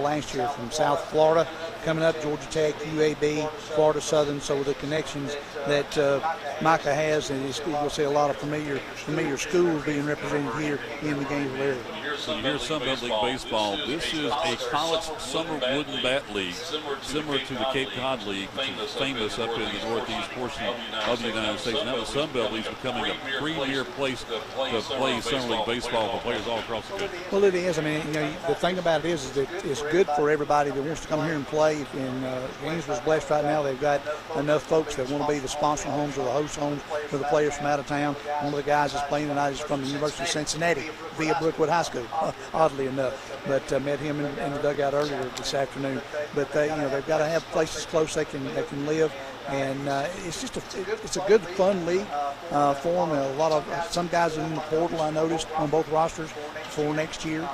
last year from South Florida, coming up Georgia Tech, UAB, Florida Southern. So the connections that Micah has, and you'll see a lot of familiar schools being represented here in the Gainesville area. So here's Sunbelt League Baseball. This is a college summer wooden bat league, similar to the Cape Cod League, which is famous up in the northeast portion of the United States. Now the Sunbelt League is becoming a premier place to play summer league baseball for players all across the country. Well, it is. I mean, the thing about it is that it's good for everybody that wants to come here and play. And Gainesville's blessed right now. They've got enough folks that want to be the sponsor homes or the host homes for the players from out of town. One of the guys that's playing tonight is from the University of Cincinnati via Brookwood High School, oddly enough. But met him in the dugout earlier this afternoon. But they've got to have places close they can live. And it's just it's a good, fun league for them. Some guys are in the portal, I noticed, on both rosters for next year.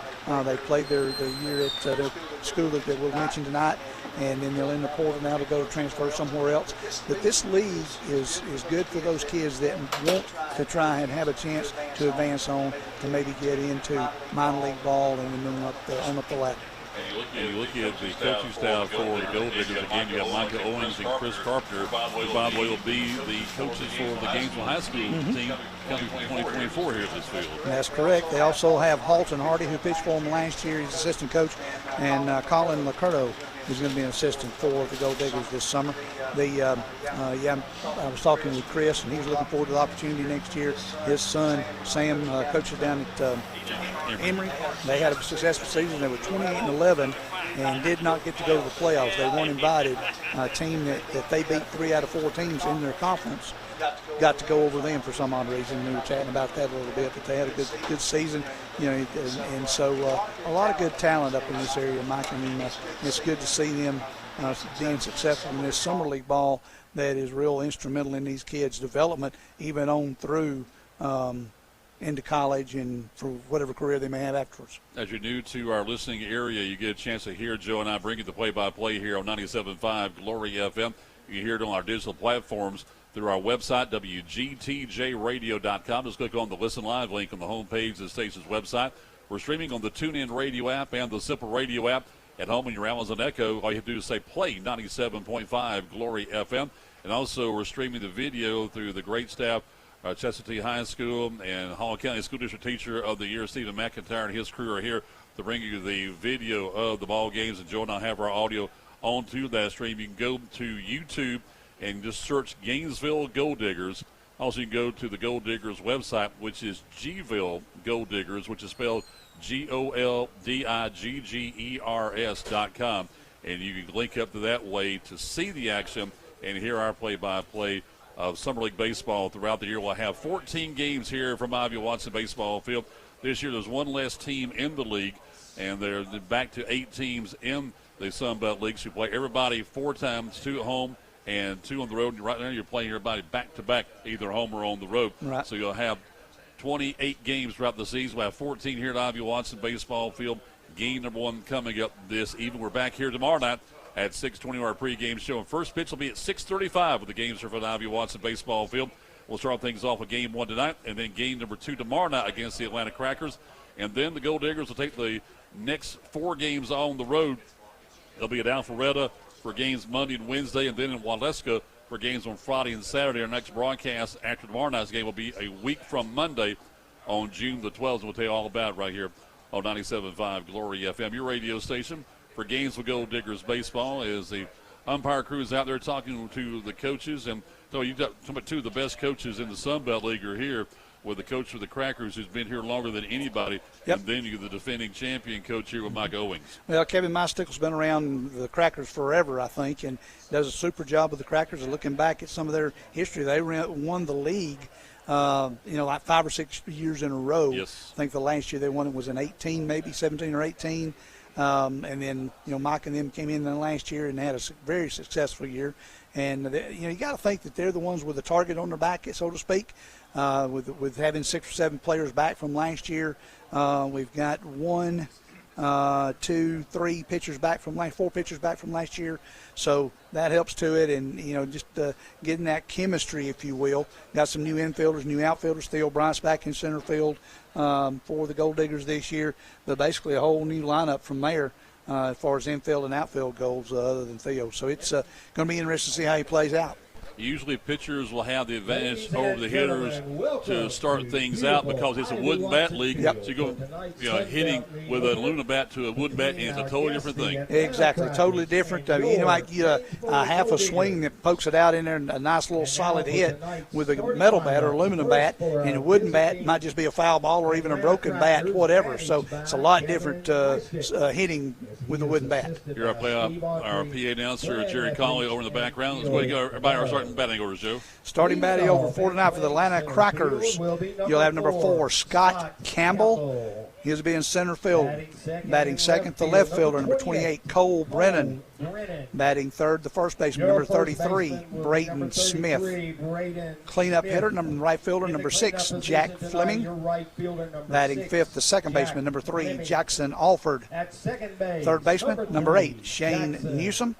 They played their year at their school that we'll mention tonight, and then they'll in the portal now to go transfer somewhere else. But this league is good for those kids that want to try and have a chance to advance on to maybe get into minor league ball and then on up the ladder. And you look at the coaching staff for the Gol'Diggers. Again, you got Micah Owens and Chris Carpenter, who, by the way, will be the coaches for the Gainesville High School team coming from 2024 here at this field. That's correct. They also have Halton Hardy, who pitched for them last year. He's assistant coach, and Colin Lacurto is going to be an assistant for the Gol'Diggers this summer. I was talking with Chris, and he's looking forward to the opportunity next year. His son, Sam, coaches down at Emory. They had a successful season. They were 28-11 and did not get to go to the playoffs. They weren't invited. A team that they beat 3 out of 4 teams in their conference got to go over them for some odd reason. We were chatting about that a little bit, but they had a good season, and so a lot of good talent up in this area, Mike. I mean, it's good to see them being successful in this summer league ball that is real instrumental in these kids' development, even on through into college and for whatever career they may have afterwards. As you're new to our listening area, you get a chance to hear Joe and I bring you the play-by-play here on 97.5 Glory FM. You can hear it on our digital platforms through our website, WGTJradio.com. Just click on the Listen Live link on the homepage of the station's website. We're streaming on the TuneIn Radio app and the Simple Radio app. At home on your Amazon Echo, all you have to do is say play 97.5 Glory FM. And also we're streaming the video through the great staff, Chestatee High School and Hall County School District Teacher of the Year, Stephen McIntyre, and his crew are here to bring you the video of the ball games. And Joe and I have our audio onto that stream. You can go to YouTube and just search Gainesville Gol'Diggers. Also, you can go to the Gol'Diggers website, which is Gville Gol'Diggers, which is spelled GOLDIGGERS.com. And you can link up to that way to see the action and hear our play-by-play of Summer League Baseball throughout the year. We'll have 14 games here from Ivy Watson Baseball Field. This year there's one less team in the league, and they're back to 8 teams in the Sunbelt League. So you play everybody 4 times, 2 at home and 2 on the road. And right now you're playing everybody back-to-back, either home or on the road. Right. So you'll have 28 games throughout the season. We'll have 14 here at Ivy Watson Baseball Field. Game number 1 coming up this evening. We're back here tomorrow night at 6:20, our pregame show. And first pitch will be at 6:35 with the games for Ivy Watson Baseball Field. We'll start things off with game 1 tonight, and then game number 2 tomorrow night against the Atlanta Crackers. And then the Gol'Diggers will take the next 4 games on the road. They'll be at Alpharetta for games Monday and Wednesday, and then in Waleska for games on Friday and Saturday. Our next broadcast after tomorrow night's game will be a week from Monday on June the 12th. And we'll tell you all about it right here on 97.5 Glory FM, your radio station for Gainesville Gol'Diggers baseball. As the umpire crew is out there talking to the coaches. And so you've got 2 of the best coaches in the Sunbelt League are here, with the coach for the Crackers who's been here longer than anybody. Yep. And then you're the defending champion coach here with Mike Owings. Well, Kevin Mystickle's been around the Crackers forever, I think, and does a super job with the Crackers. And looking back at some of their history, they won the league, like 5 or 6 years in a row. Yes. I think the last year they won it was in 18, maybe 17 or 18. And then, Mike and them came in the last year and had a very successful year. And, you got to think that they're the ones with the target on their back, so to speak, with having 6 or 7 players back from last year. We've got 1, 2, 3 pitchers back from 4 pitchers back from last year. So that helps to it. And, just getting that chemistry, if you will. Got some new infielders, new outfielders. Theo Bryant's back in center field for the Gol'Diggers this year. But basically a whole new lineup from there as far as infield and outfield goes, other than Theo. So it's going to be interesting to see how he plays out. Usually pitchers will have the advantage over the hitters to start things out because it's a wooden bat league. Yep. So you go hitting with a aluminum bat to a wooden bat, and it's a totally different thing. Exactly, totally different. You might get a half a swing that pokes it out in there, and a nice little solid hit with a metal bat or aluminum bat, and a wooden bat might just be a foul ball or even a broken bat, whatever. So it's a lot different hitting with a wooden bat. Here I play our PA announcer, Jerry Conley, over in the background. Let's go ahead and go. Everybody are starting batting orders, Joe. Starting batting over for tonight for the Atlanta Crackers. You'll have number 4, Scott Campbell. He'll be in center field. Batting second, the left fielder, number 28, Cole Brennan. Batting third, the first baseman, number 33, Brayton Smith. Cleanup hitter, number right fielder, number 6, Jack Fleming. Batting fifth, the second baseman, number 3, Jackson Alford. Third baseman, number 8, Shane Newsom.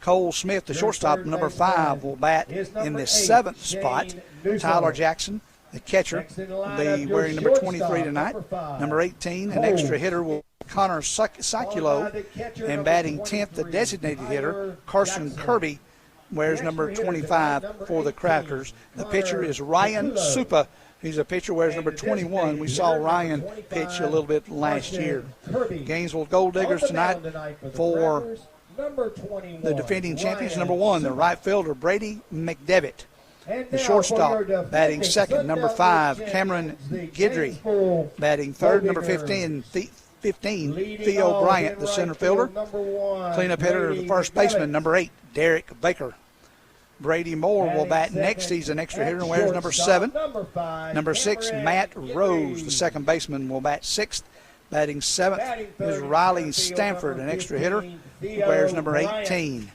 Cole Smith, the shortstop, number 5, will bat in the 7th spot. Tyler Jackson, the catcher, will be wearing number 23 tonight. Number 18, an extra hitter, will Connor Sakulo. And batting 10th, the designated hitter, Carson Kirby, wears number 25 for the Crackers. The pitcher is Ryan Supa. He's a pitcher, wears number 21. We saw Ryan pitch a little bit last year. Gainesville Gol'Diggers tonight for the defending champions. Number 1, the right fielder, Brady McDevitt. The shortstop, batting second, number 5, Cameron Guidry. Batting third, number 15, Theo Bryant, the center fielder. Cleanup hitter, the first baseman, number 8, Derek Baker. Brady Moore will bat next. He's an extra hitter and wears number 7. Number 6, Matt Rose, the second baseman, will bat 6th. Batting 7th is Riley Stanford, an extra hitter, wears number 18.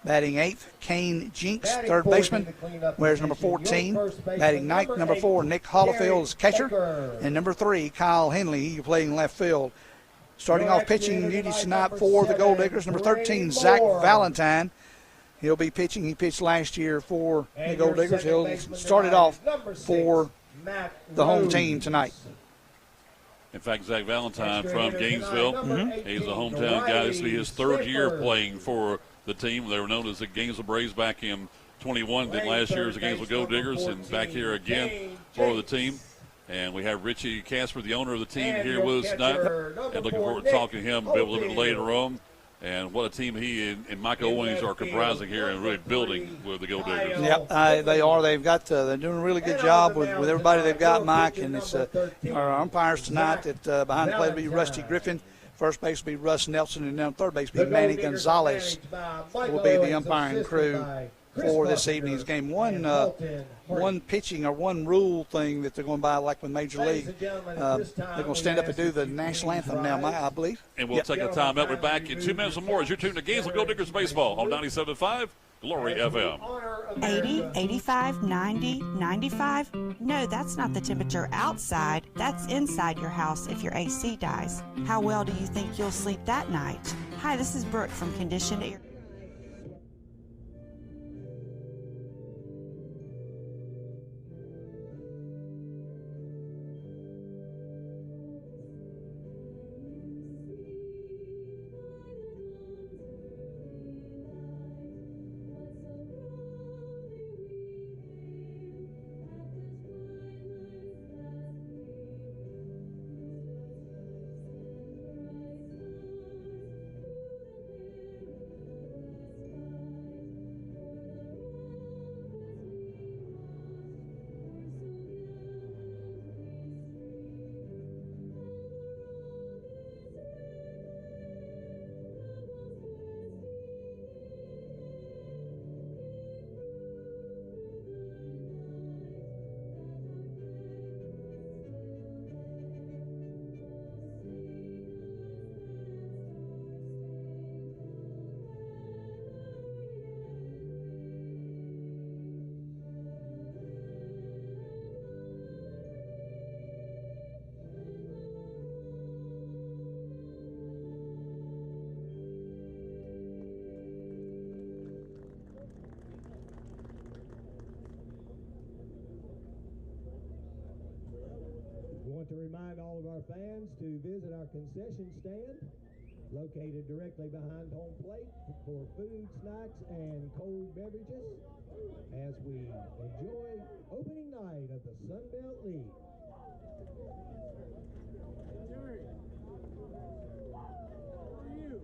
Batting 8th, Kane Jinks, third baseman, wears number 14. Batting 9th, number 4, Nick Hollifield is catcher. And number 3, Kyle Henley, he playing left field. Starting off pitching duties tonight for the Gol'Diggers, number 13, Zach Valentine. He'll be pitching. He pitched last year for the Gol'Diggers. He'll start it off for the home team tonight. In fact, Zach Valentine from Gainesville, he's a hometown guy. This will be his 3rd year playing for the team. They were known as the Gainesville Braves back in 21. Then last year as the Gainesville Gol'Diggers, and back here again for the team. And we have Richie Casper, the owner of the team, here with us tonight. And looking forward to talking to him a little bit later on. And what a team he and Mike Owens are comprising here and really building with the Gol'Diggers. Yep, they are. They're doing a really good job with everybody they've got, Mike. And it's our umpires tonight. That behind the plate will be Rusty Griffin. First base will be Russ Nelson, and then third base will be Manny Gonzalez. Will be the umpiring crew for this evening's game. One pitching or one rule thing that they're going by, like with Major League, they're going to stand up and do the national anthem now, I believe. And we'll take a time out. We're back in 2 minutes or more as you're tuned to Gainesville Gol'Diggers Baseball on 97.5 Glory FM. 80, 85, 90, 95. No, that's not the temperature outside. That's inside your house if your AC dies. How well do you think you'll sleep that night? Hi, this is Brooke from Conditioned Air. We want to remind all of our fans to visit our concession stand Located directly behind home plate for food, snacks, and cold beverages as we enjoy opening night of the Sun Belt League. Jerry, how are you?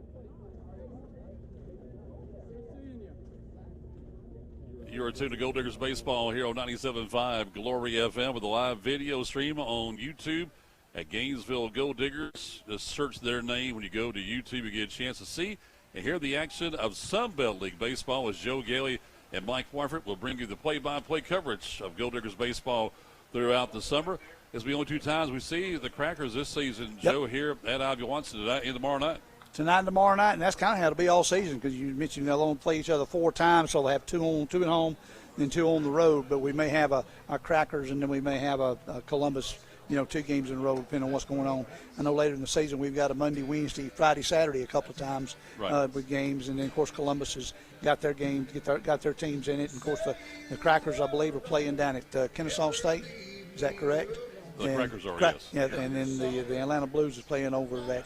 Good seeing you. You are tuned to Gol'Diggers Baseball here on 97.5 Glory FM with a live video stream on YouTube at Gainesville Gol'Diggers. Just search their name when you go to YouTube. You get a chance to see and hear the action of Sun Belt League Baseball as Joe Gailey and Mike Warford will bring you the play-by-play coverage of Gol'Diggers Baseball throughout the summer. It's the only two times we see the Crackers this season, Joe, here at Ivy Watson tonight and tomorrow night. Tonight and tomorrow night, and that's kind of how it'll be all season because you mentioned they'll only play each other 4 times, so they'll have 2 on, 2 at home, then 2 on the road. But we may have a Crackers, and then we may have a Columbus, 2 games in a row, depending on what's going on. I know later in the season we've got a Monday, Wednesday, Friday, Saturday a couple of times with games, and then of course Columbus has got their games, got their teams in it, and of course the Crackers, I believe, are playing down at Kennesaw State. Is that correct? The Crackers are, yes. Yeah, and then the Atlanta Blues is playing over at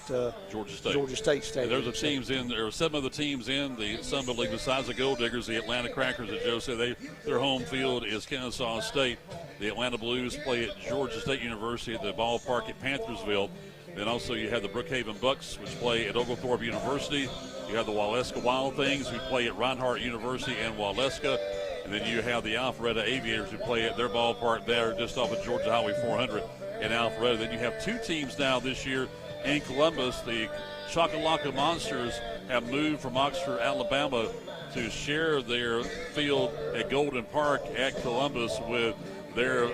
Georgia State Stadium. And there's there are 7 other teams in the Sun Belt League besides the Gold-Diggers. The Atlanta Crackers, as Joe said, their home field is Kennesaw State. The Atlanta Blues play at Georgia State University at the ballpark at Panthersville. Then also you have the Brookhaven Bucks, which play at Oglethorpe University. You have the Waleska Wild Things, who play at Reinhardt University and Waleska. And then you have the Alpharetta Aviators, who play at their ballpark there just off of Georgia Highway 400 in Alpharetta. Then you have 2 teams now this year in Columbus. The Chocolaca Monsters have moved from Oxford, Alabama to share their field at Golden Park at Columbus with their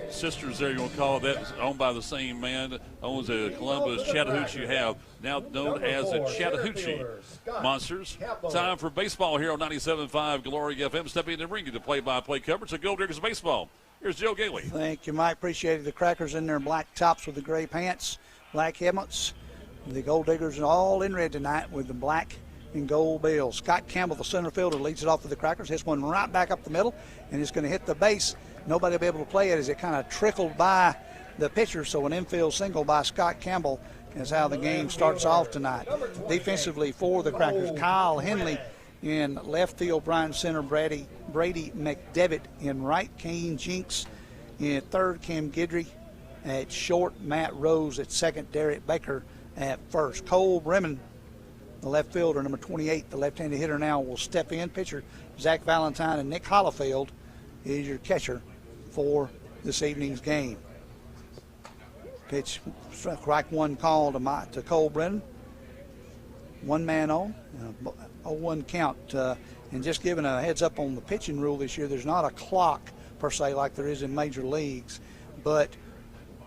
sisters there, you want to call it that, owned by the same man, owns the Columbus Chattahoochee, have now known as the Chattahoochee Monsters. Time for baseball here on 97.5 Glory FM. Stepping in to bring you the play-by-play coverage of Gol'Diggers Baseball. Here's Joe Gailey. Thank you, Mike. Appreciate it. The Crackers in their black tops with the gray pants, black helmets. The Gol'Diggers are all in red tonight with the black and gold bills. Scott Campbell, the center fielder, leads it off for the Crackers. Hits one right back up the middle, and it's going to hit the base. Nobody will be able to play it as it kind of trickled by the pitcher. So an infield single by Scott Campbell is how the game starts off tonight. Defensively for the Crackers, Kyle Henley in left field, Brian center, Brady McDevitt in right, Kane Jinks in third, Cam Guidry at short, Matt Rose at second, Derek Baker at first. Cole Bremen, the left fielder, number 28, the left-handed hitter now, will step in. Pitcher Zach Valentine and Nick Hollifield is your catcher for this evening's game. Pitch, strike one call to Cole Brennan. 1 man on, 0-1 count. And just giving a heads up on the pitching rule this year, there's not a clock per se like there is in major leagues, but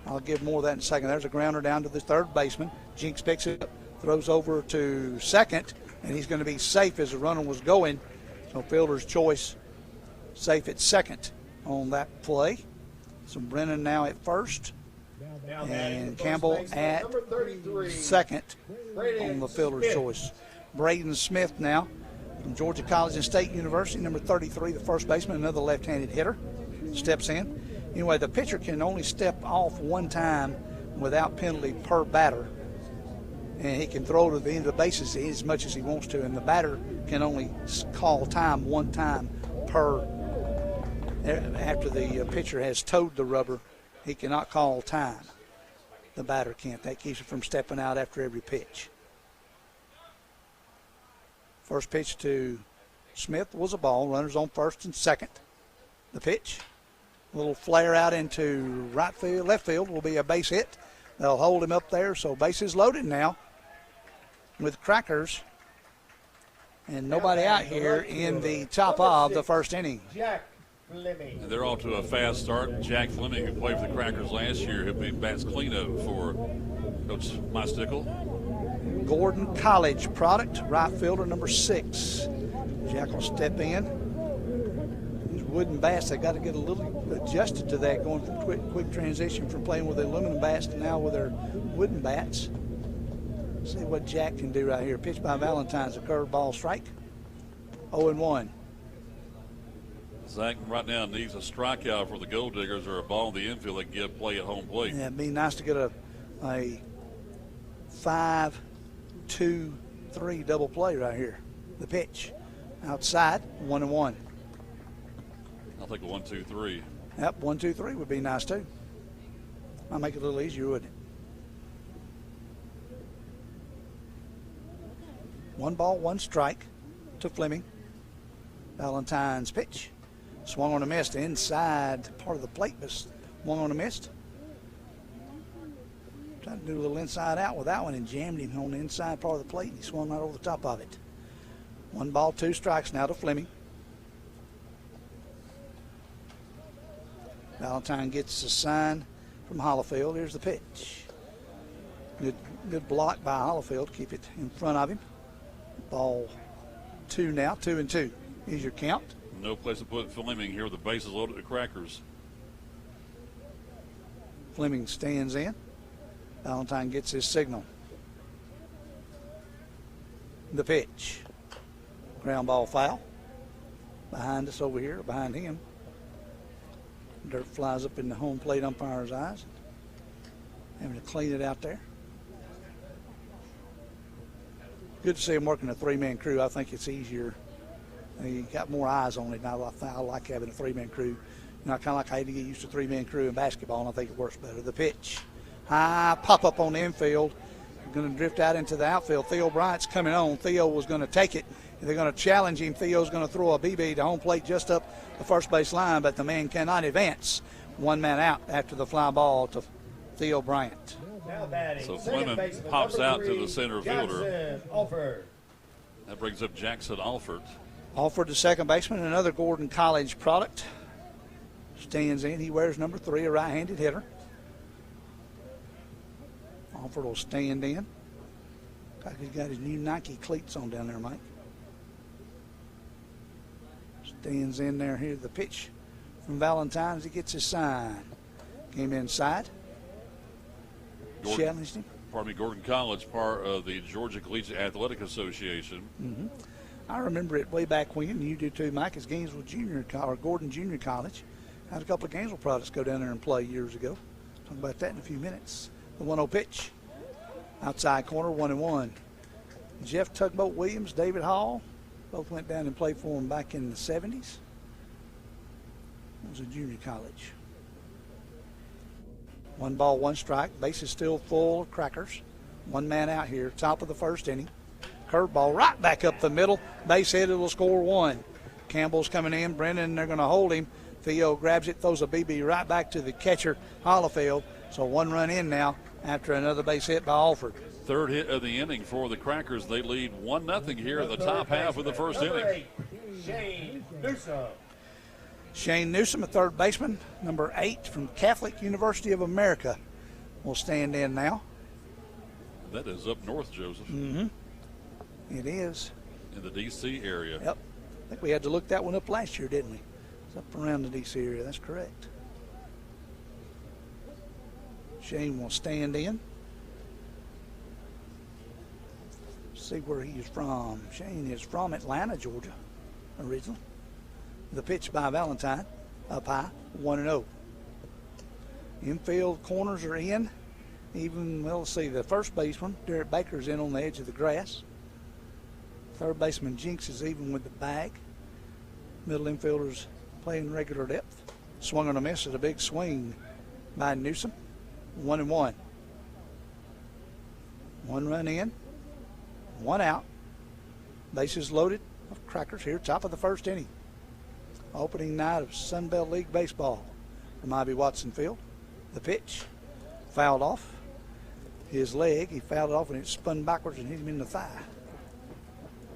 I'll give more of that in a second. There's a grounder down to the third baseman. Jinks picks it up, throws over to second, and he's going to be safe as the runner was going. So fielder's choice, safe at second on that play. So Brennan now at first, and Campbell at second on the fielder's choice. Braden Smith now from Georgia College and State University, number 33, the first baseman, another left-handed hitter, steps in. Anyway, the pitcher can only step off 1 time without penalty per batter, and he can throw to the end of the bases as much as he wants to, and the batter can only call time 1 time per. After the pitcher has towed the rubber, he cannot call time. The batter can't. That keeps him from stepping out after every pitch. First pitch to Smith was a ball. Runners on first and second. The pitch, a little flare out into right field, left field will be a base hit. They'll hold him up there, so bases loaded now with Crackers. And nobody out here in the top of the first inning. And they're off to a fast start. Jack Fleming, who played for the Crackers last year, who been bats cleanup for Coach Mystickle. Gordon College product, right fielder number 6. Jack will step in. These wooden bats, they got to get a little adjusted to that, going from quick transition from playing with the aluminum bats to now with their wooden bats. See what Jack can do right here. Pitch by Valentine's a curveball strike. 0-1. Zach right now needs a strikeout for the Gol'Diggers or a ball in the infield that can get play at home plate. Yeah, it'd be nice to get a 5-2 1-2-3 double play right here. The pitch. Outside, 1-1. I'll take a 1-2-3. Yep, 1-2-3 would be nice too. Might make it a little easier, wouldn't it? 1 ball, 1 strike to Fleming. Valentine's pitch. Swung on a miss inside part of the plate, but swung on a miss. Tried to do a little inside out with that one and jammed him on the inside part of the plate, and he swung right over the top of it. 1 ball, 2 strikes now to Fleming. Valentine gets a sign from Hollifield. Here's the pitch. Good block by Hollifield to keep it in front of him. Ball 2 now, 2-2. Here's your count. No place to put Fleming here with the bases loaded to Crackers. Fleming stands in. Valentine gets his signal. The pitch. Ground ball foul. Behind us over here, behind him. Dirt flies up in the home plate umpire's eyes. Having to clean it out there. Good to see him working a 3-man crew. I think it's easier. You got more eyes on it. Now I like having a 3-man crew. You know, I kind of like I had to get used to 3-man crew in basketball, and I think it works better. The pitch. High pop up on the infield. Going to drift out into the outfield. Theo Bryant's coming on. Theo was going to take it. They're going to challenge him. Theo's going to throw a BB to home plate just up the first base line, but the man cannot advance. 1 man out after the fly ball to Theo Bryant. So Fleming pops out to the center fielder. That brings up Jackson Alford. Alford, the second baseman, another Gordon College product. Stands in. He wears number 3, a right-handed hitter. Alford will stand in. He's got his new Nike cleats on down there, Mike. Stands in there. Here's the pitch from Valentine as he gets his sign. Came inside. Challenged him. Gordon College, part of the Georgia Collegiate Athletic Association. Mm-hmm. I remember it way back when, you do too, Mike, as Gainesville Junior or Gordon Junior College. Had a couple of Gainesville products go down there and play years ago. Talk about that in a few minutes. The 1-0 pitch. Outside corner, 1-1. Jeff Tugboat Williams, David Hall, both went down and played for him back in the 70s. It was a junior college. 1 ball, 1 strike. Base is still full of Crackers. 1 man out here, top of the first inning. Curveball right back up the middle. Base hit, it'll score 1. Campbell's coming in. Brennan, they're going to hold him. Theo grabs it, throws a BB right back to the catcher, Hollifield. So 1 run in now after another base hit by Alford. Third hit of the inning for the Crackers. They lead 1-0 here in the top half of the first inning. Shane Newsom, a third baseman, number 8 from Catholic University of America, will stand in now. That is up north, Joseph. Mm-hmm. It is. In the D.C. area. Yep. I think we had to look that one up last year, didn't we? It's up around the D.C. area. That's correct. Shane will stand in. See where he is from. Shane is from Atlanta, Georgia, originally. The pitch by Valentine, up high, 1-0. Infield corners are in. Even, well, let's see, the first baseman, Derek Baker's in on the edge of the grass. Third baseman Jinx is even with the bag. Middle infielders playing regular depth. Swung on a miss at a big swing by Newsom. 1-1. 1 run in, 1 out. Bases loaded of Crackers here, top of the first inning. Opening night of Sun Belt League baseball from Ivy Watson Field. The pitch fouled off his leg. He fouled it off and it spun backwards and hit him in the thigh.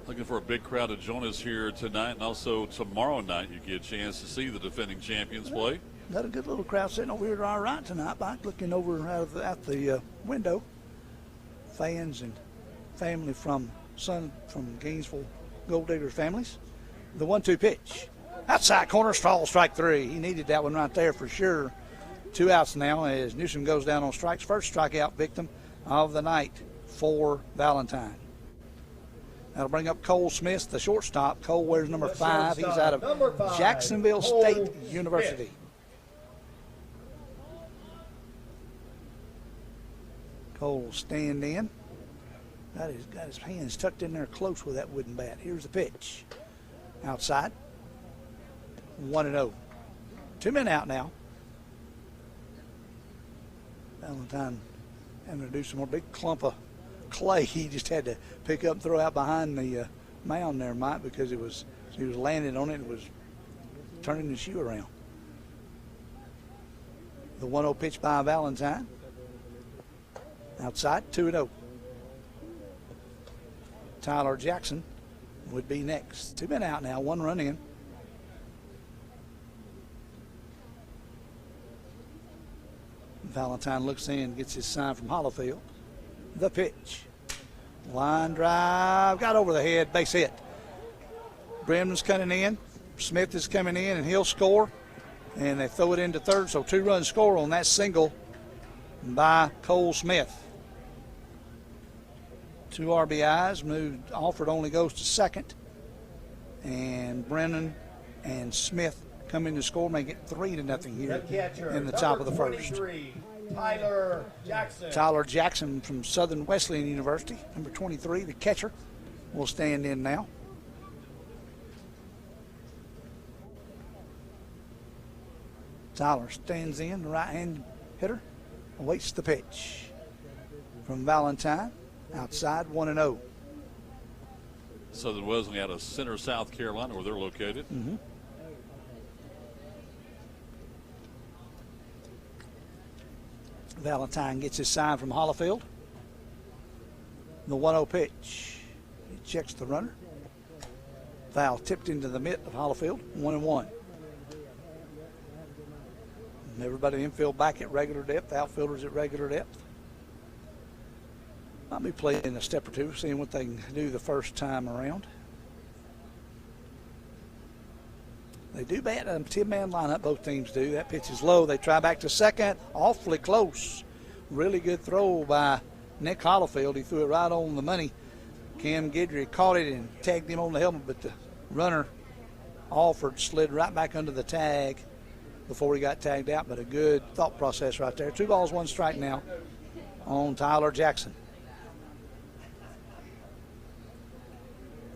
Looking for a big crowd to join us here tonight, and also tomorrow night you get a chance to see the defending champions play. Got a good little crowd sitting over here to our right tonight, Mike, looking over out the window. Fans and family from Gainesville Gol'Diggers families. The 1-2 pitch. Outside corner, strike 3. He needed that one right there for sure. 2 outs now as Newsom goes down on strikes. First strikeout victim of the night for Valentine. That'll bring up Cole Smith, the shortstop. Cole wears number 5. He's out of Jacksonville State University. Cole will stand in. got his hands tucked in there close with that wooden bat. Here's the pitch. Outside. 1-0. 2 men out now. Valentine having to do some more big clump of clay. He just had to pick up and throw out behind the mound there, Mike, because he was landing on it and was turning the shoe around. The 1-0 pitch by Valentine. Outside, 2-0. Tyler Jackson would be next. 2 men out now, 1 run in. Valentine looks in, gets his sign from Hollifield. The pitch. Line drive, got over the head, base hit. Brendan's coming in. Smith is coming in, and he'll score. And they throw it into third, so 2-run score on that single by Cole Smith. 2 RBIs. Moved. Alford only goes to second. And Brennan and Smith come in to score, make it 3-0 here in the top of the first. Tyler Jackson. Tyler Jackson from Southern Wesleyan University, number 23, the catcher, will stand in now. Tyler stands in, the right-hand hitter, awaits the pitch from Valentine. Outside, 1-0. Southern Wesleyan out of Center, South Carolina, where they're located. Mm-hmm. Valentine gets his sign from Hollifield. The 1-0 pitch. He checks the runner. Foul tipped into the mitt of Hollifield. 1-1. And everybody infield back at regular depth. Outfielders at regular depth. Might be playing a step or two, seeing what they can do the first time around. They do bat a 10-man lineup, both teams do. That pitch is low. They try back to second. Awfully close. Really good throw by Nick Hollifield. He threw it right on the money. Cam Guidry caught it and tagged him on the helmet, but the runner, Alford, slid right back under the tag before he got tagged out. But a good thought process right there. 2 balls, 1 strike now on Tyler Jackson.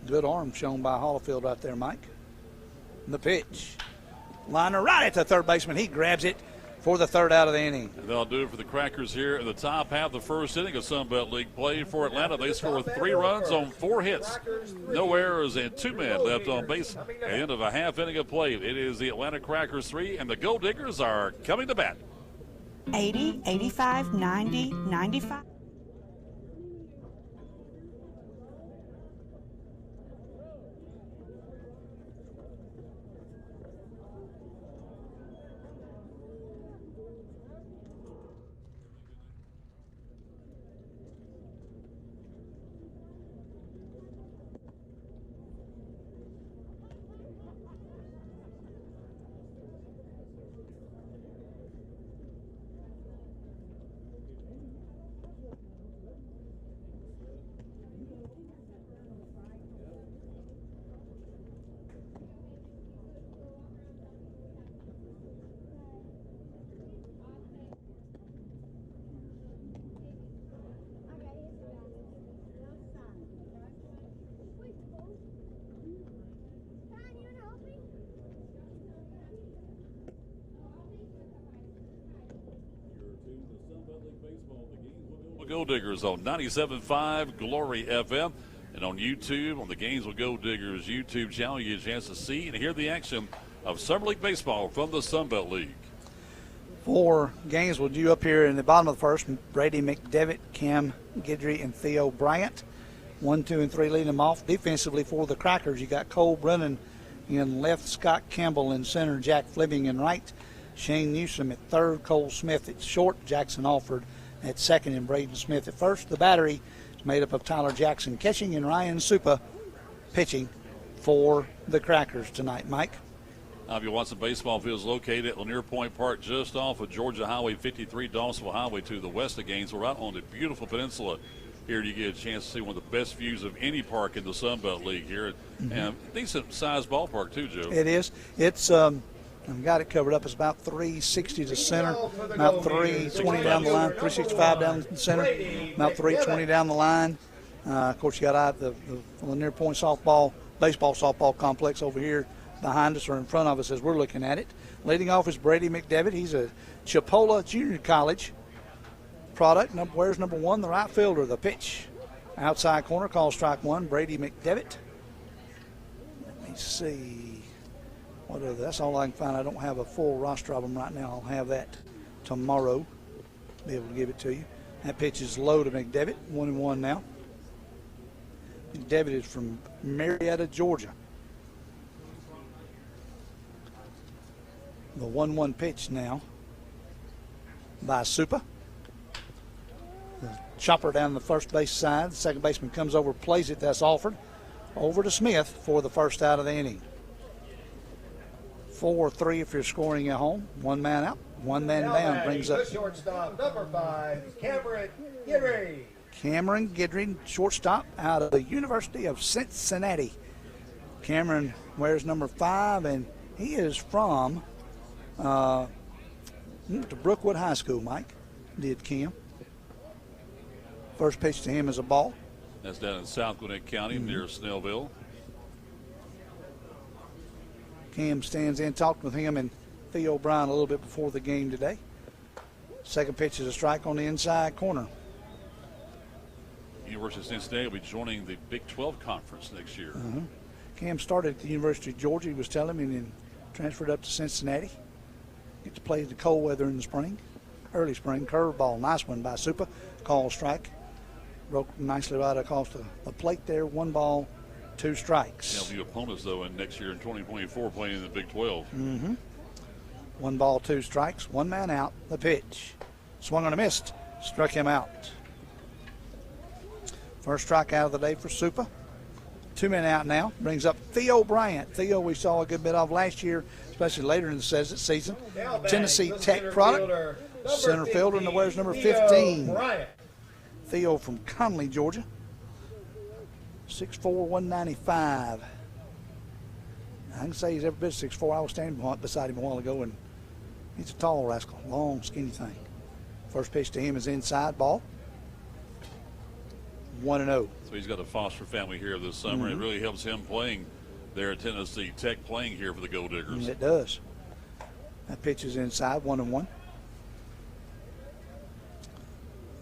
Good arm shown by Hollifield right there, Mike. The pitch. Liner right at the third baseman. He grabs it for the 3rd out of the inning. And they'll do it for the Crackers here in the top half of the first inning of Sunbelt League play for Atlanta. They scored 3 runs on 4 hits. No errors and 2 men left on base at the end of a half inning of play. It is the Atlanta Crackers 3, and the Gol'Diggers are coming to bat. 80, 85, 90, 95. Gol'Diggers on 97.5 Glory FM, and on YouTube on the Gainesville Gol'Diggers YouTube channel. You get a chance to see and hear the action of Summer League Baseball from the Sunbelt League. For Gainesville, due up here in the bottom of the first, Brady McDevitt, Cam Guidry, and Theo Bryant. 1, 2, and 3 leading them off. Defensively for the Crackers, you got Cole Brennan in left, Scott Campbell in center, Jack Fleming in right, Shane Newsom at third, Cole Smith at short, Jackson Alford at second, and Braden Smith at first. The battery is made up of Tyler Jackson catching and Ryan Supa pitching for the Crackers tonight. Mike? If you want some baseball fields located at Lanier Point Park, just off of Georgia Highway 53, Dawsonville Highway to the west of Gainesville, right on the beautiful peninsula. Here you get a chance to see one of the best views of any park in the Sunbelt League here. Mm-hmm. And decent-sized ballpark, too, Joe. It is. It's I've got it covered up. It's about 360 to center, about 320 down the line, 365 down the center, about 320 down the line. Of course, you got the Lanier Point baseball softball complex over here behind us or in front of us as we're looking at it. Leading off is Brady McDevitt. He's a Chipola Junior College product. Wears number 1, the right fielder. The pitch. Outside corner, call strike 1, Brady McDevitt. Let me see. That's all I can find. I don't have a full roster of them right now. I'll have that tomorrow. Be able to give it to you. That pitch is low to McDevitt. 1-1 now. McDevitt is from Marietta, Georgia. The 1-1 pitch now by Supa. The chopper down the first base side. The second baseman comes over, plays it. That's Alford. Over to Smith for the first out of the inning. 4-3 if you're scoring at home. 1 man out, 1 man down. Brings up shortstop, number 5, Cameron Gidry. Cameron Gidry, shortstop out of the University of Cincinnati. Cameron wears number 5, and he is from to Brookwood High School, Mike. Did Cam. First pitch to him is a ball. That's down in South Gwinnett County near Snellville. Cam stands in, talked with him and Theo Brown a little bit before the game today. Second pitch is a strike on the inside corner. University of Cincinnati will be joining the Big 12 Conference next year. Cam started at the University of Georgia, he was telling me, and then transferred up to Cincinnati. Get to play the cold weather in the spring, early spring. Curveball, nice one by Supa. Call strike. Broke nicely right across the plate there. 1 ball, 2 strikes. They'll be opponents, though, in next year in 2024 playing in the Big 12. 1 ball, 2 strikes. 1 man out. The pitch. Swung on a missed. Struck him out. First strikeout of the day for Supa. 2 men out now. Brings up Theo Bryant. Theo we saw a good bit of last year, especially later in the season. Tennessee Tech product. Center fielder, and wears number 15. Theo from Conley, Georgia. 6'4", 195. I can say he's every bit 6'4". I was standing beside him a while ago, and he's a tall rascal. Long, skinny thing. First pitch to him is inside, ball. 1-0. So he's got a foster family here this summer. It really helps him playing there at Tennessee Tech, playing here for the Gol'Diggers. It does. That pitch is inside, 1-1.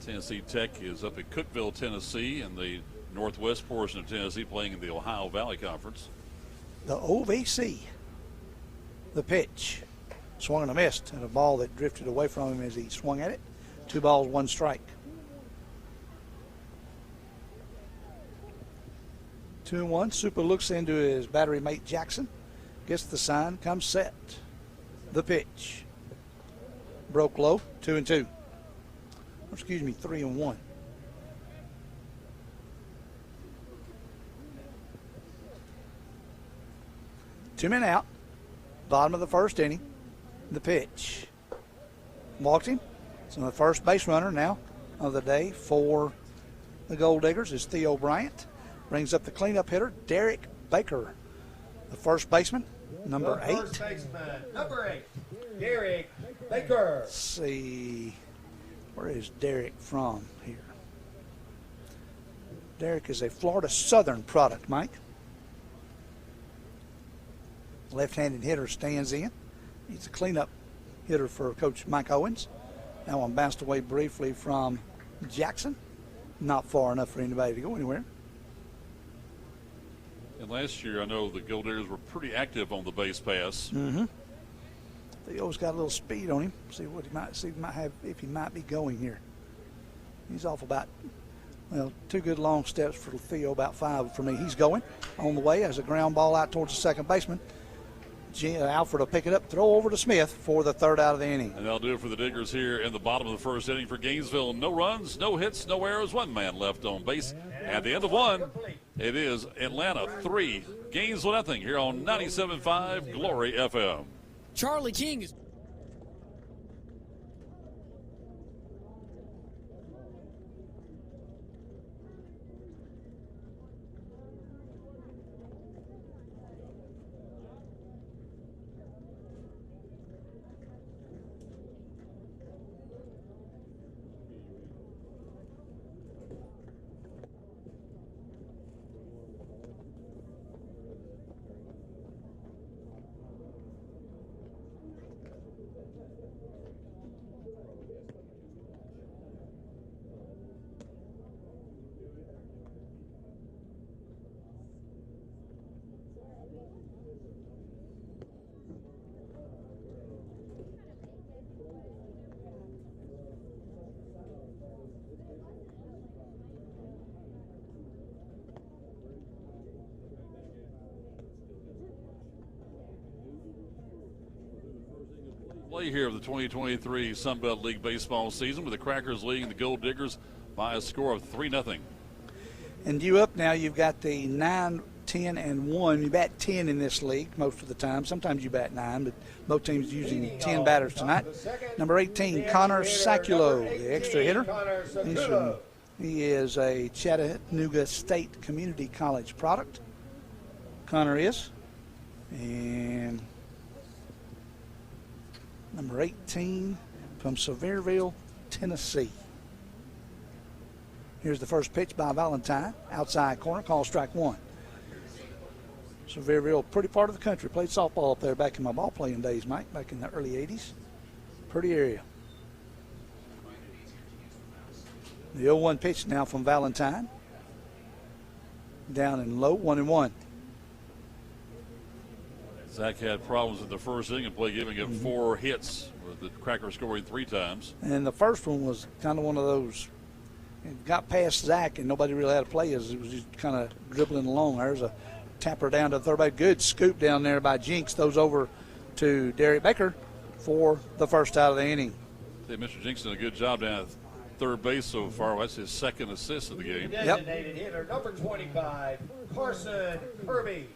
Tennessee Tech is up at Cookeville, Tennessee, in the northwest portion of Tennessee, playing in the Ohio Valley Conference. The OVC. The pitch. Swung and a missed, and a ball that drifted away from him as he swung at it. 2 balls, 1 strike. 2-1. Supa looks into his battery mate Jackson. Gets the sign, comes set. The pitch. Broke low, 2-2. Excuse me, 3-1. Two men out. Bottom of the first inning. The pitch. Walked him. So the first base runner now of the day for the Gol'Diggers is Theo Bryant. Brings up the cleanup hitter, Derek Baker. The first baseman, number 8. First baseman, number 8, Derek Baker. Let's see. Where is Derek from here? Derek is a Florida Southern product, Mike. Left-handed hitter stands in. He's a cleanup hitter for Coach Mike Owens. That one bounced away briefly from Jackson. Not far enough for anybody to go anywhere. And last year, I know the Gol'Diggers were pretty active on the base pass. Theo's got a little speed on him. See what he might have if he might be going here. He's off about 2 good long steps for Theo, about 5 for me. He's going on the way as a ground ball out towards the second baseman. Alfred will pick it up, throw over to Smith for the 3rd out of the inning. And that'll do it for the Diggers here in the bottom of the first inning for Gainesville. No runs, no hits, no errors, 1 man left on base. At the end of 1, it is Atlanta 3, Gainesville 0 here on 97.5 Glory FM. Charlie King is Play here of the 2023 Sunbelt League baseball season, with the Crackers leading the Gol'Diggers by a score of 3-0. And you up now, you've got the 9, 10, and 1. You bat 10 in this league most of the time. Sometimes you bat 9, but both teams using 10 batters tonight. Number 18, Connor Saculo, the extra hitter. He is a Chattanooga State Community College product. Connor is. And number 18 from Sevierville, Tennessee. Here's the first pitch by Valentine. Outside corner, call strike one. Sevierville, pretty part of the country. Played softball up there back in my ball playing days, Mike, back in the early 80s. Pretty area. The 0-1 pitch now from Valentine. Down and low, 1-1. Zach had problems in the first inning of play, giving up 4 hits, with the Crackers scoring 3 times. And the first one was kind of one of those, it got past Zach and nobody really had to play as it was just kind of dribbling along. There's a tapper down to third base. Good scoop down there by Jinks. Those over to Derek Baker for the first out of the inning. I think Mr. Jinks did a good job down at third base so far. That's his second assist of the game. Designated hitter, number 25, Carson Kirby.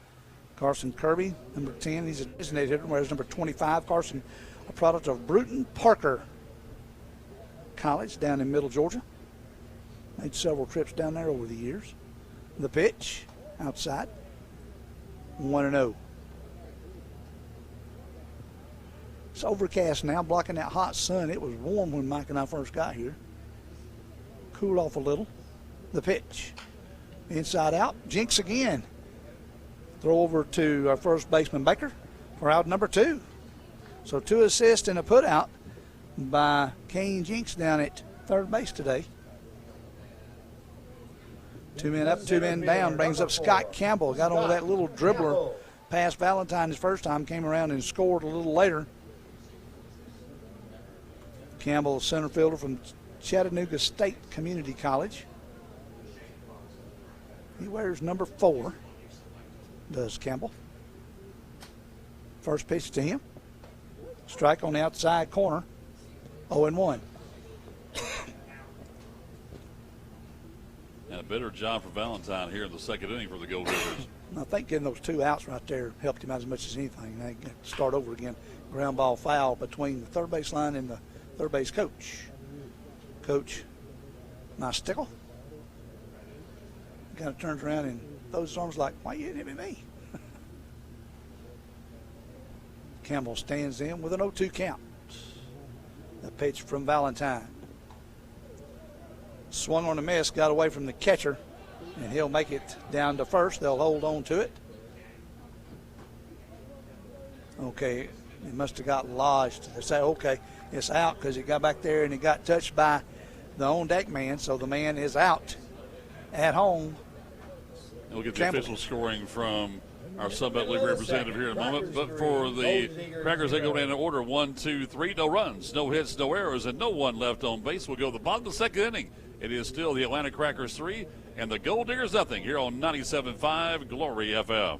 Carson Kirby, number 10. He's a designated hitter, whereas number 25, Carson, a product of Bruton Parker College down in Middle Georgia. Made several trips down there over the years. The pitch, outside, 1-0. It's overcast now, blocking that hot sun. It was warm when Mike and I first got here. Cooled off a little. The pitch, inside out, Jinks again. Throw over to our first baseman Baker for out number 2. So 2 assists and a put out by Kane Jinks down at third base today. 2 men up, 2 men down, brings up Scott Campbell. Got on that little dribbler past Valentine his first time, came around and scored a little later. Campbell, center fielder from Chattanooga State Community College. He wears number 4. Does Campbell. First pitch to him. Strike on the outside corner. 0-1. And a better job for Valentine here in the second inning for the Gol'Diggers. I think getting those 2 outs right there helped him out as much as anything. They got to start over again. Ground ball foul between the third base line and the third base coach. Coach Mystickle kind of turns around and throws his arms like, why you hitting me? Campbell stands in with an 0-2 count. The pitch from Valentine. Swung on a miss, got away from the catcher, and he'll make it down to first. They'll hold on to it. Okay, he must have got lodged. They say, okay, it's out because he got back there and he got touched by the on-deck man, so the man is out at home. And we'll get the official scoring from our Sunbelt League representative here in a moment. But for the Crackers, they go down in order 1, 2, 3. No runs, no hits, no errors, and no one left on base. We'll go to the bottom of the second inning. It is still the Atlanta Crackers 3 and the Gol'Diggers nothing here on 97.5 Glory FM.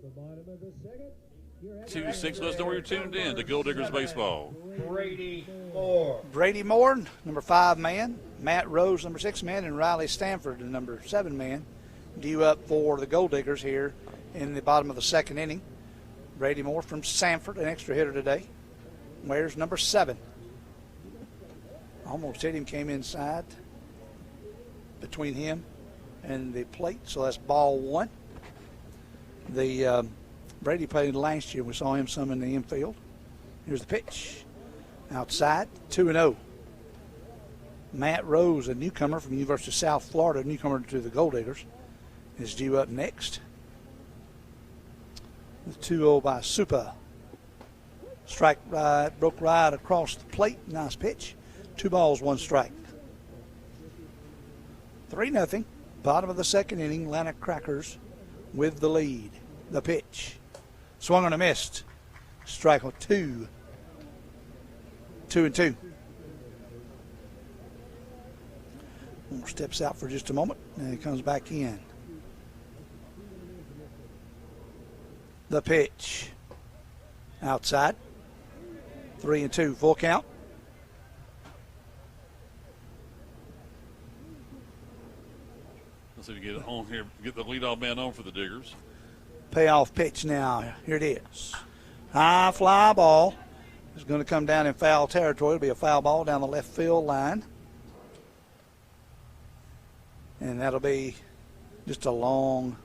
the bottom of the second. 2-6. Let us know where you're tuned in to Gol'Diggers baseball. Brady Moore. Brady Moore, number 5 man. Matt Rose, number 6 man. And Riley Stanford, the number 7 man. Due up for the Gol'Diggers here in the bottom of the second inning. Brady Moore from Sanford, an extra hitter today. Wears number 7. Almost hit him, came inside between him and the plate, so that's ball 1. The Brady played last year. We saw him some in the infield. Here's the pitch. Outside, 2-0. Matt Rose, a newcomer from the University of South Florida, newcomer to the Gol'Diggers, is due up next. The 2-0 by Supa. Strike right, broke right across the plate. Nice pitch. 2 balls, 1 strike. 3-0. Bottom of the second inning. Atlanta Crackers with the lead. The pitch. Swung on a missed. Strike on 2. 2-2. Moore steps out for just a moment, and he comes back in. The pitch. Outside. 3-2. Full count. Let's see if you get it on here. Get the leadoff man on for the Diggers. Payoff pitch now. Here it is. High fly ball. It's going to come down in foul territory. It'll be a foul ball down the left field line. And that'll be just a long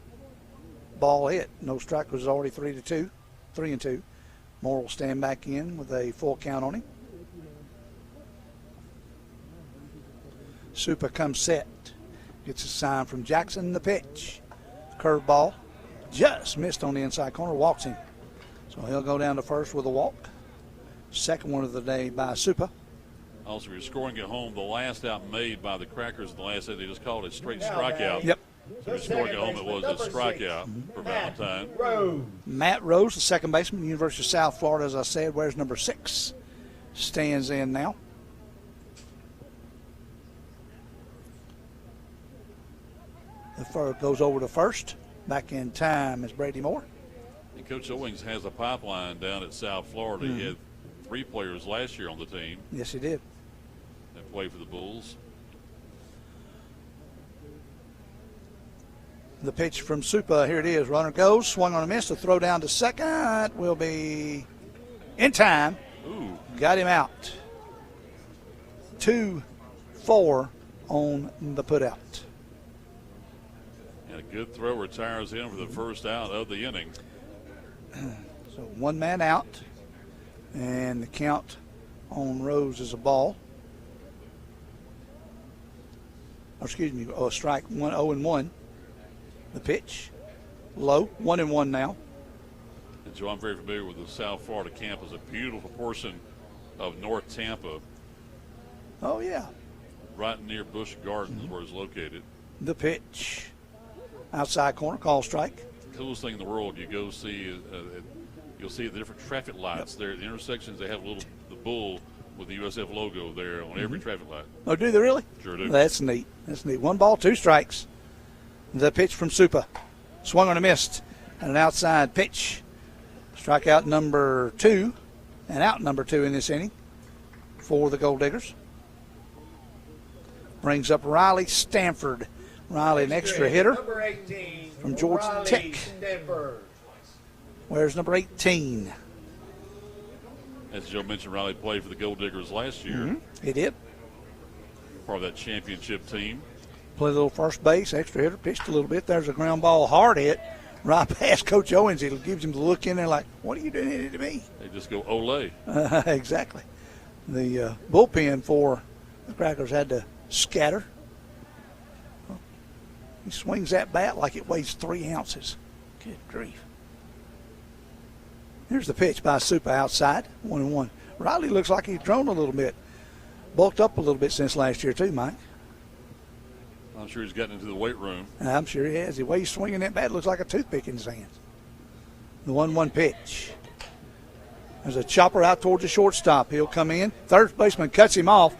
ball hit. No strike was already 3-2. 3-2. Moore will stand back in with a full count on him. Supa comes set. Gets a sign from Jackson. The pitch. Curveball. Just missed on the inside corner. Walks him. So he'll go down to first with a walk. Second one of the day by Supa. Also, if you're scoring at home, the last out made by the Crackers, the last out, they just called it straight strikeout. Yep. So if you're scoring at home, it was a strikeout for Valentine. Matt Rose, the second baseman, University of South Florida, as I said, wears number 6. Stands in now. The first goes over to first. Back in time is Brady Moore. And Coach Owings has a pipeline down at South Florida. He had 3 players last year on the team Yes, he did. that played for the Bulls. The pitch from Supa. Here it is. Runner goes. Swung on a miss. The throw down to second will be in time. Ooh. Got him out. 2-4 on the putout. And a good throw retires him for the first out of the inning. So 1 man out. And the count on Rose is a ball. Or excuse me, a strike. 0-1. The pitch. Low. 1-1 now. And Joe, I'm very familiar with the South Florida campus. A beautiful portion of North Tampa. Oh, yeah. Right near Busch Gardens where it's located. The pitch. Outside corner. Call strike. Coolest thing in the world, you go see, you'll see the different traffic lights there at the intersections. They have the bull with the USF logo there on every traffic light. Oh, do they really? Sure do. That's neat. That's neat. 1 ball, 2 strikes. The pitch from Supa. Swung on a missed. And an outside pitch. Strikeout number 2. And out number 2 in this inning for the Gol'Diggers. Brings up Riley Stanford. Riley, an extra hitter Number 18 from Georgia Riley Tech. Stanford. Where's number 18? As Joe mentioned, Riley played for the Gol'Diggers last year. He did. Part of that championship team. Played a little first base, extra hitter, pitched a little bit. There's a ground ball, hard hit, right past Coach Owens. It gives him the look in there like, what are you doing hitting to me? They just go Olay. Exactly. The bullpen for the Crackers had to scatter. He swings that bat like it weighs 3 ounces. Good grief. Here's the pitch by Supa outside, 1-1. Riley looks like he's grown a little bit. Bulked up a little bit since last year too, Mike. I'm sure he's gotten into the weight room. I'm sure he has. The way he's swinging that bat looks like a toothpick in his hands. The 1-1 pitch. There's a chopper out towards the shortstop. He'll come in. Third baseman cuts him off.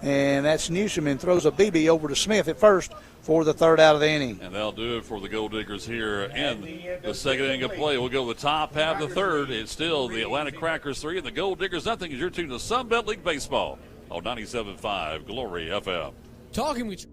And that's Newsom, and throws a BB over to Smith at first for the third out of the inning. And that'll do it for the Gol'Diggers here in the second inning of play. We'll go to the top half of the third. It's still the Atlanta Crackers 3 and the Gol'Diggers nothing as you're tuned to Sun Belt League Baseball on 97.5 Glory FM. Talking with you.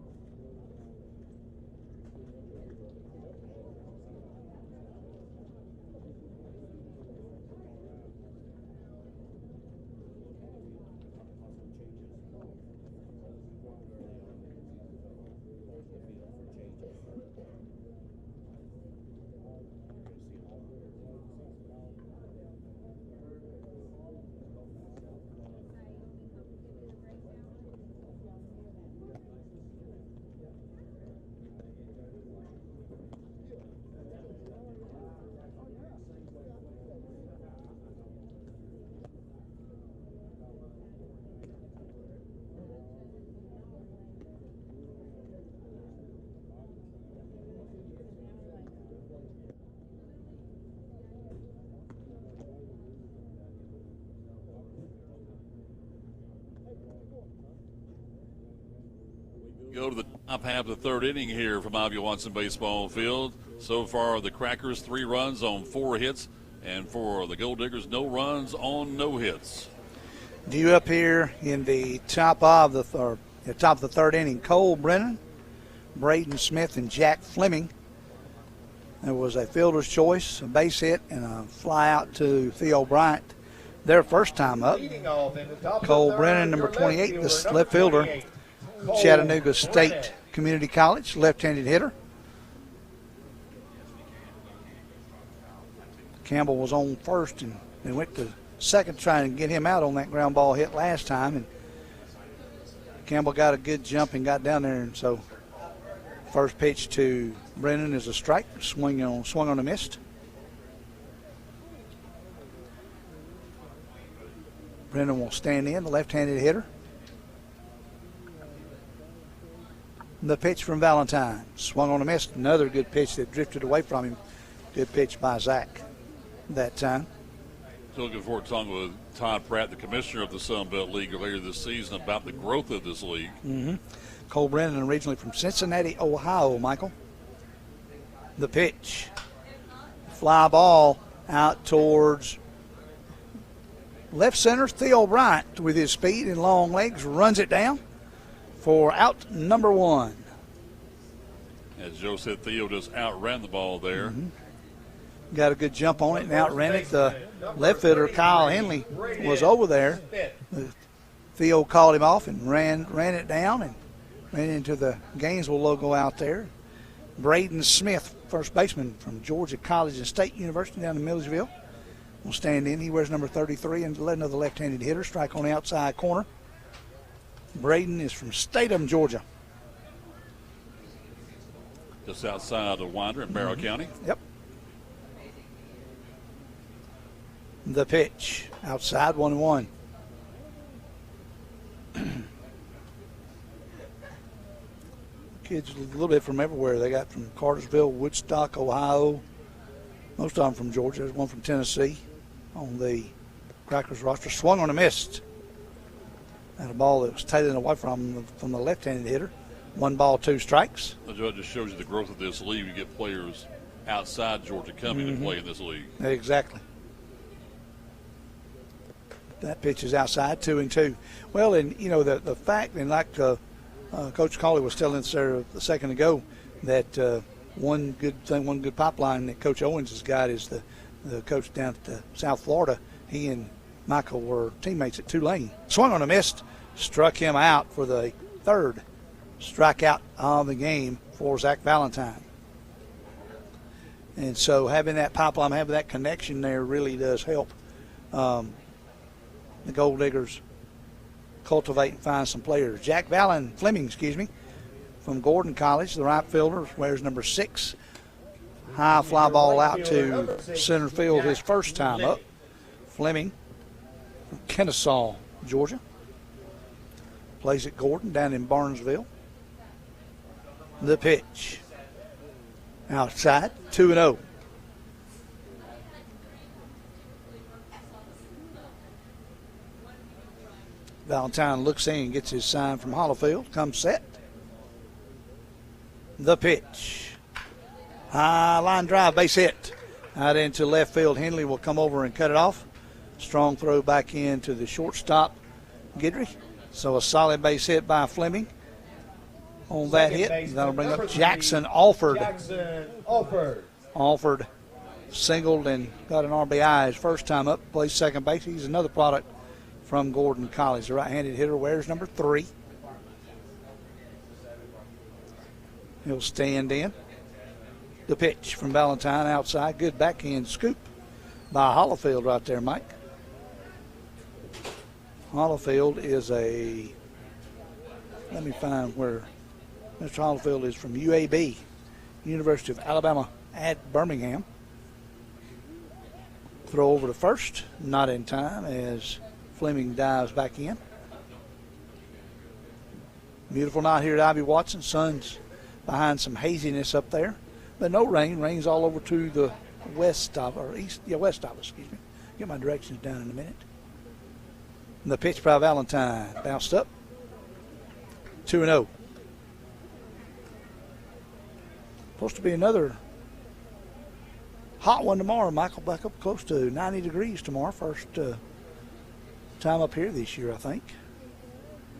Go to the top half of the third inning here from Ivy Watson Baseball Field. So far, the Crackers 3 runs on 4 hits, and for the Gol'Diggers, no runs on no hits. Due up here in the top of the third inning, Cole Brennan, Braden Smith, and Jack Fleming. There was a fielder's choice, a base hit, and a fly out to Theo Bryant. Their first time up. Cole Brennan, number 28, the left fielder. Chattanooga State Community College, left-handed hitter. Campbell was on first and went to second trying to get him out on that ground ball hit last time. And Campbell got a good jump and got down there. And so first pitch to Brennan is a strike, swung on a missed. Brennan will stand in, the left-handed hitter. The pitch from Valentine. Swung on a miss. Another good pitch that drifted away from him. Good pitch by Zach that time. Still looking forward to talking with Todd Pratt, the commissioner of the Sun Belt League earlier this season, about the growth of this league. Mm-hmm. Cole Brennan, originally from Cincinnati, Ohio, Michael. The pitch. Fly ball out towards left center. Theo Bryant, with his speed and long legs, runs it down for out number 1. As Joe said, Theo just outran the ball there. Mm-hmm. Got a good jump on it and outran it. The left fielder, Kyle Henley, was over there. Theo called him off and ran it down and ran into the Gainesville logo out there. Braden Smith, first baseman from Georgia College and State University down in Millersville, will stand in. He wears number 33 and another left-handed hitter. Strike on the outside corner. Braden is from Statham, Georgia. Just outside of Winder in Barrow County. Yep. The pitch. Outside, 1-1. Kids a little bit from everywhere. They got from Cartersville, Woodstock, Ohio. Most of them from Georgia. There's one from Tennessee on the Crackers roster. Swung on a missed. And a ball that was tailing away from the left-handed hitter. 1 ball, 2 strikes. That just shows you the growth of this league. You get players outside Georgia coming to play in this league. Exactly. That pitch is outside, 2-2. Well, and, you know, the fact, and like Coach Cawley was telling us there a second ago, that one good pipeline that Coach Owens has got is the coach down at South Florida. He and Michael were teammates at Tulane. Swung on a missed, struck him out for the third strikeout of the game for Zach Valentine. And so having that pipeline, having that connection there really does help the Gol'Diggers cultivate and find some players. Jack Fleming, from Gordon College, the right fielder, wears number 6. High fly ball out to center field his first time up. Fleming from Kennesaw, Georgia. Plays at Gordon down in Barnesville. The pitch. Outside, 2-0. Valentine looks in, gets his sign from Hollifield, comes set. The pitch. High line drive, base hit. Out into left field. Henley will come over and cut it off. Strong throw back into the shortstop, Guidry. So a solid base hit by Fleming on that hit. That'll bring up Jackson Alford. Alford singled and got an RBI his first time up, plays second base. He's another product from Gordon College. The right-handed hitter wears number 3. He'll stand in. The pitch from Valentine outside. Good backhand scoop by Hollifield right there, Mike. Hollifield is let me find where Mr. Hollifield is, from UAB, University of Alabama at Birmingham. Throw over to first, not in time as Fleming dives back in. Beautiful night here at Ivy Watson. Sun's behind some haziness up there, but no rain. Rain's all over to the west of us, excuse me. Get my directions down in a minute. And the pitch by Valentine bounced up. 2-0. Supposed to be another hot one tomorrow, Michael. Back up close to 90 degrees tomorrow. First time up here this year, I think.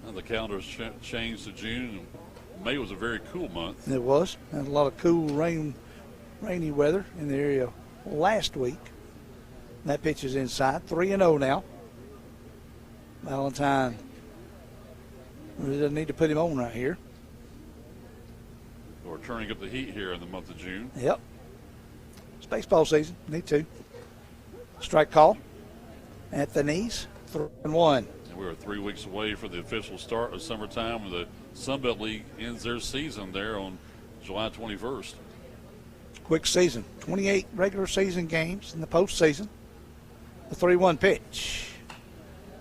And the calendar's changed to June. May was a very cool month. It was. Had a lot of cool rainy weather in the area last week. That pitch is inside. 3-0 now. Valentine really doesn't need to put him on right here. We're turning up the heat here in the month of June. Yep. It's baseball season. Need to. Strike call at the knees. 3-1. And we were 3 weeks away from the official start of summertime when the Sunbelt League ends their season there on July 21st. Quick season. 28 regular season games in the postseason. The 3-1 pitch.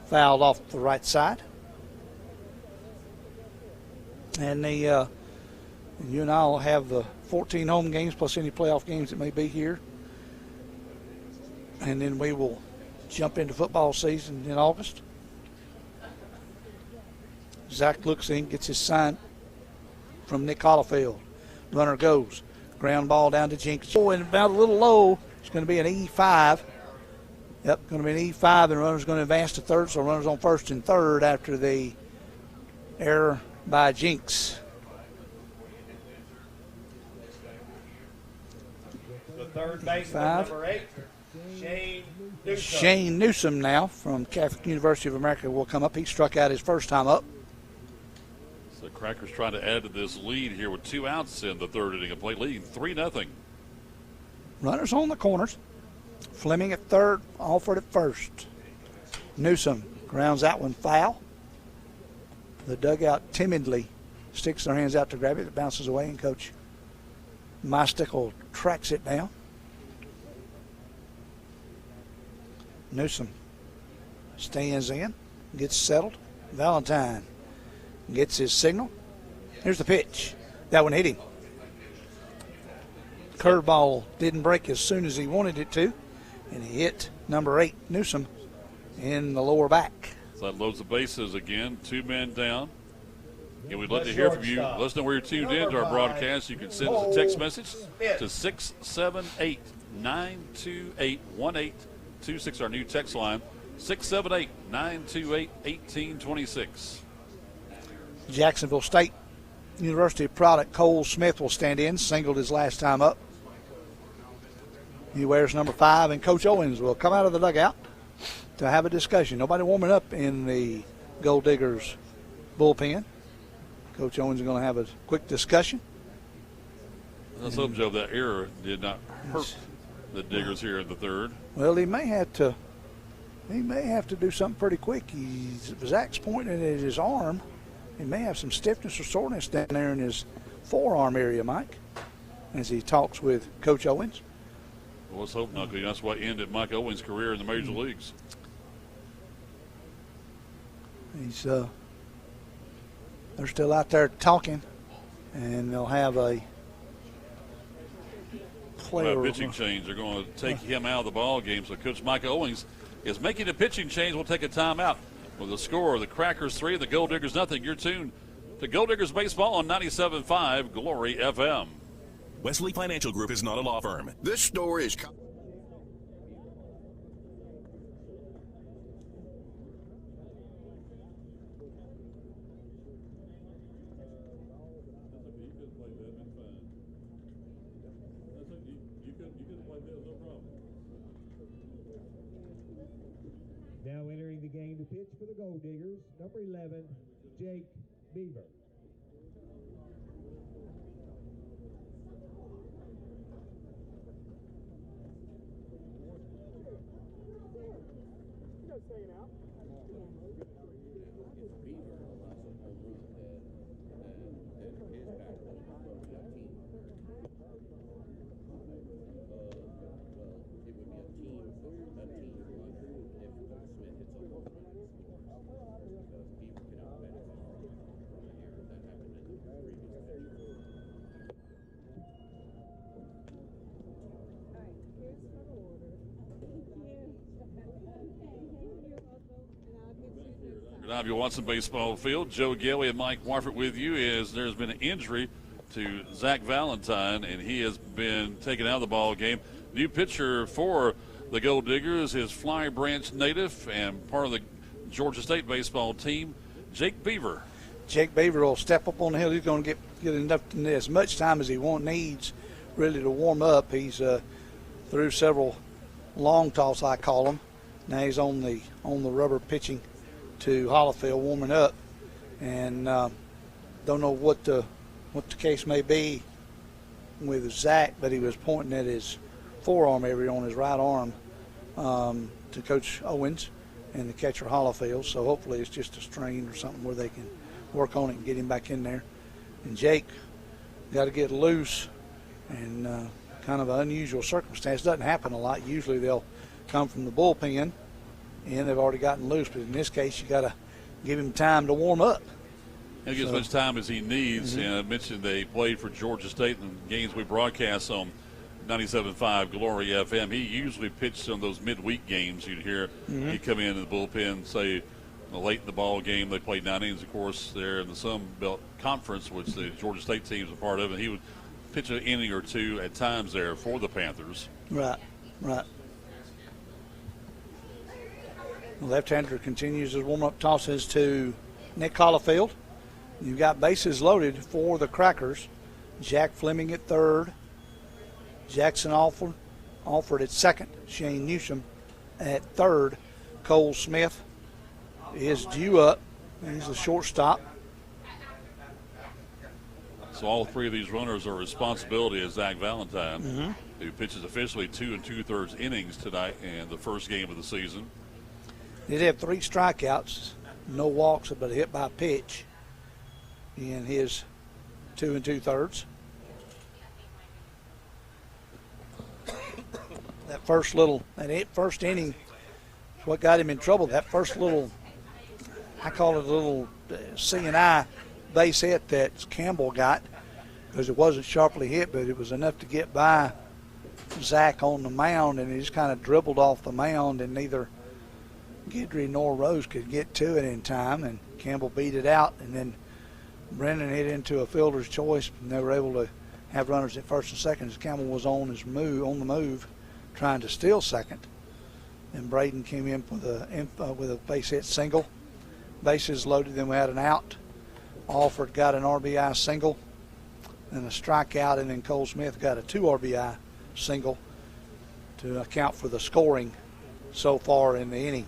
Fouled off the right side. And you and I will have the 14 home games plus any playoff games that may be here. And then we will jump into football season in August. Zach looks in, gets his sign from Nick Hollifield. Runner goes. Ground ball down to Jenkins. Oh, and about a little low. It's going to be an E5. Yep, going to be an E5, and runner's going to advance to third, so runner's on first and third after the error by Jinks. The third baseman, number 8, Shane Newsom. Shane Newsom now from Catholic University of America will come up. He struck out his first time up. So Crackers trying to add to this lead here with 2 outs in the third inning of play, leading 3-0. Runners on the corners. Fleming at third, Alford at first. Newsom grounds that one foul. The dugout timidly sticks their hands out to grab it. It bounces away, and Coach Mystickle tracks it down. Newsom stands in, gets settled. Valentine gets his signal. Here's the pitch. That one hit him. Curveball didn't break as soon as he wanted it to, and he hit number 8, Newsom, in the lower back. So that loads the bases again. 2 men down. And we'd love to hear from you. Let us know where you're tuned in to our broadcast. You can send us a text message to 678-928-1826, our new text line, 678-928-1826. Jacksonville State University product Cole Smith will stand in, singled his last time up. He wears number 5, and Coach Owens will come out of the dugout to have a discussion. Nobody warming up in the Gol'Diggers bullpen. Coach Owens is going to have a quick discussion. Let's hope, Joe, that error did not hurt the Diggers here in the third. Well, he may have to do something pretty quick. Zach's pointing at his arm. He may have some stiffness or soreness down there in his forearm area, Mike, as he talks with Coach Owens. Well, let's hope not, because that's what ended Mike Owens' career in the major leagues. They're still out there talking, and they'll have a player. Pitching change. They're going to take him out of the ball game. So Coach Mike Owens is making a pitching change. We'll take a timeout. With the score, the Crackers 3, the Gol'Diggers nothing. You're tuned to Gol'Diggers Baseball on 97.5 Glory FM. Wesley Financial Group is not a law firm. This story is... Now entering the game to pitch for the Gol'Diggers, number 11, Jake Beaver. If you want some baseball field, Joe Gelly and Mike Warford with you as there's been an injury to Zach Valentine, and he has been taken out of the ball game. New pitcher for the Gol'Diggers is Flowery Branch native and part of the Georgia State baseball team, Jake Beaver. Jake Beaver will step up on the hill. He's going to get enough, as much time as he needs really to warm up. He's through several long toss, I call them. Now he's on the rubber pitching to Hollifield, warming up, and don't know what the case may be with Zach, but he was pointing at his forearm area on his right arm to Coach Owens and the catcher Hollifield. So hopefully it's just a strain or something where they can work on it and get him back in there. And Jake got to get loose, and kind of an unusual circumstance. Doesn't happen a lot. Usually they'll come from the bullpen and they've already gotten loose, but in this case you got to give him time to warm up. He'll get as much time as he needs. And I mentioned they played for Georgia State in games we broadcast on 97.5 Glory FM. He usually pitched on those midweek games. You'd hear he'd come in the bullpen, say late in the ball game. They played 9 innings, of course, there in the Sun Belt Conference, which the Georgia State team is a part of, and he would pitch an inning or two at times there for the Panthers. Right. The left-hander continues his warm-up tosses to Nick Hollifield. You've got bases loaded for the Crackers. Jack Fleming at third. Jackson Alford at second. Shane Newsom at third. Cole Smith is due up. He's the shortstop. So all 3 of these runners are responsibility of Zach Valentine, who pitches officially 2 2/3 innings tonight in the first game of the season. He did have 3 strikeouts, no walks, but a hit by pitch in his 2 2/3. That first inning is what got him in trouble. That first little, I call it a little C&I base hit that Campbell got, because it wasn't sharply hit, but it was enough to get by Zach on the mound, and he just kind of dribbled off the mound, and neither Guidry nor Rose could get to it in time, and Campbell beat it out, and then Brennan hit into a fielder's choice, and they were able to have runners at first and second as Campbell was on the move, trying to steal second. And Braden came in with a base hit single. Bases loaded, then we had an out. Alford got an RBI single and a strikeout, and then Cole Smith got a 2 RBI single to account for the scoring so far in the inning.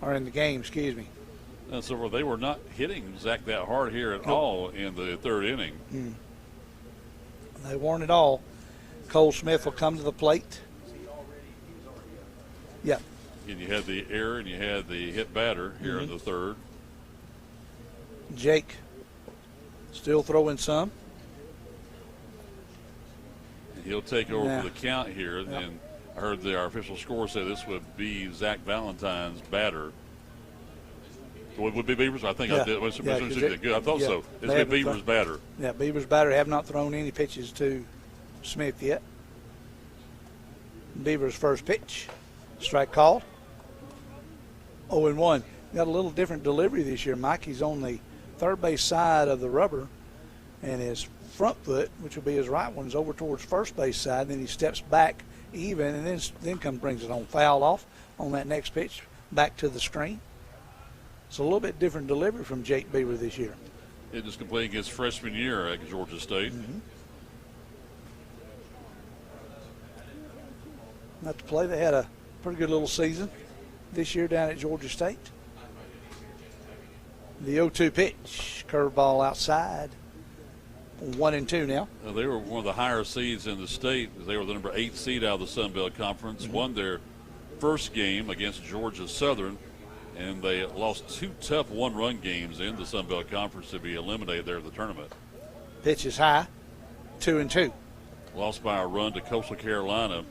Or in the game, excuse me. And so they were not hitting Zach that hard here at all in the 3rd inning. They weren't at all. Cole Smith will come to the plate. Yeah. And you had the error and you had the hit batter here in the 3rd. Jake still throwing some. And he'll take over for the count here. Yep. And I heard our official score say this would be Zach Valentine's batter. So it would be Beaver's. I think I did. Good. I thought so. This would be Beaver's batter. Yeah, Beaver's batter have not thrown any pitches to Smith yet. Beaver's first pitch. Strike called. 0-1. got a little different delivery this year, Mike. He's on the third base side of the rubber, and his front foot, which will be his right one, is over towards first base side. Then he steps back even, and then brings it on foul off on that next pitch back to the screen. It's a little bit different delivery from Jake Beaver this year. It is completing his freshman year at Georgia State. Not to play, they had a pretty good little season this year down at Georgia State. The 0-2 pitch, curveball outside. 1-2 now. They were one of the higher seeds in the state. They were the number 8 seed out of the Sun Belt Conference. Won their first game against Georgia Southern, and they lost 2 tough one-run games in the Sun Belt Conference to be eliminated there in the tournament. Pitch is high, 2-2. Lost by a run to Coastal Carolina,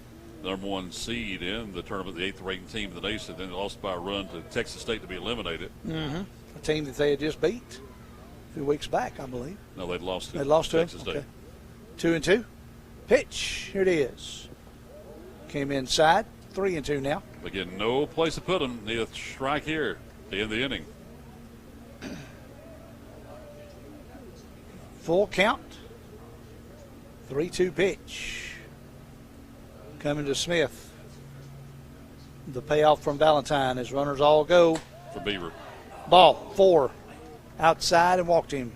number 1 seed in the tournament, the 8th ranked team in the nation. Then they lost by a run to Texas State to be eliminated. A team that they had just beat a few weeks back, I believe. No, they'd lost to Texas State. Okay. 2-2. Pitch. Here it is. Came inside. 3-2 now. Again, no place to put them. Need a strike here to end the inning. Full count. 3-2 pitch. Coming to Smith. The payoff from Valentine as runners all go. For Beaver. Ball 4. Outside and walked him.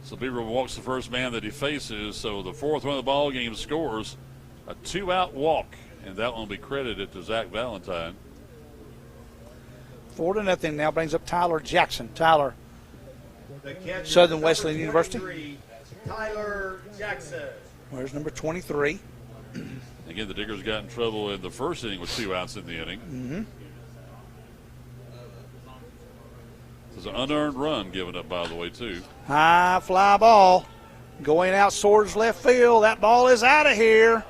So Beaver walks the first man that he faces. So the 4th run of the ball game scores a 2-out walk, and that one will be credited to Zach Valentine. 4-0 now brings up Tyler Jackson. Tyler, Southern Wesleyan University. Tyler Jackson. Where's number 23? Again, the Diggers got in trouble in the first inning with 2 outs in the inning. There's an unearned run given up, by the way, too. High fly ball going out towards left field. That ball is out of here.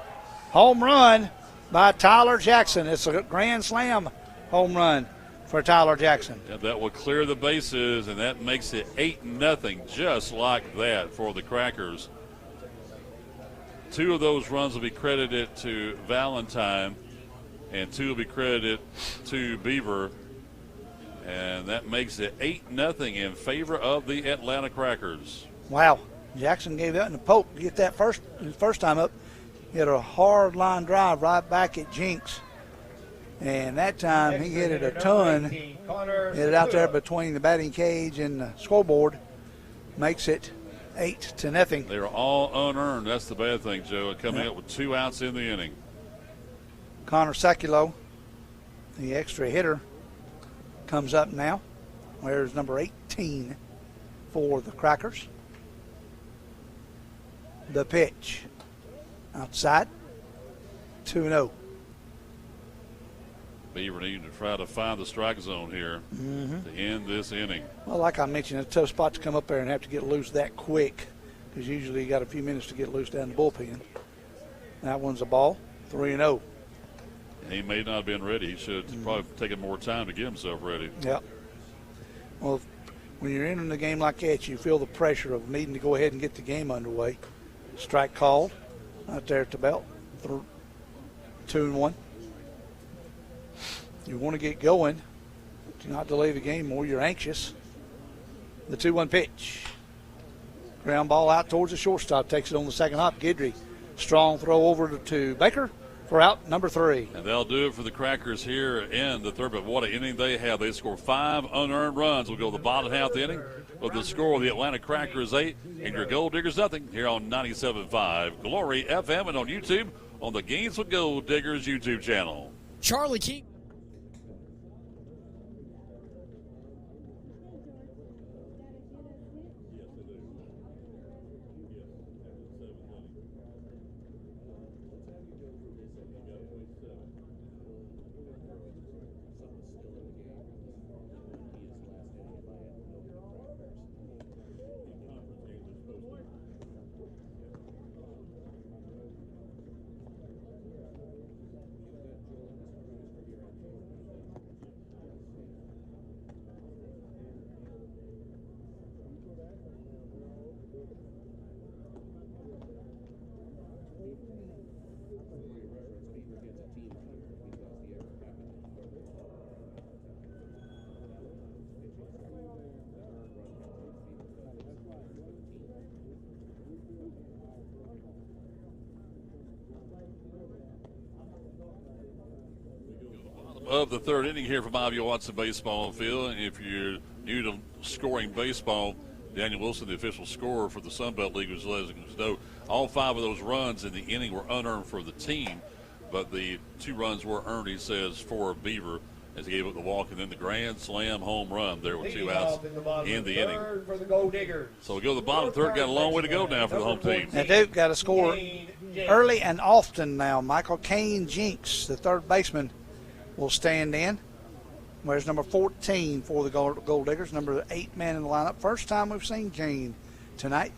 Home run by Tyler Jackson. It's a grand slam home run for Tyler Jackson. Yeah, that will clear the bases, and that makes it 8-0, just like that for the Crackers. 2 of those runs will be credited to Valentine, and 2 will be credited to Beaver. And that makes it 8-0 in favor of the Atlanta Crackers. Wow. Jackson gave that in the poke to get that first time up. He had a hard line drive right back at Jinx. And that time he hit it a ton. Hit it out there between the batting cage and the scoreboard. Makes it 8-0. They are all unearned. That's the bad thing, Joe. Coming up with 2 outs in the inning. Connor Saculo, the extra hitter, comes up now. Where's number 18 for the Crackers? The pitch. Outside. 2-0. Beaver needing to try to find the strike zone here to end this inning. Well, like I mentioned, it's a tough spot to come up there and have to get loose that quick, because usually you got a few minutes to get loose down the bullpen. That one's a ball. 3-0. He may not have been ready. He should have probably taken more time to get himself ready. Yep. Well, when you're entering the game like that, you feel the pressure of needing to go ahead and get the game underway. Strike called out there at the belt. 2-1. You want to get going. Do not delay the game more. You're anxious. The 2-1 pitch. Ground ball out towards the shortstop. Takes it on the second hop. Guidry. Strong throw over to Baker for out number 3. And they'll do it for the Crackers here in the third. But what an inning they have. They score 5 unearned runs. We'll go to the bottom half of the inning with the score of the Atlanta Crackers 8 and your Gol'Diggers nothing here on 97.5 Glory FM and on YouTube on the Gainesville Gol'Diggers YouTube channel. Charlie King. of the third inning here from Ivy Watson Baseball Field. And if you're new to scoring baseball, Daniel Wilson, the official scorer for the Sunbelt League, was letting us know all 5 of those runs in the inning were unearned for the team, but the 2 runs were earned, he says, for Beaver, as he gave up the walk and then the grand slam home run there with 2 outs in the inning. For the Gol'Diggers. So we go to the bottom third. Got a long way to go now for the home team. Now Duke got to score early and often now. Michael Kane Jinks, the third baseman, will stand in. Where's number 14 for the Gol'Diggers, number 8 man in the lineup. First time we've seen Kane tonight.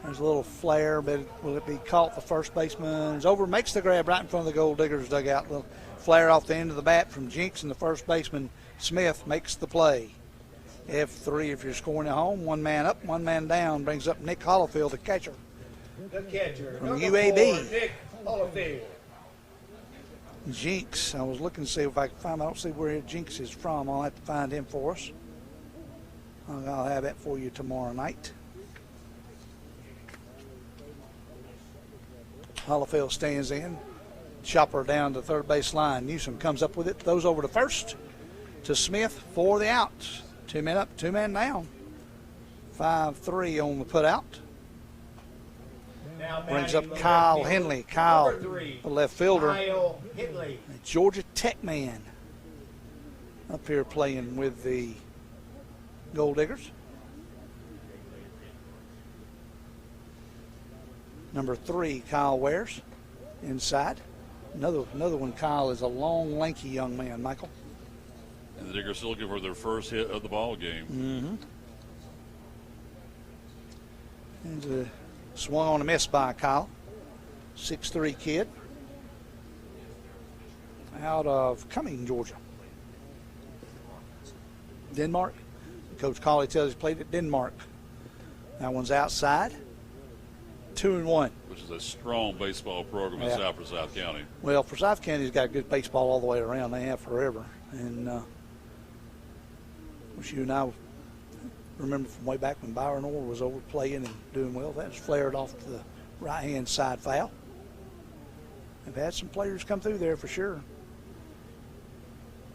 There's a little flare, but will it be caught? The first baseman's over, makes the grab right in front of the Gol'Diggers dugout. Little flare off the end of the bat from Jinks, and the first baseman, Smith, makes the play. F3 if you're scoring at home. 1 man up, 1 man down. Brings up Nick Hollifield, the catcher. The catcher From number UAB. 4, Nick Hollifield. Jinks, I was looking to see if I could find him. I don't see where Jinks is from. I'll have to find him for us. I'll have that for you tomorrow night. Hollifield stands in. Chopper down to third base line. Newsom comes up with it. Throws over to first to Smith for the out. 2 men up, 2 men down. 5-3 on the put out. Now Brings batting up the Kyle left Henley. field. Kyle, Number 3, the left fielder. Kyle Henley. A Georgia Tech man up here playing with the Gol'Diggers. Number 3, Kyle Wares, inside. Another one, Kyle, is a long, lanky young man, Michael. And the Diggers still looking for their first hit of the ball game. Mm-hmm. And swung on a miss by Kyle. 6'3" kid. Out of Cumming, Georgia. Denmark. Coach Colley tells us he played at Denmark. That one's outside. 2-1. Which is a strong baseball program in South Forsyth County. Well, Forsyth County's got good baseball all the way around. They have forever. And which you and I remember from way back when Byron Orr was over playing and doing well. That was flared off to the right-hand side foul. They've had some players come through there for sure.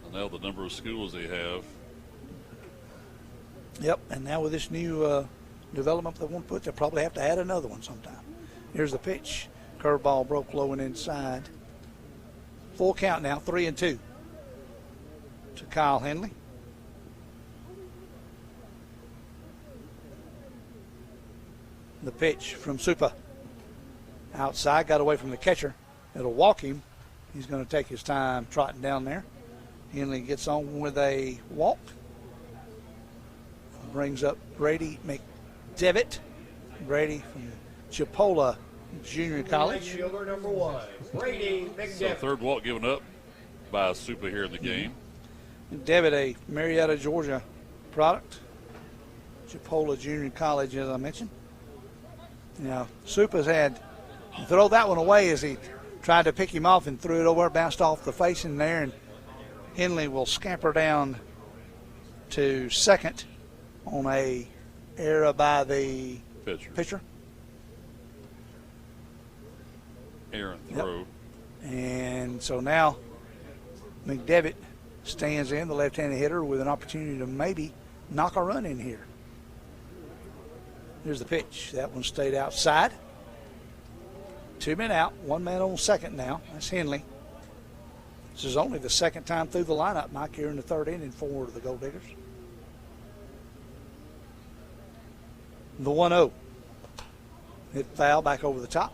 And now the number of schools they have. Yep, and now with this new development they want to put, they'll probably have to add another one sometime. Here's the pitch. Curveball broke low and inside. Full count now, 3-2 to Kyle Henley. The pitch from Supa. Outside, got away from the catcher. It'll walk him. He's going to take his time trotting down there. Henley gets on with a walk. Brings up Brady McDevitt. Brady from Chipola Junior College. Fielder number 1, Brady So McDevitt. third walk given up by Supa here in the game. McDevitt, a Marietta, Georgia product. Chipola Junior College, as I mentioned. Now, Supa's had to throw that one away as he tried to pick him off and threw it over, bounced off the face in there, and Henley will scamper down to second on a error by the pitcher. Aaron throw. Yep. And so now McDevitt stands in, the left-handed hitter, with an opportunity to maybe knock a run in here. Here's the pitch. That one stayed outside. 2 men out, 1 man on second now. That's Henley. This is only the second time through the lineup, Mike, here in the third inning for the Gol'Diggers. The 1-0. Hit foul back over the top.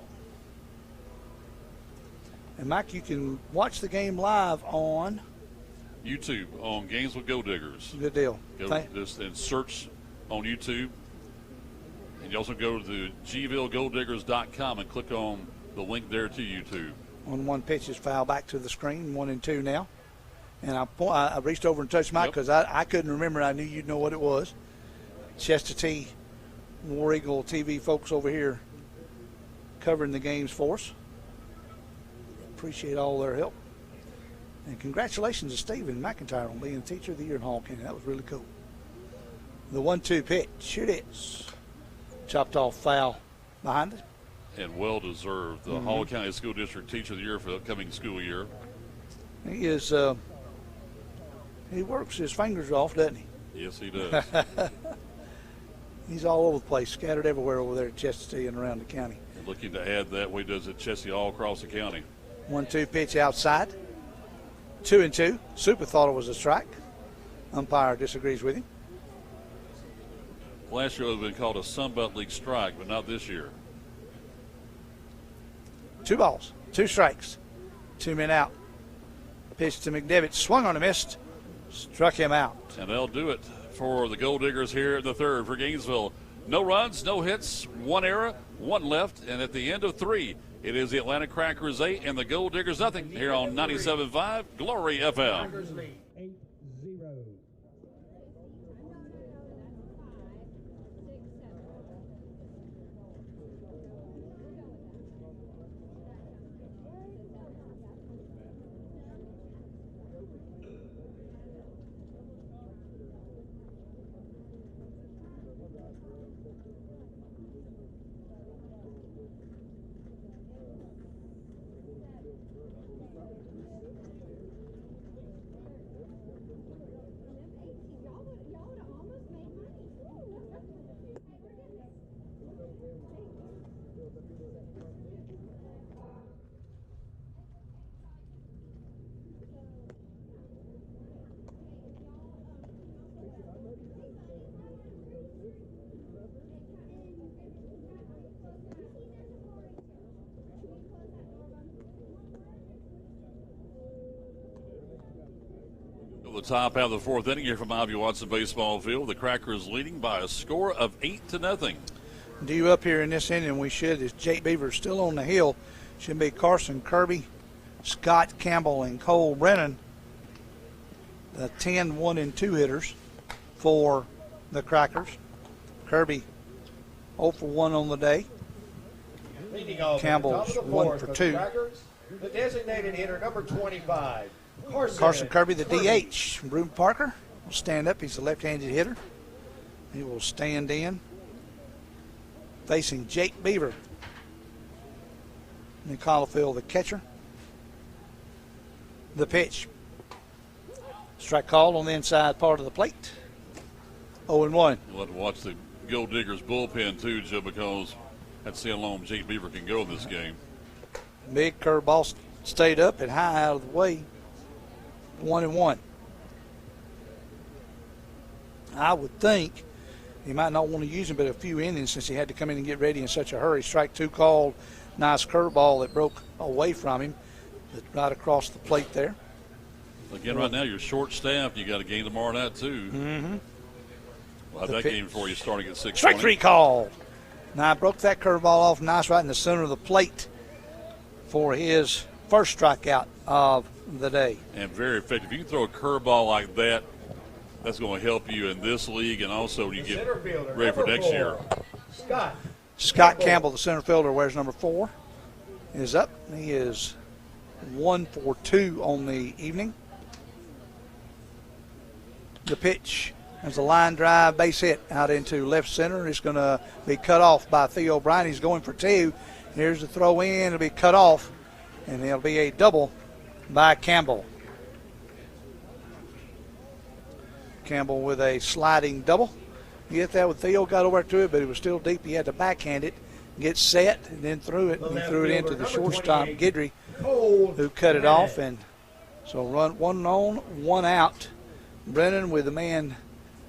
And, Mike, you can watch the game live on YouTube on Gainesville Gol'Diggers. Good deal. Go just and search on YouTube. And you also go to GainesvilleGol'Diggers.com and click on the link there to YouTube. 1-1 pitch is foul back to the screen, 1-2 now. And I reached over and touched Mike because I couldn't remember. I knew you'd know what it was. Chester T, War Eagle TV folks over here covering the games for us. Appreciate all their help. And congratulations to Stephen McIntyre on being Teacher of the Year in Hall County. That was really cool. The 1-2 pitch. It is. Chopped off foul behind it. And well deserved. The Hall County School District Teacher of the Year for the upcoming school year. He is. He works his fingers off, doesn't he? Yes, he does. He's all over the place, scattered everywhere over there at Chestatee and around the county. Looking to add that way does at Chestatee all across the county. 1-2 pitch outside. 2-2. Super thought it was a strike. Umpire disagrees with him. Last year it would have been called a Sunbelt League strike, but not this year. 2 balls, 2 strikes, 2 men out. Pitch to McDevitt, swung on a missed, struck him out. And they'll do it for the Gol'Diggers here in the third for Gainesville. No runs, no hits, 1 error, 1 left, and at the end of 3, it is the Atlanta Crackers 8 and the Gol'Diggers nothing here on 97.5 Glory FM. 8-0. The top half of the 4th inning here from Ivy Watson Baseball Field. The Crackers leading by a score of 8-0. Due up here in this inning, we should, is Jake Beaver still on the hill. Should be Carson Kirby, Scott Campbell, and Cole Brennan, the 10 1-2 hitters for the Crackers. Kirby 0 for 1 on the day. Campbell's 1 for 2. The designated hitter, number 25. Carson Kirby, the DH. Broom Parker will stand up. He's a left-handed hitter. He will stand in, facing Jake Beaver. And Collifield, the catcher. The pitch. Strike called on the inside part of the plate. 0-1. You'll have to watch the Gol'Diggers bullpen too, Joe, because that's how long Jake Beaver can go in this game. Big curveball stayed up and high out of the way. 1-1. I would think he might not want to use him but a few innings since he had to come in and get ready in such a hurry. Strike 2 called. Nice curveball that broke away from him. Right across the plate there. Again, right now you're short-staffed. You got a game tomorrow night too. Mm-hmm. We'll have that game for you starting at 6:20. Strike 3 called. Now I broke that curveball off nice right in the center of the plate for his first strikeout of the day. And very effective. If you can throw a curveball like that, that's going to help you in this league and also when you get ready for next year. Scott Campbell, the center fielder, wears number 4, is up. He is 1 for 2 on the evening. The pitch is a line drive base hit out into left center. It's going to be cut off by Theo Bryan. He's going for 2. Here's the throw in. It'll be cut off, and it'll be a double by Campbell. Campbell with a sliding double. You get that with Theo, got over to it, but it was still deep. He had to backhand it, get set, and then threw it. And he threw it into the shortstop, Guidry, who cut it off. And so run 1 on, 1 out. Brennan with the man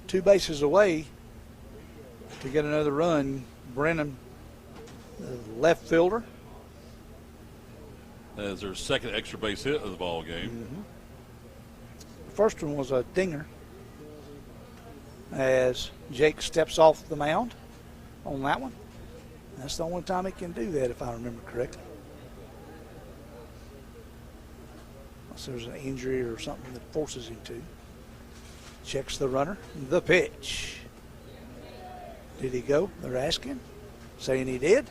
2 bases away to get another run. Brennan, the left fielder. As their second extra base hit of the ball game. Mm-hmm. The first one was a dinger as Jake steps off the mound on that one. That's the only time he can do that, if I remember correctly. Unless there's an injury or something that forces him to. Checks the runner. The pitch. Did he go? They're asking. Saying he did.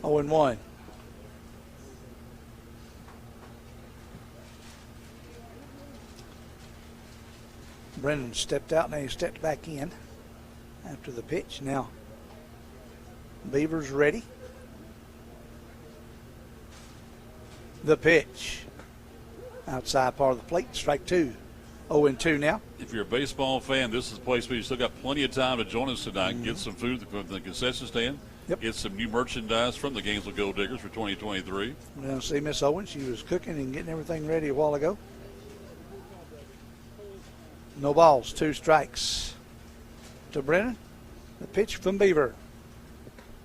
0-1. Brennan stepped out, and he stepped back in after the pitch. Now, Beaver's ready. The pitch. Outside part of the plate, strike 2. 0-2 now. If you're a baseball fan, this is a place where you still got plenty of time to join us tonight and get some food from the concession stand. Yep. Get some new merchandise from the Gainesville Gol'Diggers for 2023. We're going to see Miss Owens. She was cooking and getting everything ready a while ago. No balls, 2 strikes to Brennan. The pitch from Beaver.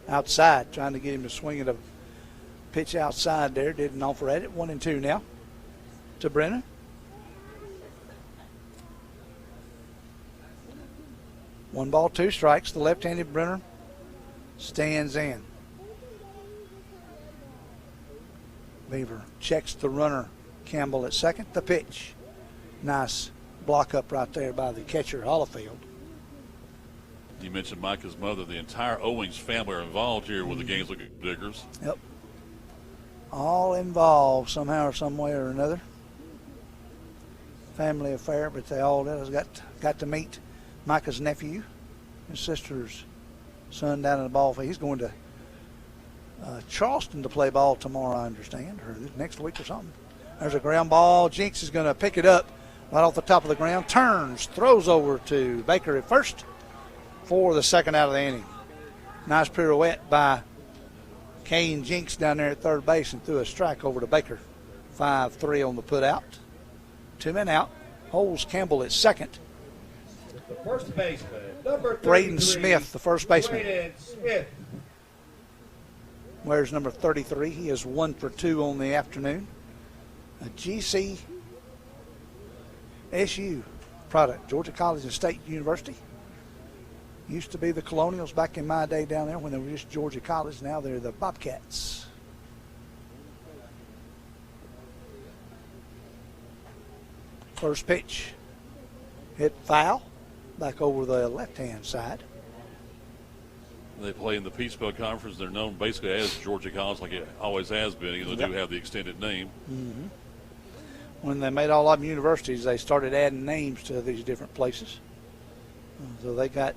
Outside, trying to get him to swing at a pitch outside there. Didn't offer at it. 1-2 now to Brennan. One ball, 2 strikes. The left-handed Brenner stands in. Beaver checks the runner. Campbell at second. The pitch. Nice block up right there by the catcher, Hollifield. You mentioned Micah's mother. The entire Owings family are involved here with the Gainesville Gol'Diggers. Yep. All involved somehow or some way or another. Family affair, but they all got to meet Micah's nephew, his sister's son down in the ball field. He's going to Charleston to play ball tomorrow, I understand, or next week or something. There's a ground ball. Jinx is going to pick it up right off the top of the ground. Turns, throws over to Baker at first for the second out of the inning. Nice pirouette by Kane Jinx down there at third base and threw a strike over to Baker. 5-3 on the put out. 2 men out. Holds Campbell at second. The first baseman, number 33, Braden Smith, the first baseman. Braden Smith. Where's number 33? He is 1 for 2 on the afternoon. A GCSU product, Georgia College and State University. Used to be the Colonials back in my day down there when they were just Georgia College. Now they're the Bobcats. First pitch. Hit foul. Back over the left-hand side. They play in the Peach Belt Conference. They're known basically as Georgia College, like it always has been, even though they do have the extended name. Mm-hmm. When they made all of them universities, they started adding names to these different places. So they got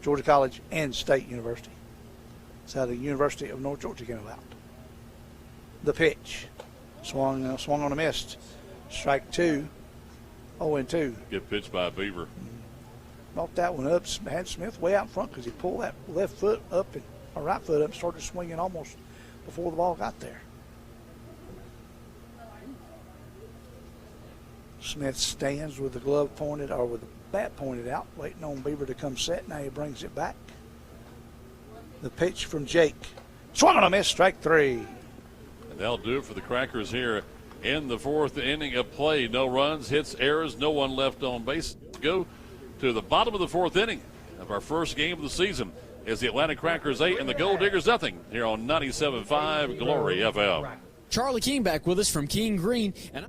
Georgia College and State University. That's how the University of North Georgia came about. The pitch. Swung on a miss. Strike 2. 0-2. Good pitch by Beaver. Brought that one up. Had Smith way out in front because he pulled that left foot up or right foot up and started swinging almost before the ball got there. Smith stands with the glove pointed or with the bat pointed out, waiting on Beaver to come set. Now he brings it back. The pitch from Jake. Swung on a miss, strike 3. And that'll do it for the Crackers here in the 4th inning of play. No runs, hits, errors, no one left on base. Go to the bottom of the 4th inning of our first game of the season is the Atlanta Crackers 8 and the Gol'Diggers nothing here on 97.5 Glory FM. Charlie King back with us from King Green. And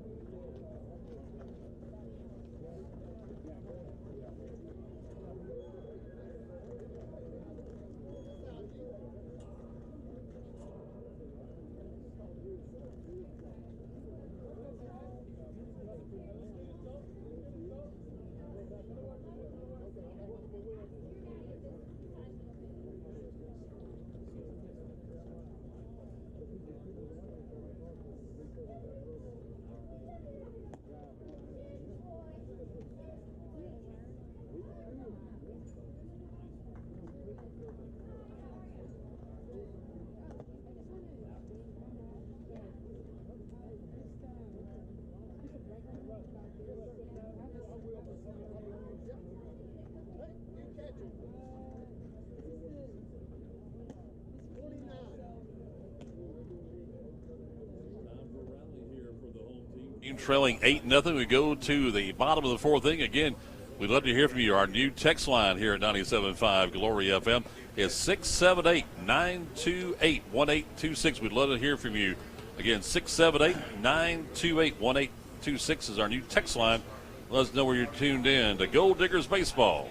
trailing 8-0. We go to the bottom of the 4th inning. Again, we'd love to hear from you. Our new text line here at 97.5 Glory FM is 678-928-1826. We'd love to hear from you. Again, 678-928-1826 is our new text line. Let us know where you're tuned in to Gol'Diggers Baseball.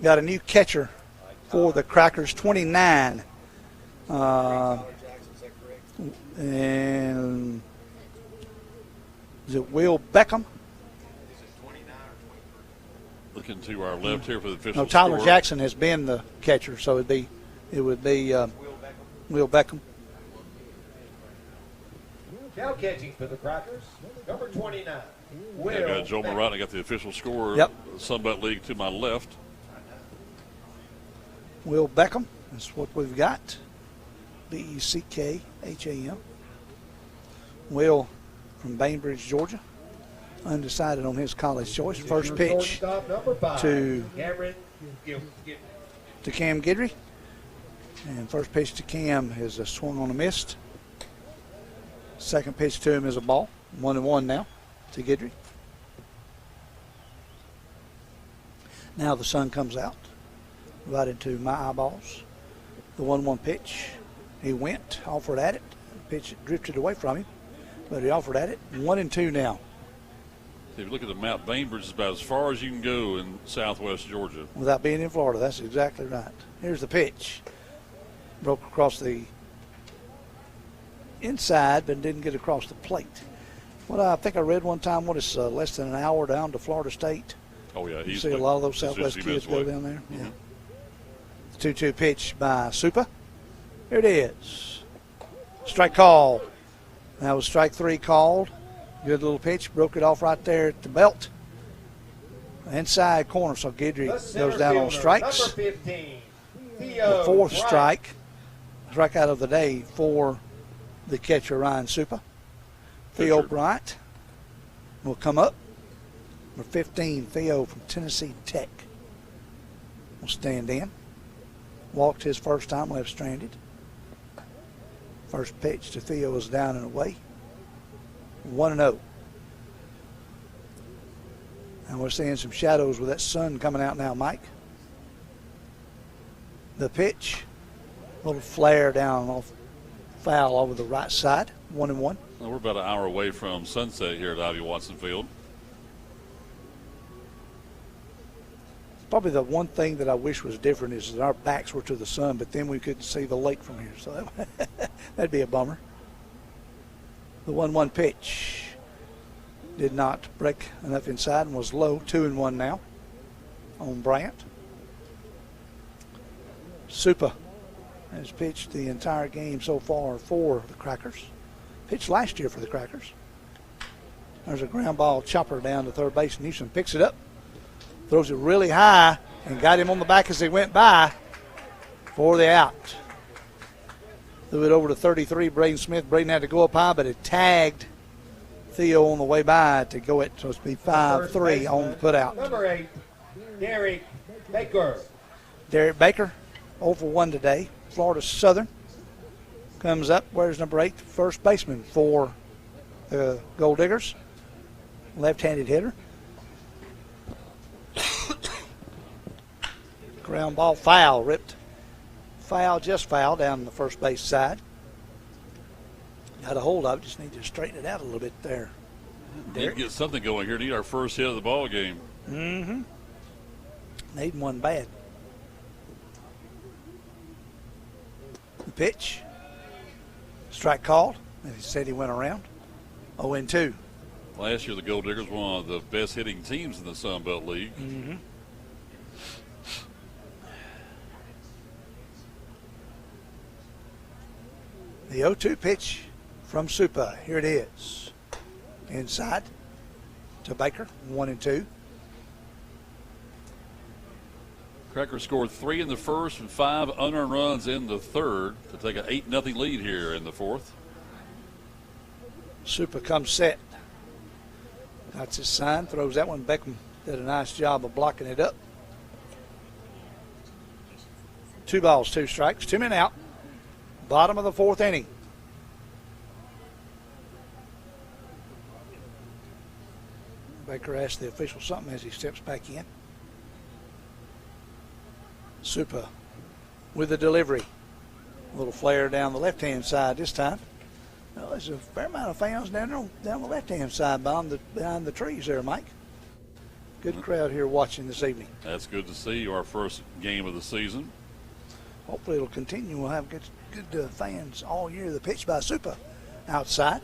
Got a new catcher for the Crackers, 29. And is it Will Beckham? Looking to our left here for the official No, Tyler score. Jackson has been the catcher, so it would be Will Beckham. Now catching for the Crackers, number 29. I got Joe Morant. I got the official score. Yep. Sunbelt League to my left. Will Beckham is what we've got. Beckham. Will from Bainbridge, Georgia. Undecided on his college choice. First pitch to Cam Guidry. And first pitch to Cam is a swung on a missed. Second pitch to him is a ball. 1-1 now to Guidry. Now the sun comes out right into my eyeballs. The 1-1 pitch. He went, offered at it. The pitch drifted away from him, but he offered at it. 1-2 now. If you look at the map, Bainbridge is about as far as you can go in southwest Georgia. Without being in Florida, that's exactly right. Here's the pitch. Broke across the inside, but didn't get across the plate. What I think I read one time, what is less than an hour down to Florida State. Oh, yeah. You see a lot of those Southwest kids go down there. Mm-hmm. Yeah. 2-2 pitch by Supa. Here it is. Strike call. That was strike 3 called. Good little pitch. Broke it off right there at the belt. Inside corner, so Guidry goes down on strikes. 15, The fourth strike out of the day for the catcher, Ryan Supa. Theo Bryant will come up. Number 15, Theo from Tennessee Tech, will stand in. Walked his first time, left stranded. First pitch to Theo is down and away. 1-0. And we're seeing some shadows with that sun coming out now, Mike. The pitch, a little flare down off foul over the right side. 1-1. Well, we're about an hour away from sunset here at Ivy Watson Field. Probably the one thing that I wish was different is that our backs were to the sun, but then we couldn't see the lake from here, so that'd be a bummer. The 1-1 pitch did not break enough inside and was low. 2-1 now on Bryant. Supa has pitched the entire game so far for the Crackers. Pitched last year for the Crackers. There's a ground ball chopper down to third base. Newsom picks it up, throws it really high, and got him on the back as he went by for the out. Threw it over to 33, Braden Smith. Braden had to go up high, but it tagged Theo on the way by to go it. So it's be 5-3 on the putout. Number 8, Derek Baker. Derek Baker, 0-for-1 today. Florida Southern comes up. Where's number 8? First baseman for the Gol'Diggers. Left-handed hitter. Ground ball foul, ripped. Foul, just foul down the first base side. Got a hold of it, just need to straighten it out a little bit there. Need to get something going here. Need our first hit of the ball game. Mm-hmm. Need one bad. The pitch. Strike called. He said he went around. 0-2. Last year, the Gol'Diggers were one of the best hitting teams in the Sun Belt League. Mm-hmm. The 0-2 pitch from Supa. Here it is. Inside to Baker. 1-2. Crackers scored 3 in the first and 5 unearned runs in the third to take an 8-0 lead here in the fourth. Supa comes set. That's his sign. Throws that one. Beckham did a nice job of blocking it up. 2 balls, 2 strikes. 2 men out. Bottom of the fourth inning. Baker asks the official something as he steps back in. Supa with the delivery. A little flare down the left-hand side this time. Well, there's a fair amount of fans down the left-hand side behind the trees there, Mike. Good crowd here watching this evening. That's good to see. Our first game of the season. Hopefully it'll continue. We'll have good fans all year. The pitch by Supa outside.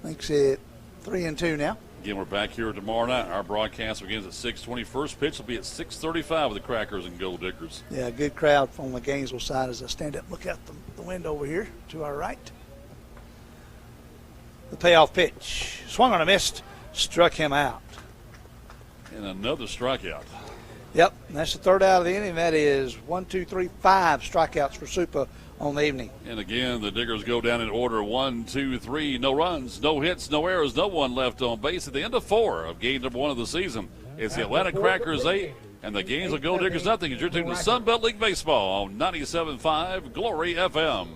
Makes it 3-2 now. Again, we're back here tomorrow night. Our broadcast begins at 6:20. First pitch will be at 6:35 with the Crackers and Gol'Diggers. Yeah, good crowd from the Gainesville side as I stand up and look out the window over here to our right. The payoff pitch. Swung on a missed. Struck him out. And another strikeout. Yep, and that's the third out of the inning. That is 5 strikeouts for Supa on the evening. And again, the Diggers go down in order 1, 2, 3. No runs, no hits, no errors, no one left on base at the end of 4 of game number 1 of the season. It's the Atlanta Crackers 8 and the Gainesville Gol'Diggers nothing. As you're tuning to Sunbelt League Baseball on 97.5 Glory FM.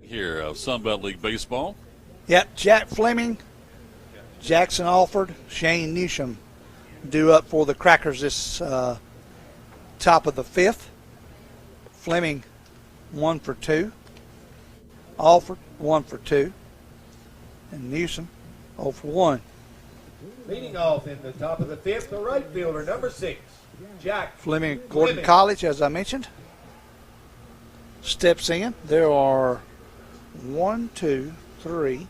Here of Sunbelt League Baseball. Yep, Jack Fleming, Jackson Alford, Shane Newsham due up for the Crackers this top of the 5th. Fleming 1 for 2. Alford 1 for 2. And Newsham 0 for 1. Leading off in the top of the 5th, the right fielder, number 6, Jack Fleming, Gordon College, as I mentioned, steps in. There are 1, 2, 3,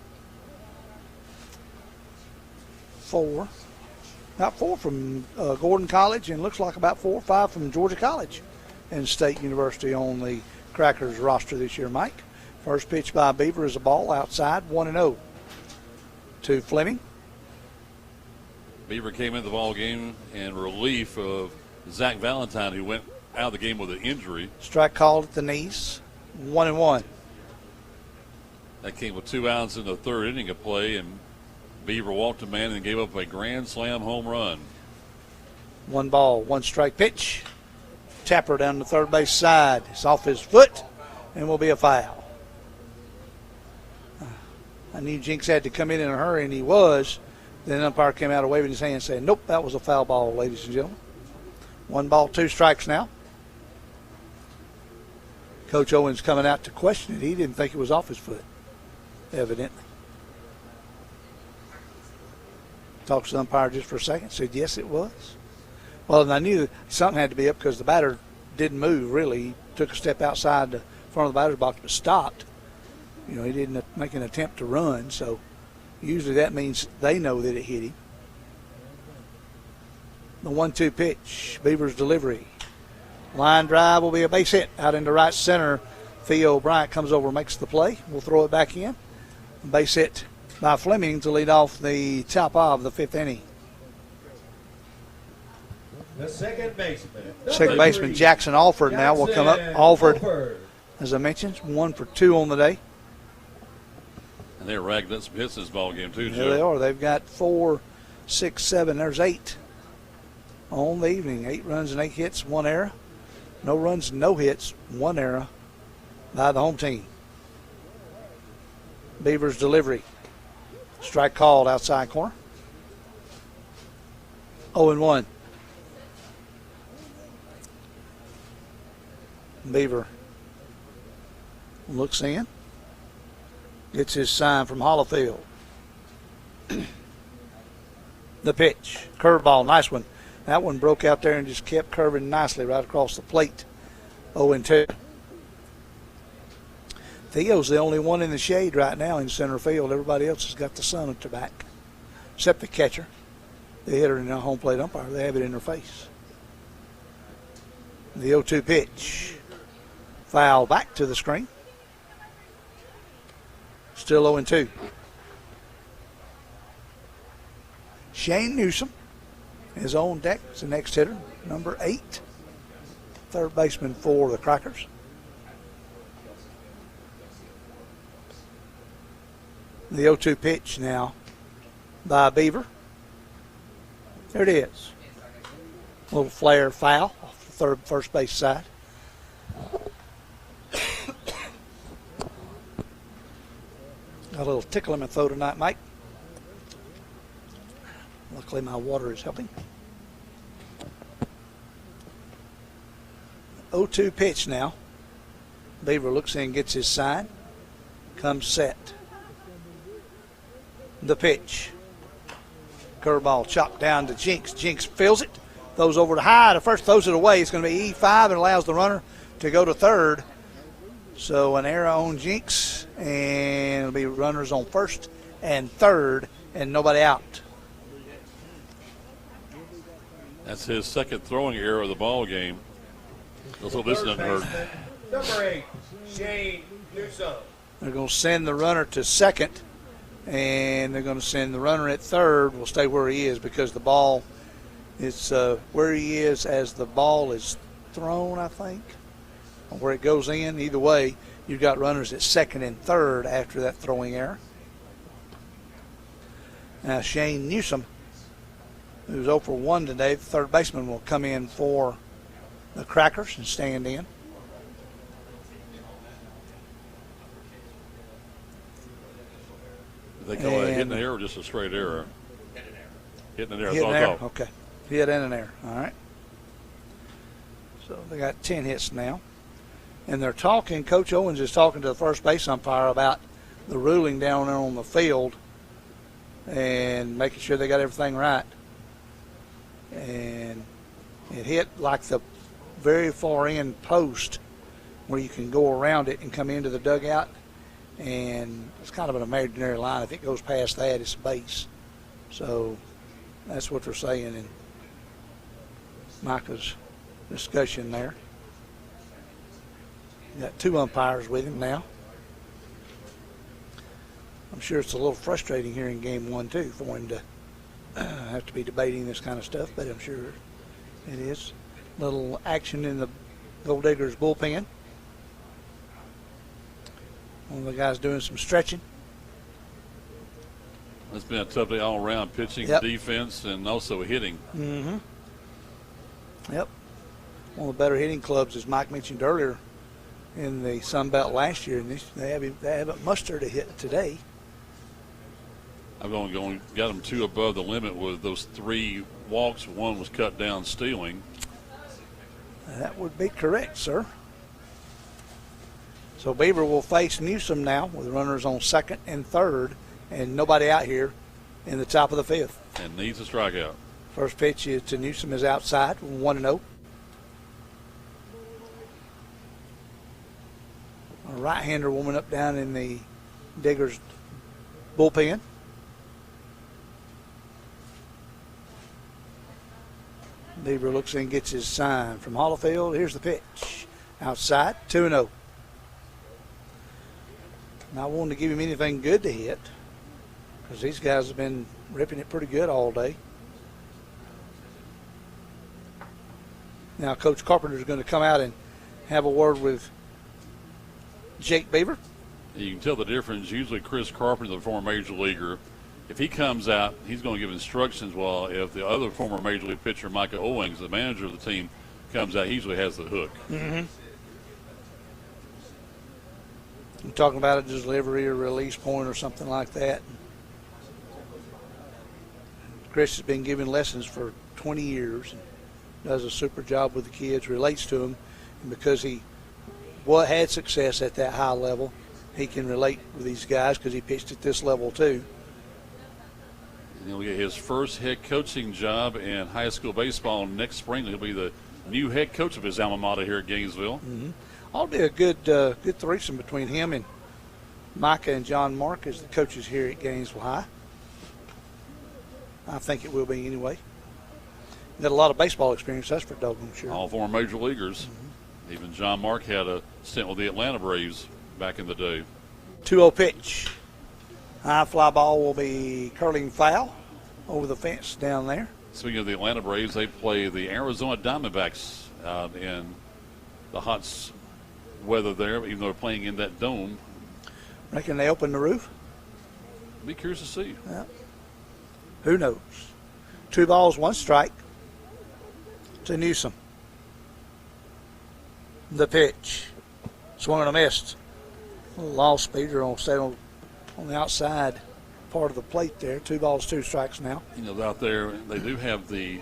4. About 4 from Gordon College, and looks like about 4 or 5 from Georgia College and State University on the Crackers roster this year, Mike. First pitch by Beaver is a ball outside, 1-0 to Fleming. Beaver came into the ball game in relief of Zach Valentine, who went out of the game with an injury. Strike called at the knees, 1-1. That came with 2 outs in the 3rd inning of play, and Beaver walked a man and gave up a grand slam home run. 1 ball, 1 strike pitch. Tapper down the third base side. It's off his foot and will be a foul. I knew Jinx had to come in a hurry, and he was. Then the umpire came out waving his hand saying, nope, that was a foul ball, ladies and gentlemen. 1 ball, 2 strikes now. Coach Owens coming out to question it. He didn't think it was off his foot, evidently. Talked to the umpire just for a second, said yes, it was. Well, and I knew something had to be up because the batter didn't move, really. He took a step outside the front of the batter's box but stopped. You know, he didn't make an attempt to run, so usually that means they know that it hit him. The 1-2 pitch, Beaver's delivery. Line drive will be a base hit out into right center. Theo Bryant comes over and makes the play. We'll throw it back in. Base hit by Fleming to lead off the top of the 5th inning. The second baseman Jackson Alford now will come up. Alford, as I mentioned, 1 for 2 on the day. And they're ragging up some hits this ball game too, Joe. Yeah, they are. They've got 4, 6, 7. There's 8 on the evening. 8 runs and 8 hits, 1 error. No runs, no hits, 1 error by the home team. Beaver's delivery. Strike called outside corner. 0-1. Beaver looks in. Gets his sign from Hollifield. The pitch. Curveball. Nice one. That one broke out there and just kept curving nicely right across the plate. 0-2. Theo's the only one in the shade right now in center field. Everybody else has got the sun at their back, except the catcher. The hitter and the home plate umpire, they have it in their face. The 0-2 pitch. Foul back to the screen. Still 0-2. Shane Newsham is on deck. It's the next hitter, number 8. Third baseman for the Crackers. The 0-2 pitch now by Beaver. There it is. A little flare foul off the first base side. Got a little tickle in my throat tonight, Mike. Luckily my water is helping. 0-2 pitch now. Beaver looks in, gets his sign. Comes set. The pitch. Curveball chopped down to Jinks. Jinks feels it. Throws over to high. The first throws it away. It's going to be E5 and allows the runner to go to third. So an error on Jinks, and it'll be runners on first and third, and nobody out. That's his second throwing error of the ball game. So this doesn't hurt. Number 8, Shane Newsom. They're going to send the runner to second, and they're going to send the runner at third. Will stay where he is because the ball is where he is as the ball is thrown, I think, or where it goes in. Either way, you've got runners at second and third after that throwing error. Now Shane Newsom, who's 0 for 1 today, the third baseman, will come in for the Crackers and stand in. They call it hitting an error or just a straight error? Hitting an error. Hitting an error. Okay. Hit and an error. All right. So they got 10 hits now. And they're talking, Coach Owens is talking to the first base umpire about the ruling down there on the field and making sure they got everything right. And it hit like the very far end post where you can go around it and come into the dugout. And it's kind of an imaginary line. If it goes past that, it's a base. So that's what they're saying in Micah's discussion there. Got 2 umpires with him now. I'm sure it's a little frustrating here in game 1 too for him to have to be debating this kind of stuff, but I'm sure it is. Little action in the Gol'Diggers bullpen. One of the guys doing some stretching. It's been a tough day all around, pitching, defense, and also hitting. Mm-hmm. Yep. One of the better hitting clubs, as Mike mentioned earlier, in the Sun Belt last year, and they haven't mustered a hit today. I've only got them 2 above the limit with those 3 walks. 1 was cut down stealing. That would be correct, sir. So Beaver will face Newsom now with runners on second and third and nobody out here in the top of the 5th. And needs a strikeout. First pitch is to Newsom is outside, 1-0. A right-hander warming up down in the Diggers bullpen. Beaver looks in, gets his sign from Hollifield. Here's the pitch. Outside, 2-0. Not wanting to give him anything good to hit because these guys have been ripping it pretty good all day. Now Coach Carpenter is going to come out and have a word with Jake Beaver. You can tell the difference. Usually Chris Carpenter, the former major leaguer, if he comes out, he's going to give instructions. While if the other former major league pitcher, Micah Owings, the manager of the team, comes out, he usually has the hook. Mm-hmm. I'm talking about a delivery or release point or something like that. Chris has been giving lessons for 20 years and does a super job with the kids, relates to them, and because he had success at that high level, he can relate with these guys because he pitched at this level too. And he'll get his first head coaching job in high school baseball next spring. He'll be the new head coach of his alma mater here at Gainesville. Mm-hmm. Ought to be a good threesome between him and Micah and John Mark as the coaches here at Gainesville High. I think it will be anyway. Got a lot of baseball experience, that's for doggone sure. All former major leaguers. Mm-hmm. Even John Mark had a stint with the Atlanta Braves back in the day. 2-0 pitch. High fly ball will be curling foul over the fence down there. Speaking of the Atlanta Braves, they play the Arizona Diamondbacks in the hot weather there, even though they're playing in that dome. Reckon they opened the roof? Be curious to see. Yeah. Who knows? 2 balls, 1 strike to Newsom. The pitch. Swung and a missed. A little off speeder on the outside part of the plate there. 2 balls, 2 strikes now. You know, out there, they do have the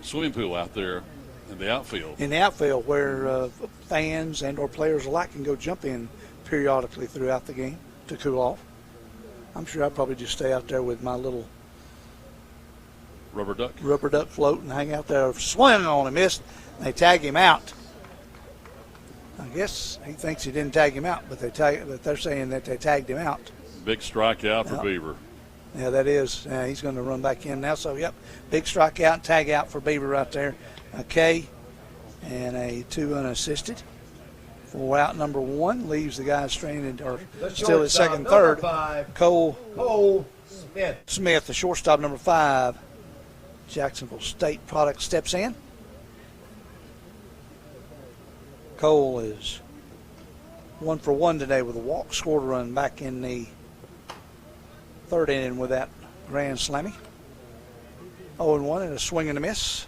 swimming pool out there in the outfield. In the outfield where fans and or players alike can go jump in periodically throughout the game to cool off. I'm sure I'd probably just stay out there with my little rubber duck float and hang out there. Swing on him, missed. They tag him out. I guess he thinks he didn't tag him out, but they're saying that they tagged him out. Big strikeout for Beaver. Yeah, that is. He's going to run back in now. So, yep, big strikeout and tag out for Beaver right there. A K and a 2 unassisted. 4 out, number 1 leaves the guy stranded or still at second, third. 5, Cole Smith, the shortstop, number 5. Jacksonville State product steps in. Cole is 1 for 1 today with a walk, scored a run back in the 3rd inning with that grand slammy. 0-1 and a swing and a miss.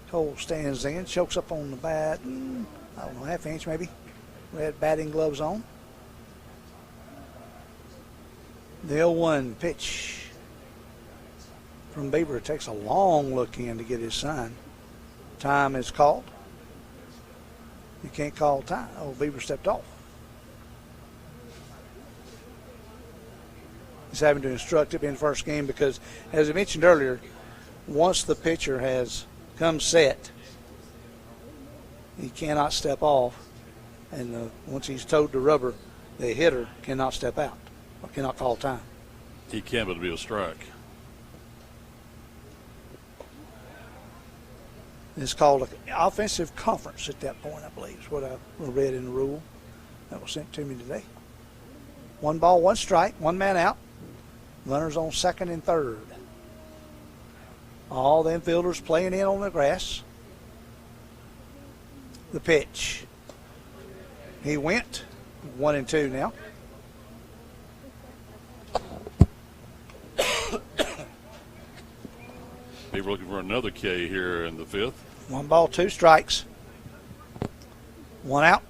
Cole stands in, chokes up on the bat, I don't know, half inch maybe. Red batting gloves on. The 0-1 pitch from Beaver. It takes a long look in to get his sign. Time is called. You can't call time. Oh, Beaver stepped off. He's having to instruct him in the first game because, as I mentioned earlier, once the pitcher has come set, he cannot step off. And once he's towed the rubber, the hitter cannot step out or cannot call time. He can, but it'll be a strike. It's called an offensive conference at that point, I believe, is what I read in the rule that was sent to me today. 1 ball, 1 strike, 1 man out. Runners on second and third. All the infielders playing in on the grass. The pitch. He went 1-2 now. Beaver looking for another K here in the 5th. 1 ball, 2 strikes. 1 out.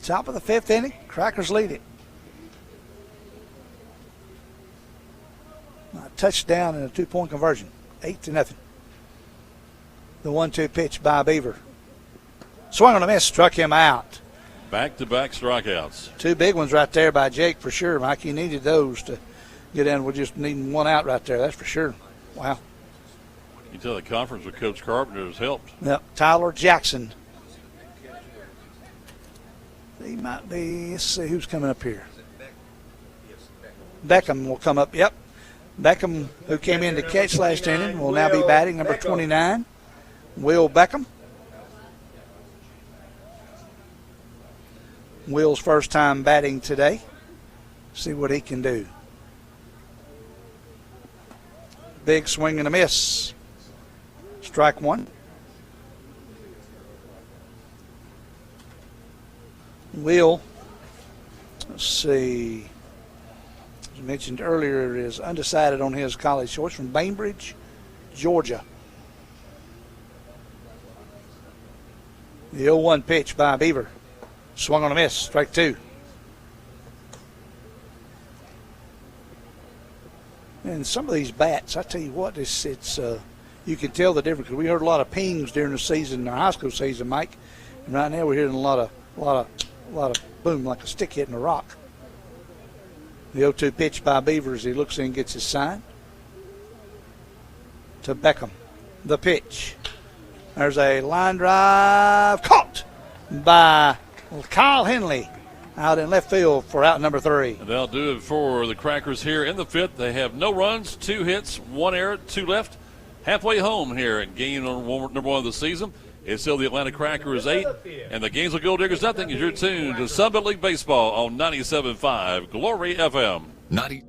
Top of the 5th inning. Crackers lead it. A touchdown and a 2-point conversion. 8-0. The 1-2 pitch by Beaver. Swung on a miss, struck him out. Back-to-back strikeouts. 2 big ones right there by Jake for sure, Mike. You needed those to get in. We're just needing 1 out right there, that's for sure. Wow. You tell the conference with Coach Carpenter has helped. Yep. Tyler Jackson. He might be, let's see who's coming up here. Beckham will come up, yep. Beckham, who came in to catch last inning, will now be batting, number 29. Will Beckham. Will's first time batting today. See what he can do. Big swing and a miss. Strike 1. Will, let's see, as I mentioned earlier, is undecided on his college choice from Bainbridge, Georgia. The 0-1 pitch by Beaver. Swung on a miss. Strike 2. And some of these bats, I tell you what, it's you can tell the difference. We heard a lot of pings during the season, our high school season, Mike. And right now we're hearing a lot of boom, like a stick hitting a rock. The 0-2 pitch by Beaver as he looks in and gets his sign. To Beckham. The pitch. There's a line drive caught by Kyle Henley out in left field for out number 3. And they'll do it for the Crackers here in the 5th. They have no runs, 2 hits, 1 error, 2 left. Halfway home here at game number 1 of the season. It's still the Atlanta Crackers 8 and the Gainesville Gol'Diggers nothing as you're tuned to Sunbelt League Baseball on 97.5 Glory FM. 90.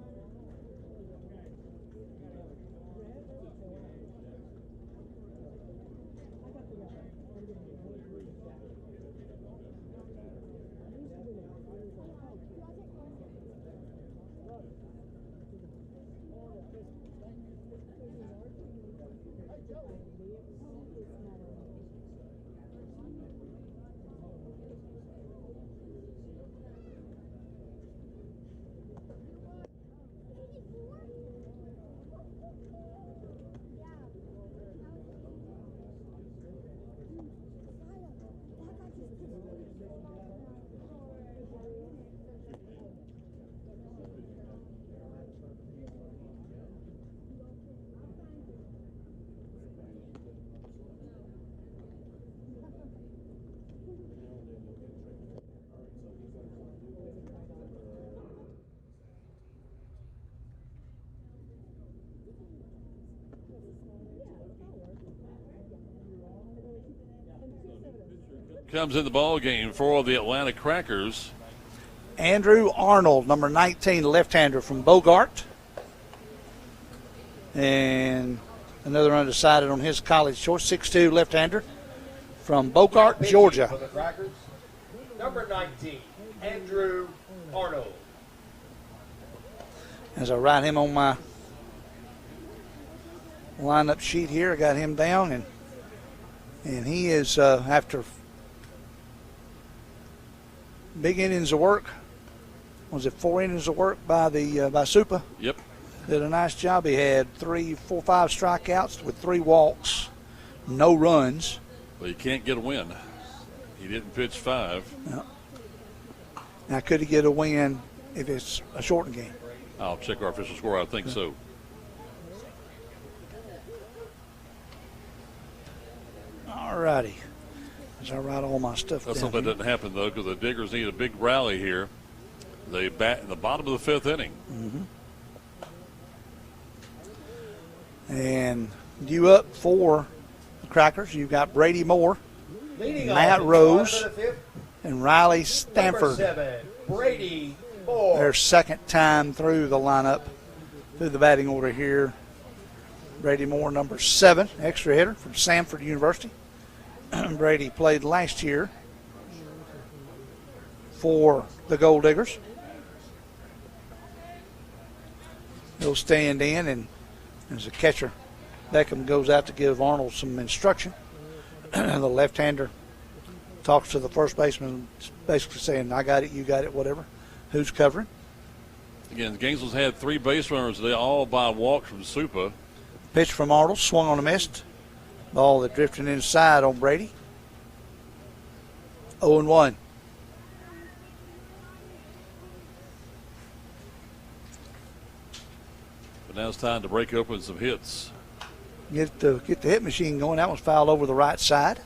comes in the ball game for the Atlanta Crackers. Andrew Arnold, number 19, left-hander from Bogart. And another undecided on his college choice, 6'2", left-hander from Bogart, Georgia. For the Crackers, number 19, Andrew Arnold. As I write him on my lineup sheet here, I got him down, and he is after big innings of work. Was it 4 innings of work by Supa? Yep. Did a nice job. He had 5 strikeouts with 3 walks, no runs. Well, you can't get a win. He didn't pitch 5. No. Now, could he get a win if it's a shortened game? I'll check our official score. I think so. All righty. As I write all my stuff Let's down hope that here. doesn't happen, though, because the Diggers need a big rally here. They bat in the bottom of the 5th inning. Mm-hmm. And you up for the Crackers. You've got Brady Moore, Leading Matt off Rose, in the 5th, and Riley number Stanford. 7, Brady Moore. Their second time through the lineup, through the batting order here. Brady Moore, number 7, extra hitter from Samford University. Brady played last year for the Gol'Diggers. He'll stand in, and as a catcher, Beckham goes out to give Arnold some instruction. The left-hander talks to the first baseman, basically saying, I got it, you got it, whatever. Who's covering? Again, Gainesville's had 3 base runners today, all by walks from Supa. Pitch from Arnold, swung on a miss. Ball that drifted inside on Brady. 0-1. But now it's time to break open some hits. Get the hit machine going. That one's fouled over the right side.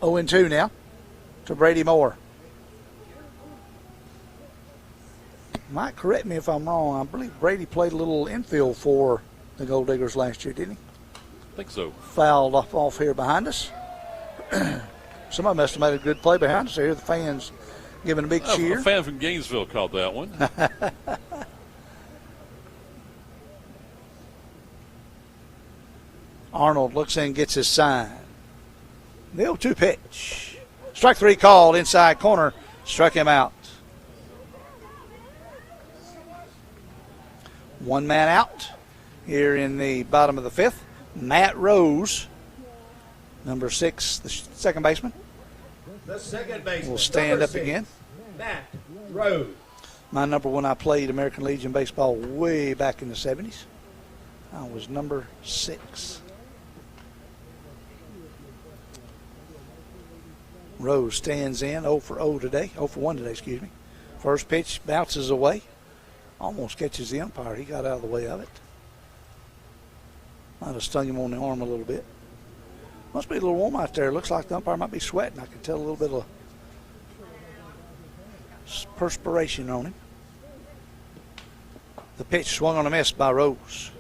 0-2 now to Brady Moore. Mike, correct me if I'm wrong. I believe Brady played a little infield for the Gol'Diggers last year, didn't he? I think so. Fouled off here behind us. Somebody must have made a good play behind us. I hear the fans giving a big cheer. A fan from Gainesville caught that one. Arnold looks in, gets his sign. The 0-2 pitch. Strike 3 called, inside corner. Struck him out. 1 man out here in the bottom of the 5th. Matt Rose, number 6, the second baseman, The second baseman will stand number up 6, again. Matt Rose. My number when I played American Legion baseball way back in the 70s. I was number 6. Rose stands in 0 for 0 today, 0 for 1 today, excuse me. First pitch bounces away. Almost catches the umpire. He got out of the way of it. Might have stung him on the arm a little bit. Must be a little warm out there. Looks like the umpire might be sweating. I can tell a little bit of perspiration on him. The pitch swung on a miss by Rose.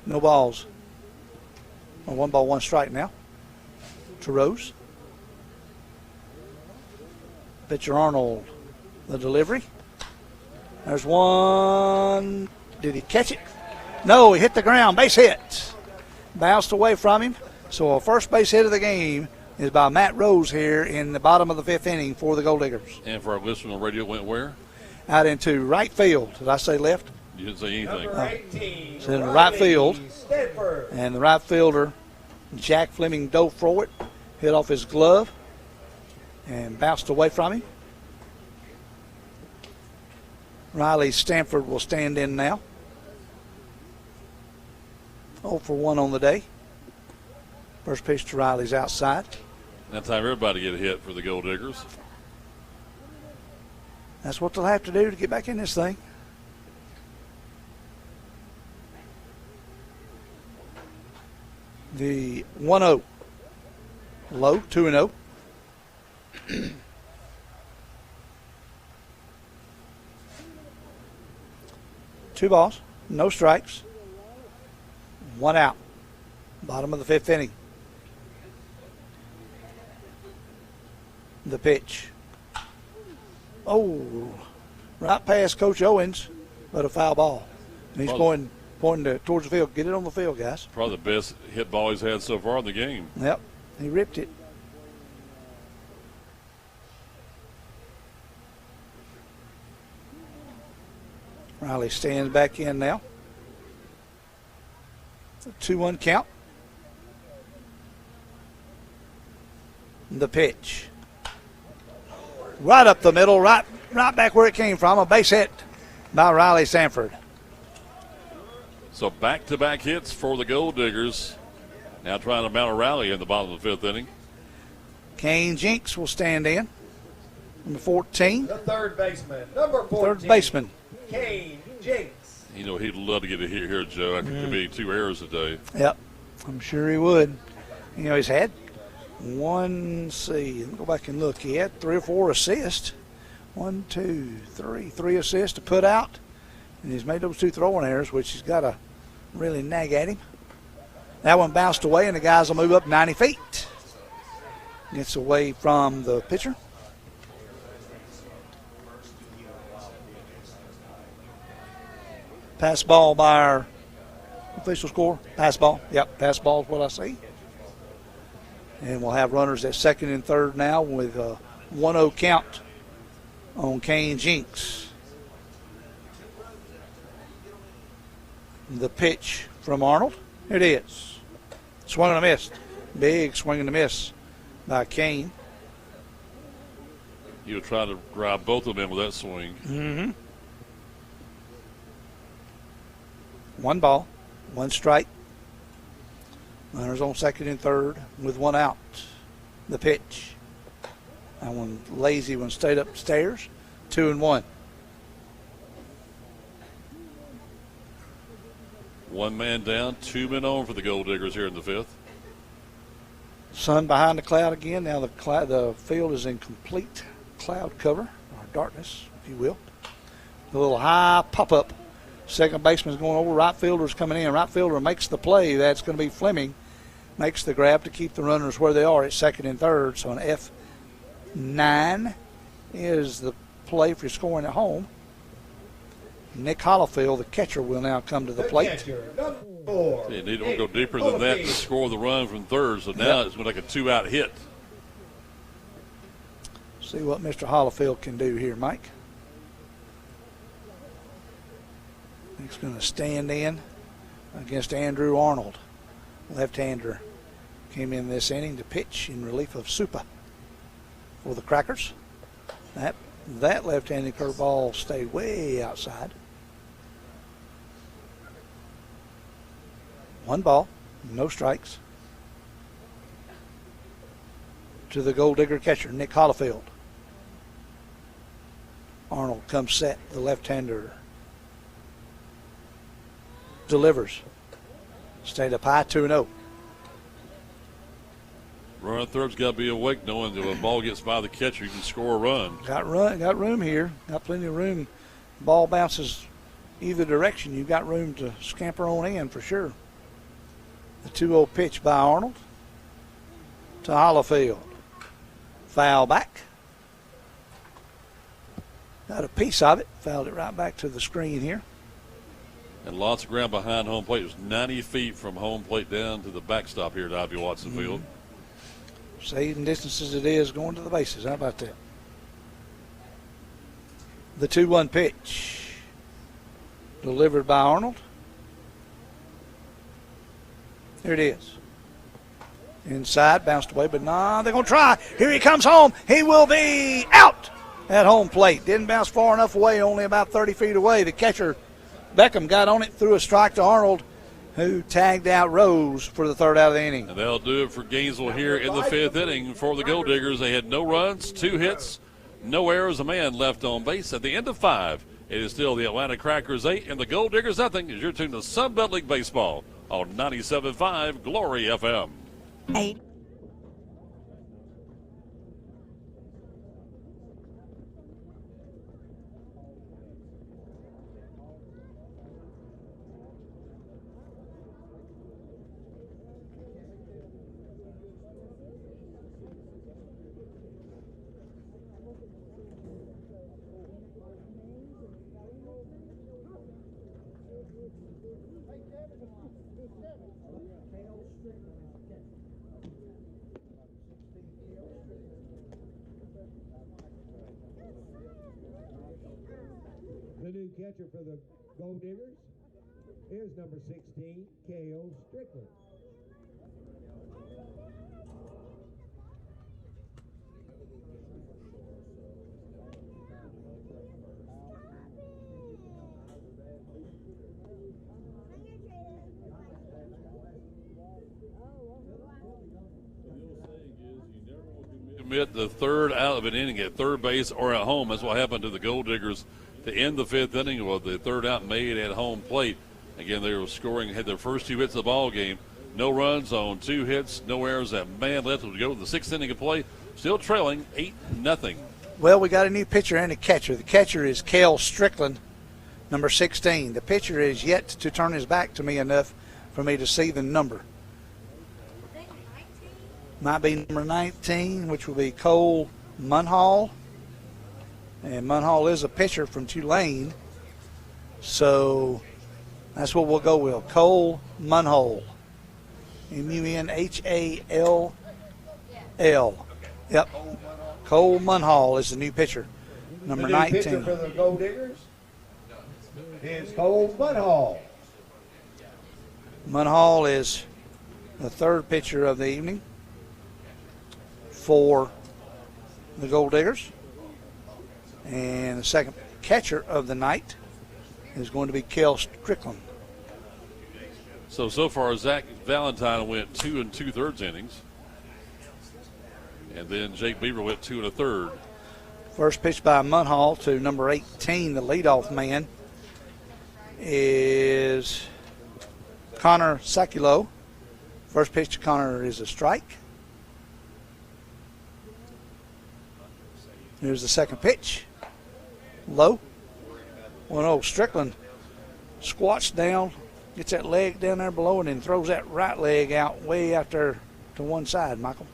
No balls. 1 ball, 1 strike now to Rose. Pitcher Arnold, the delivery. There's one. Did he catch it? No, he hit the ground. Base hit. Bounced away from him. So a first base hit of the game is by Matt Rose here in the bottom of the 5th inning for the Gol'Diggers. And for our listeners on radio, went where? Out into right field. Did I say left? You didn't say anything. Number 18, It's in the right field. Stanford. And the right fielder, Jack Fleming, dove forward, hit off his glove, and bounced away from him. Riley Stanford will stand in now. 0 for 1 on the day. First pitch to Riley's outside. That time everybody get a hit for the Gol'Diggers. That's what they'll have to do to get back in this thing. The 1-0. Low, 2-0. 2 balls, no strikes, 1 out. Bottom of the 5th inning. The pitch. Oh, right past Coach Owens, but a foul ball. And he's pointing towards the field. Get it on the field, guys. Probably the best hit ball he's had so far in the game. Yep, he ripped it. Riley stands back in now. 2-1 count. The pitch. Right up the middle, right back where it came from. A base hit by Riley Sanford. So back-to-back hits for the Gol'Diggers. Now trying to mount a rally in the bottom of the 5th inning. Kane Jinks will stand in. Number 14. The third baseman, number 14. Third baseman. Kane Jinks. You know, he'd love to get a hit here, Joe, after committing 2 errors today. Yep, I'm sure he would. You know, he's had let me go back and look. He had 3 or 4 assists. 3 assists to put out. And he's made those 2 throwing errors, which he's got to really nag at him. That one bounced away, and the guys will move up 90 feet. Gets away from the pitcher. Pass ball by our official score. Pass ball. Yep, pass ball is what I see. And we'll have runners at second and third now with a 1-0 count on Kane Jinks. The pitch from Arnold. It is. Swung and a miss. Big swing and a miss by Kane. You were trying to grab both of them with that swing. Mm-hmm. 1 ball, 1 strike. Runners on second and third with 1 out. The pitch. That one lazy one stayed upstairs. 2-1. 1 man down, 2 men on for the Gol'Diggers here in the 5th. Sun behind the cloud again. Now the field is in complete cloud cover, or darkness, if you will. A little high pop-up. Second baseman's going over. Right fielder's coming in. Right fielder makes the play. That's going to be Fleming. Makes the grab to keep the runners where they are at second and third. So an F9 is the play for scoring at home. Nick Hollifield, the catcher, will now come to the plate. Catcher, number 4. They need to go deeper than that to score the run from third. So now it's going to like a 2-out hit. See what Mr. Hollifield can do here, Mike. He's going to stand in against Andrew Arnold. Left-hander came in this inning to pitch in relief of Supa for the Crackers. That left-handed curveball stayed way outside. 1 ball, no strikes. To the Gold-Digger catcher, Nick Hollifield. Arnold comes set, the left-hander delivers. Stayed up high, 2-0. Running third's got to be awake, knowing that when the ball gets by the catcher, you can score a run. Got room here. Got plenty of room. Ball bounces either direction. You've got room to scamper on in for sure. The 2-0 pitch by Arnold to Hollifield. Foul back. Got a piece of it. Fouled it right back to the screen here. And lots of ground behind home plate. It was 90 feet from home plate down to the backstop here at Ivy Watson Field. Saving distances it is going to the bases. How about that? The 2-1 pitch. Delivered by Arnold. Here it is. Inside, bounced away, but nah, they're going to try. Here he comes home. He will be out at home plate. Didn't bounce far enough away, only about 30 feet away. The catcher, Beckham, got on it, threw a strike to Arnold, who tagged out Rose for the 3rd out of the inning. And that'll do it for Gainesville here in the 5th inning for the Gol'Diggers. They had no runs, 2 hits, no errors, a man left on base. At the end of 5, it is still the Atlanta Crackers 8 and the Gol'Diggers nothing as you're tuned to Sunbelt League Baseball on 97.5 Glory FM. 8. The new catcher for the Gol'Diggers is number 16, K.O. Strickland. Commit the third out of an inning at third base or at home. That's what happened to the Gol'Diggers to end the fifth inning with the third out made at home plate. Again, they were scoring, had their first 2 hits of the ball game. No runs on 2 hits, no errors. That man left to go to the 6th inning of play, still trailing 8-0. Well, we got a new pitcher and a catcher. The catcher is K.O. Strickland, number 16. The pitcher is yet to turn his back to me enough for me to see the number. Might be number 19, which will be Cole Munhall. And Munhall is a pitcher from Tulane. So that's what we'll go with. Cole Munhall. Munhall. Yep. Cole Munhall is the new pitcher. Number 19. The new pitcher for the Gol'Diggers is Cole Munhall. Munhall is the third pitcher of the evening for the Gol'Diggers. And the second catcher of the night is going to be K.O. Strickland. So far, Zach Valentine went 2 2/3 innings. And then Jake Beaver went 2 1/3. First pitch by Munhall to number 18, the leadoff man, is Connor Sakulo. First pitch to Connor is a strike. Here's the second pitch. Low. 1-0. Strickland squats down, gets that leg down there below, and then throws that right leg out way out there to one side, Michael.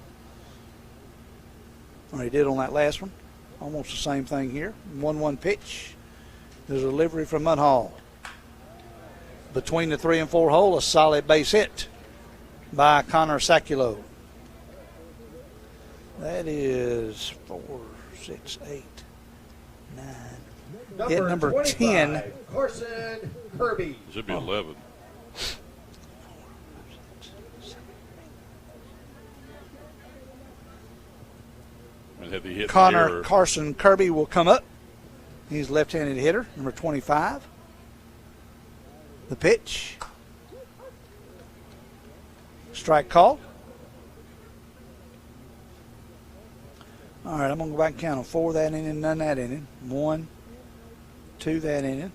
Or he did on that last one. Almost the same thing here. 1-1 pitch. There's a delivery from Munhall. Between the 3 and 4 hole, a solid base hit by Connor Sakulo. That is 4, 6, 8, 9. Hit number 10. Carson Kirby. Should be 11. Connor Carson Kirby will come up. He's a left-handed hitter, number 25. The pitch. Strike call. All right, I'm going to go back and count them. 4 that inning, none that inning. 1, 2 that inning.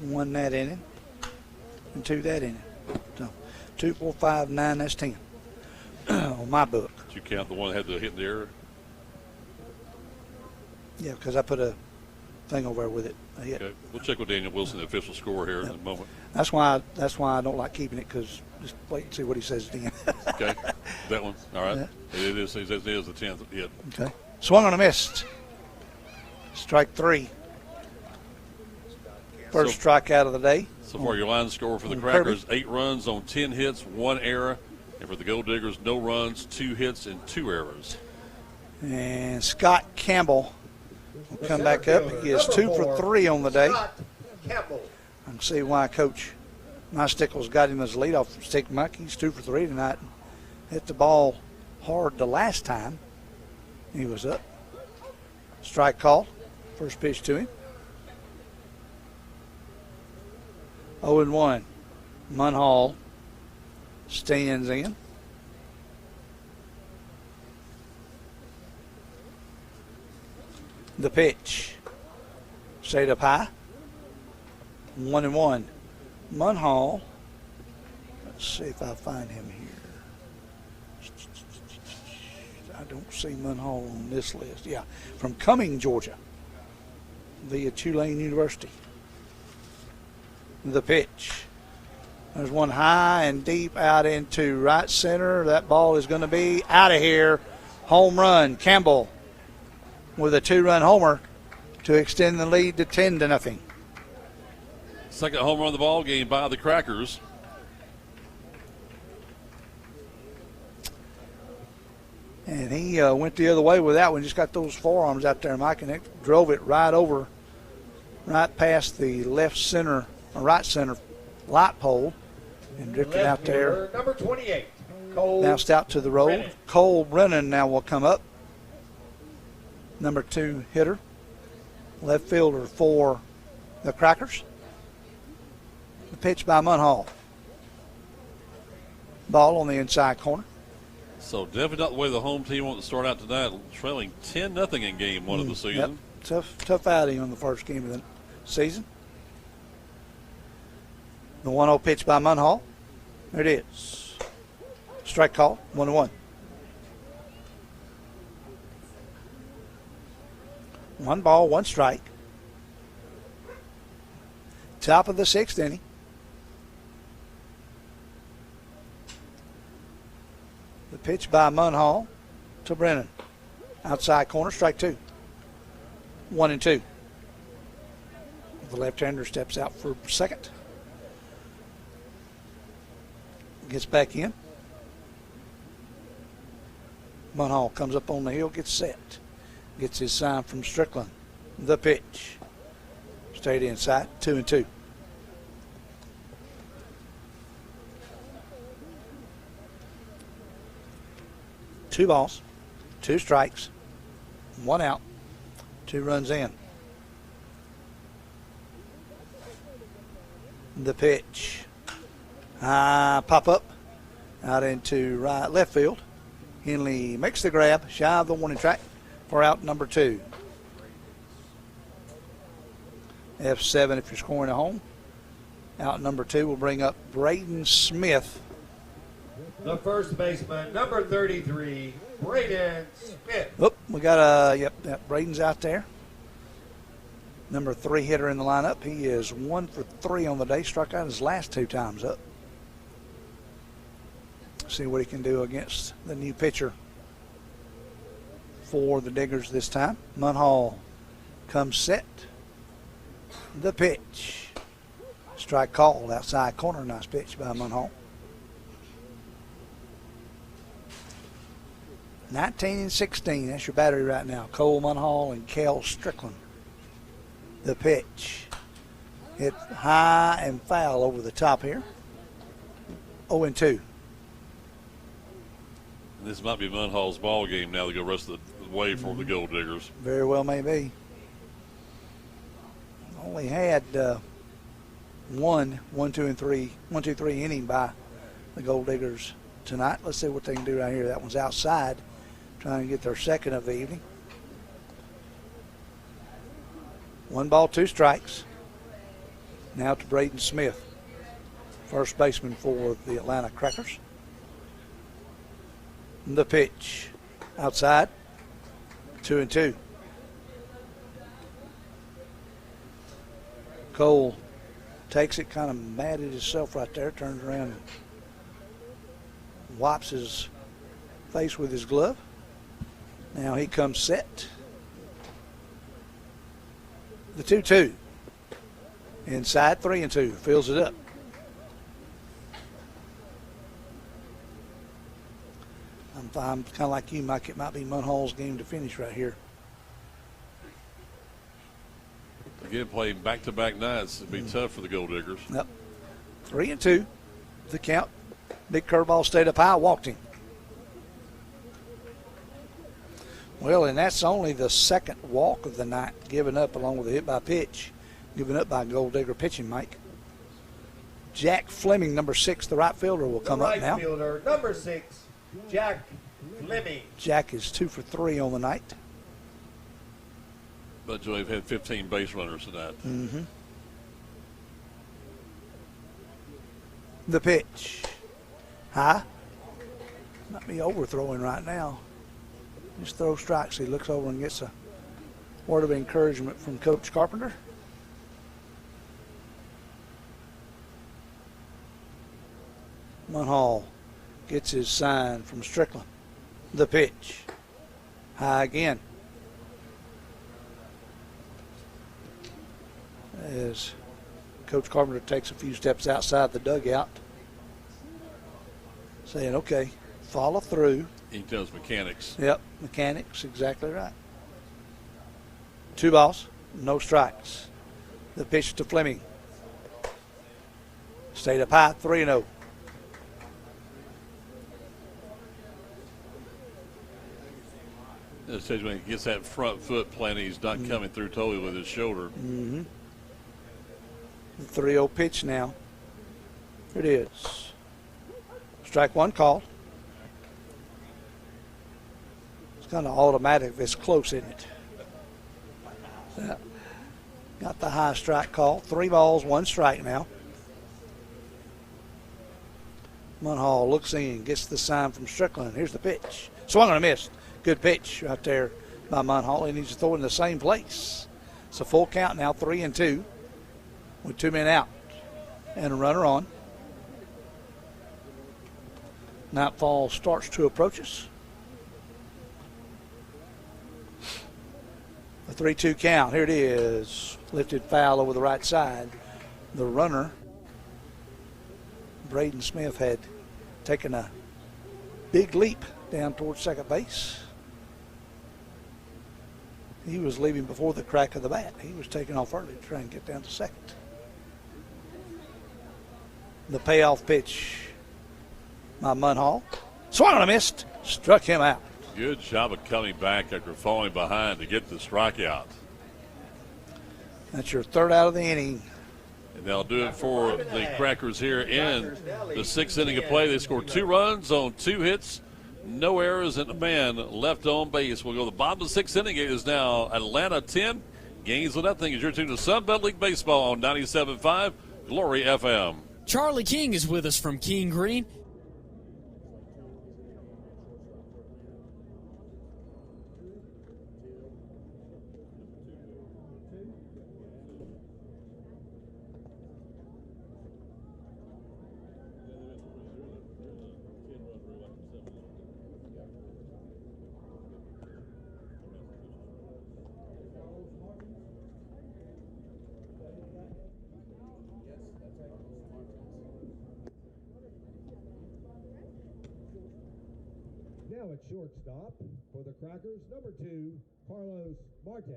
1 that inning. And 2 that inning. So 2, 4, 5, 9, that's 10 on my book. Did you count the one that had the hit in the air? Yeah, because I put a thing over there with it. Okay. We'll check with Daniel Wilson, the official score here in a moment. That's why I don't like keeping it, because just wait and see what he says then. Okay. That one. All right. Yeah. It is the 10th hit. Okay. Swung on a missed. Strike 3. First strikeout of the day. So far, your line score for the Crackers, 8 runs on 10 hits, 1 error. And for the Gol'Diggers, no runs, 2 hits, and 2 errors. And Scott Campbell will come back up. He is 2 for 3 on the day. I can see why Coach Mystickle's got him as a leadoff stick, Mike. He's 2 for 3 tonight. Hit the ball hard the last time he was up. Strike call. First pitch to him. 0-1. Munhall stands in. The pitch. Stayed up high. 1-1. Munhall. Let's see if I find him here. I don't see Munhall on this list. Yeah, from Cumming, Georgia, via Tulane University. The pitch. There's one high and deep out into right center. That ball is going to be out of here. Home run. Campbell with a 2-run homer to extend the lead to 10-0. Second home run of the ball game by the Crackers. And he went the other way with that one. Just got those forearms out there, Mike, and it drove it right over, right past the left center, or right center light pole, and drifted out there. Number 28, Cole. Bounced out to the road. Brennan. Cole Brennan now will come up. Number 2 hitter, left fielder for the Crackers. The pitch by Munhall. Ball on the inside corner. So definitely not the way the home team wants to start out tonight, trailing 10-0 in game 1 of the season. Yep. Tough outing on the first game of the season. The 1-0 pitch by Munhall. There it is. Strike call, 1-1. 1 ball, 1 strike. Top of the 6th inning. The pitch by Munhall to Brennan. Outside corner, strike 2. 1-2. The left-hander steps out for second. Gets back in. Munhall comes up on the hill, gets set. Gets his sign from Strickland. The pitch. Stayed inside, 2-2. Two balls, 2 strikes, 1 out, 2 runs in. The pitch. Pop up out into left field. Henley makes the grab, shy of the warning track for out number 2. F7 if you're scoring at home. Out number 2 will bring up Braden Smith. The first baseman, number 33, Braden Smith. Oh, we got Braden's out there. Number 3 hitter in the lineup. He is 1 for 3 on the day. Struck out his last 2 times up. See what he can do against the new pitcher for the Diggers this time. Munhall comes set. The pitch. Strike called outside corner. Nice pitch by Munhall. 19-16. That's your battery right now. Cole Munhall and Kel Strickland. The pitch. Hit high and foul over the top here. 0-2. This might be Munhall's ball game now to go rest of the way for the Gol'Diggers. Very well may be. Only had 1, 2, 3 inning by the Gol'Diggers tonight. Let's see what they can do right here. That one's outside, trying to get their second of the evening. 1 ball, 2 strikes. Now to Braden Smith, first baseman for the Atlanta Crackers. The pitch outside, 2-2. Cole takes it, kind of mad at himself right there, turns around and wipes his face with his glove. Now he comes set. The 2-2. Inside, 3-2. Fills it up. I'm kind of like you, Mike. It might be Munhall's game to finish right here. Again, playing back-to-back nights, it'd be tough for the Gol'Diggers. Yep. 3-2. The count. Big curveball stayed up high, walked him. Well, and that's only the second walk of the night given up, along with a hit by pitch, given up by Gol'Digger pitching, Mike. Jack Fleming, number 6, the right fielder, will come up now. Right fielder, number 6, Jack Fleming. Jack is 2 for 3 on the night. But Joey have had 15 base runners tonight. Mm-hmm. The pitch. High. Might be overthrowing right now. Just throw strikes. He looks over and gets a word of encouragement from Coach Carpenter. Munhall gets his sign from Strickland. The pitch. High again. As Coach Carpenter takes a few steps outside the dugout, saying, okay, follow through. He does mechanics. Yep, mechanics, exactly right. 2 balls, no strikes. The pitch to Fleming. Stayed up high, 3-0. It says when he gets that front foot planted, he's not coming through totally with his shoulder. Mm-hmm. The 3-0 pitch now. Here it is. Strike 1 called. It's kind of automatic if it's close, isn't it? Yeah. Got the high strike call. 3 balls, 1 strike now. Munhall looks in, gets the sign from Strickland. Here's the pitch. Swung and a miss. Good pitch right there by Munhall. He needs to throw it in the same place. It's a full count now, 3-2, with 2 men out and a runner on. Nightfall starts to approach us. A 3-2 count. Here it is. Lifted foul over the right side. The runner, Braden Smith, had taken a big leap down towards second base. He was leaving before the crack of the bat. He was taking off early to try and get down to second. The payoff pitch by Munhall. Swung and a missed. Struck him out. Good job of coming back after falling behind to get the strikeout. That's your 3rd out of the inning. And they'll do it for the Crackers here in the 6th inning of play. They scored 2 runs on 2 hits, no errors, and a man left on base. We'll go to the bottom of the 6th inning. It is now Atlanta 10, Gainesville nothing. As you're tuned to Sunbelt League Baseball on 97.5 Glory FM. Charlie King is with us from King Green. Now at shortstop for the Crackers, number 2, Carlos Martez.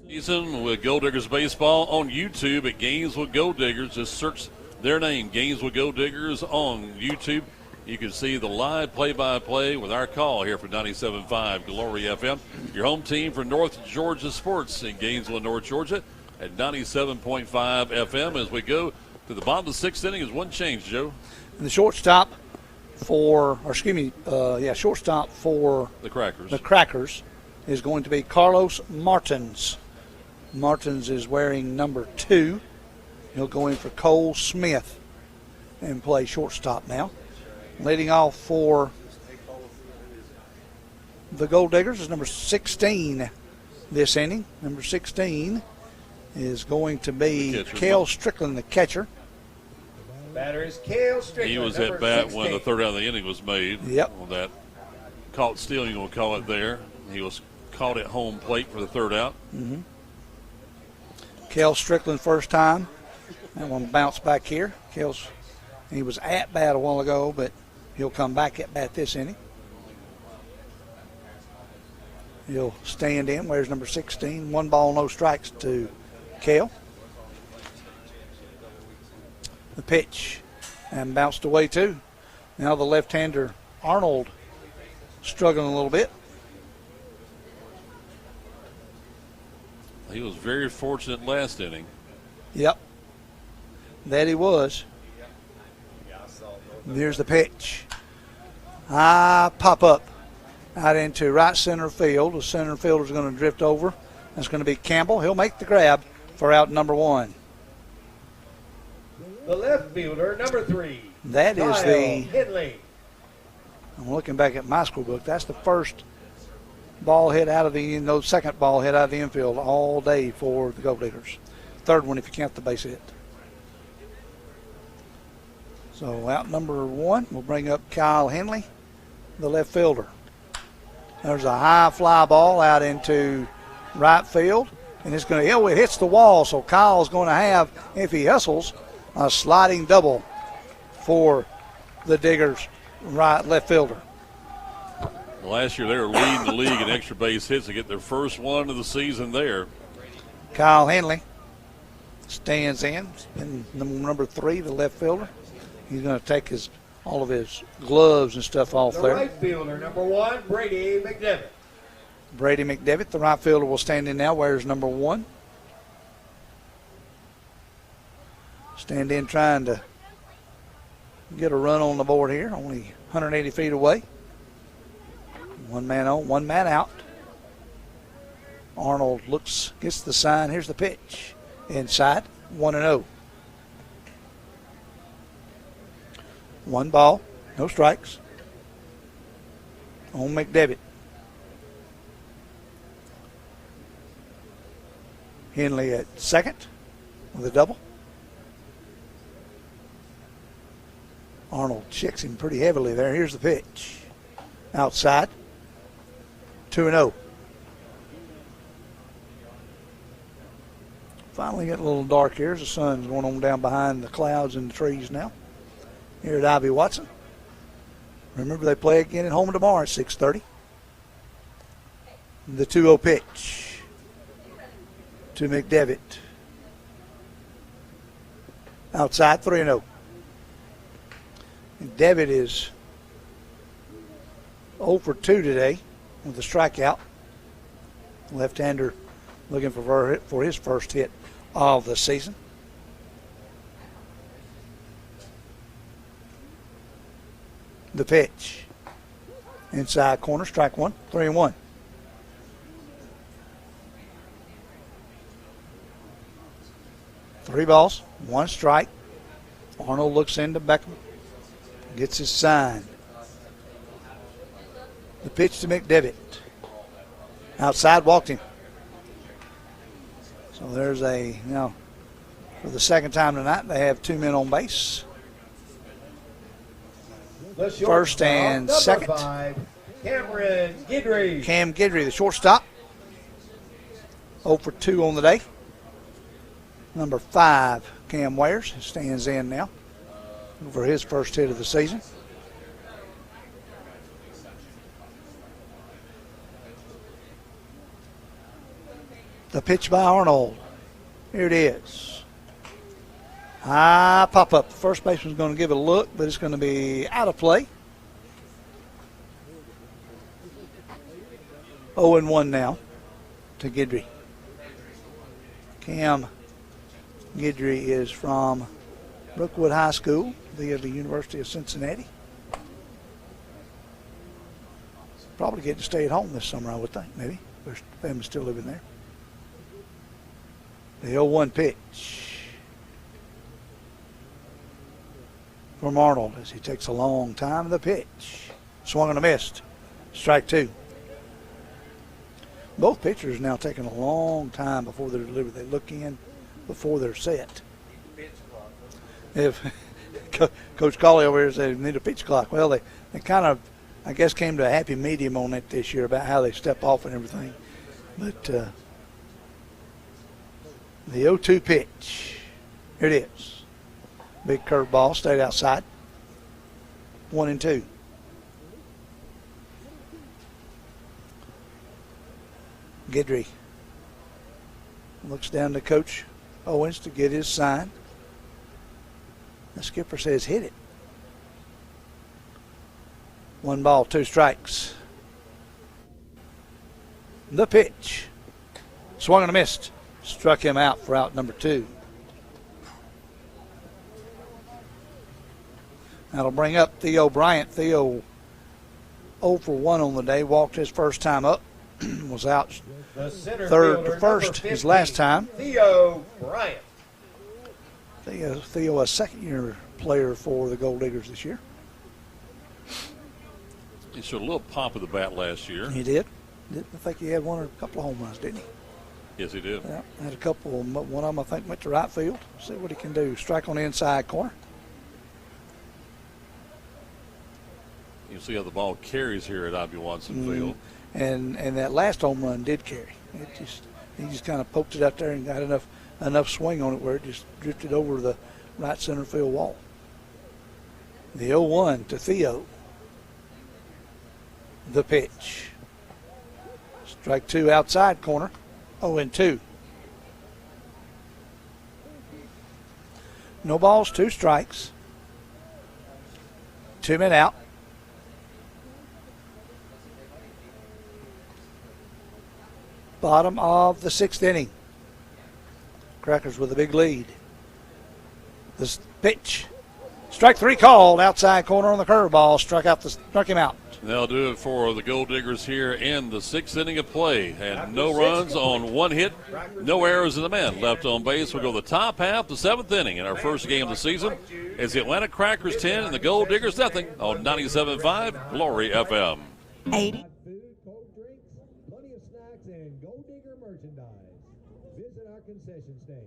Season with Gol'Diggers Baseball on YouTube at Gainesville Gol'Diggers. Just search their name, Gainesville Gol'Diggers, on YouTube. You can see the live play-by-play with our call here for 97.5 Glory FM. Your home team for North Georgia sports in Gainesville, North Georgia at 97.5 FM. As we go to the bottom of the 6th inning, is one change, Joe. And the shortstop for The Crackers. The Crackers is going to be Carlos Martins. Martins is wearing number 2. He'll go in for Cole Smith and play shortstop now. Leading off for the Gol'Diggers is number 16 this inning. Number 16 is going to be Cale Strickland, the catcher. Batter is Cale Strickland. He was at bat when the 3rd out of the inning was made. Yep. On that caught stealing, you're going to call it there. He was caught at home plate for the 3rd out. Mm-hmm. Cale Strickland first time. That one bounced back here. He was at bat a while ago, but he'll come back at bat this inning. He'll stand in. Where's number 16? 1 ball, no strikes to Cale. The pitch and bounced away too. Now the left-hander Arnold struggling a little bit. He was very fortunate last inning. Yep, that he was. There's the pitch. Pop up out into right center field. The center fielder's going to drift over. That's going to be Campbell. He'll make the grab for out number 1. The left fielder, number 3. That is Kyle Henley. I'm looking back at my school book. That's the first ball hit out of the second ball hit out of the infield all day for the Gol'Diggers. Third one if you count the base hit. So out number 1, we'll bring up Kyle Henley, the left fielder. There's a high fly ball out into right field, and it's going to, it hits the wall, so Kyle's going to have, if he hustles, a sliding double for the Diggers left fielder. Last year they were leading the league in extra base hits to get their first one of the season there. Kyle Henley stands in number 3, the left fielder. He's going to take all of his gloves and stuff off The there. right fielder, number 1, Brady McDevitt. Brady McDevitt, the right fielder, will stand in now, wears number 1. Stand in trying to get a run on the board here, only 180 feet away. 1 man on, 1 man out. Arnold gets the sign. Here's the pitch. Inside, 1-0. 1 ball, no strikes. On McDevitt. Henley at second with a double. Arnold checks him pretty heavily there. Here's the pitch. Outside, 2-0. Finally getting a little dark here as the sun's going on down behind the clouds and the trees now. Here at Ivy Watson. Remember, they play again at home tomorrow at 6:30. The 2-0 pitch to McDevitt. Outside, 3-0. McDevitt is 0 for 2 today with a strikeout. Left-hander looking for his first hit of the season. The pitch. Inside corner, strike 1, 3-1. Three balls, 1 strike. Arnold looks into Beckham, gets his sign. The pitch to McDevitt. Outside, walked him. So there's for the second time tonight, they have 2 men on base. First and second. 5, Cameron Guidry. Cam Guidry, the shortstop. 0 for 2 on the day. Number 5, Cam Wayers, stands in now for his first hit of the season. The pitch by Arnold. Here it is. High pop-up. The first baseman's going to give it a look, but it's going to be out of play. 0-1 now to Guidry. Cam Guidry is from Brookwood High School via the University of Cincinnati. Probably getting to stay at home this summer, I would think, maybe. Their family's still living there. The 0-1 pitch from Arnold as he takes a long time. The pitch. Swung and a missed. Strike 2. Both pitchers now taking a long time before they're delivered. They look in before they're set. If Coach Cawley over here said they need a pitch clock. Well, they kind of, I guess, came to a happy medium on that this year about how they step off and everything. But the 0-2 pitch. Here it is. Big curveball, stayed outside. 1-2. Guidry looks down to Coach Owens to get his sign. The skipper says hit it. 1 ball, 2 strikes. The pitch. Swung and a missed. Struck him out for out number 2. That'll bring up Theo Bryant. Theo 0 for 1 on the day. Walked his first time up. Was out third to first his last time. Theo Bryant. Theo, a second-year player for the Gol'Diggers this year. He showed a little pop of the bat last year. He did. I think he had a couple of home runs, didn't he? Yes, he did. Yeah, had a couple. One of them, I think, went to right field. See what he can do. Strike on the inside corner. You see how the ball carries here at I.B. Watson Field. And that last home run did carry. He just kind of poked it out there and got enough swing on it where it just drifted over the right center field wall. The 0-1 to Theo. The pitch. Strike two outside corner. 0-2. No balls, 2 strikes. 2 men out. Bottom of the 6th inning. Crackers with a big lead. This pitch. Strike 3 called. Outside corner on the curveball. Struck him out. They'll do it for the Gol'Diggers here in the 6th inning of play. And no runs on 1 hit, no errors in the men left on base. We'll go the top half, the 7th inning in our first game of the season. It's the Atlanta Crackers 10 and the Gol'Diggers nothing on 97.5 Glory FM. 80. Food, cold drinks, plenty of snacks, and Gold Digger merchandise. Visit our concession stand.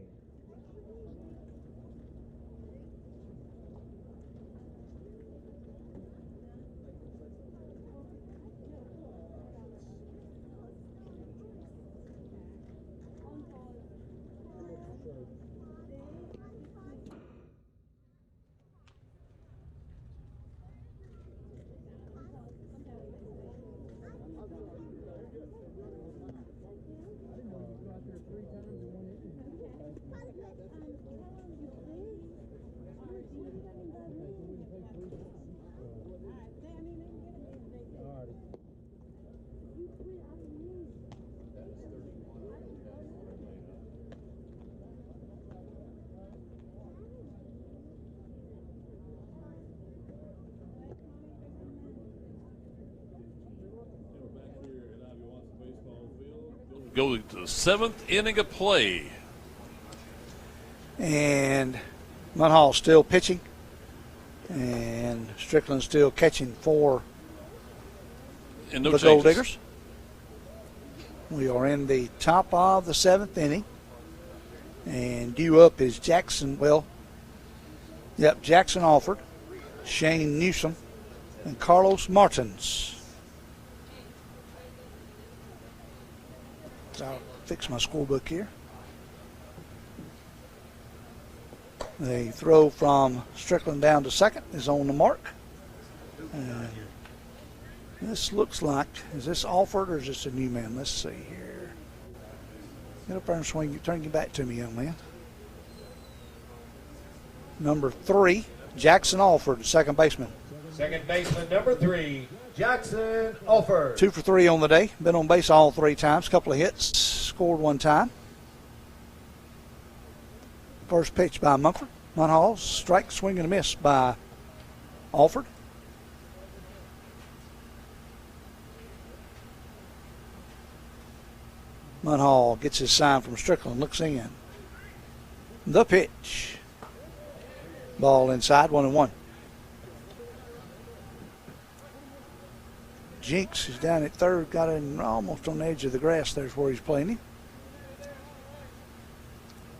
Go to the 7th inning of play. And Munhall still pitching. And Strickland still catching for And no the changes. Gol'Diggers. We are in the top of the 7th inning. And due up is Jackson. Jackson Alford, Shane Newsom, and Carlos Martins. So I'll fix my scorebook here. The throw from Strickland down to second is on the mark. And this looks like, is this Alford or is this a new man? Let's see here. Get up there and swing. Turn your back to me, young man. Number 3, Jackson Alford, second baseman. Second baseman number 3, Jackson Alford. 2 for 3 on the day. Been on base all 3 times. Couple of hits. Scored 1 time. First pitch by Mumford. Munhall. Strike, swing, and a miss by Alford. Munhall gets his sign from Strickland. Looks in. The pitch. Ball inside, 1-1. Jinks is down at third, got him almost on the edge of the grass. There's where he's playing him.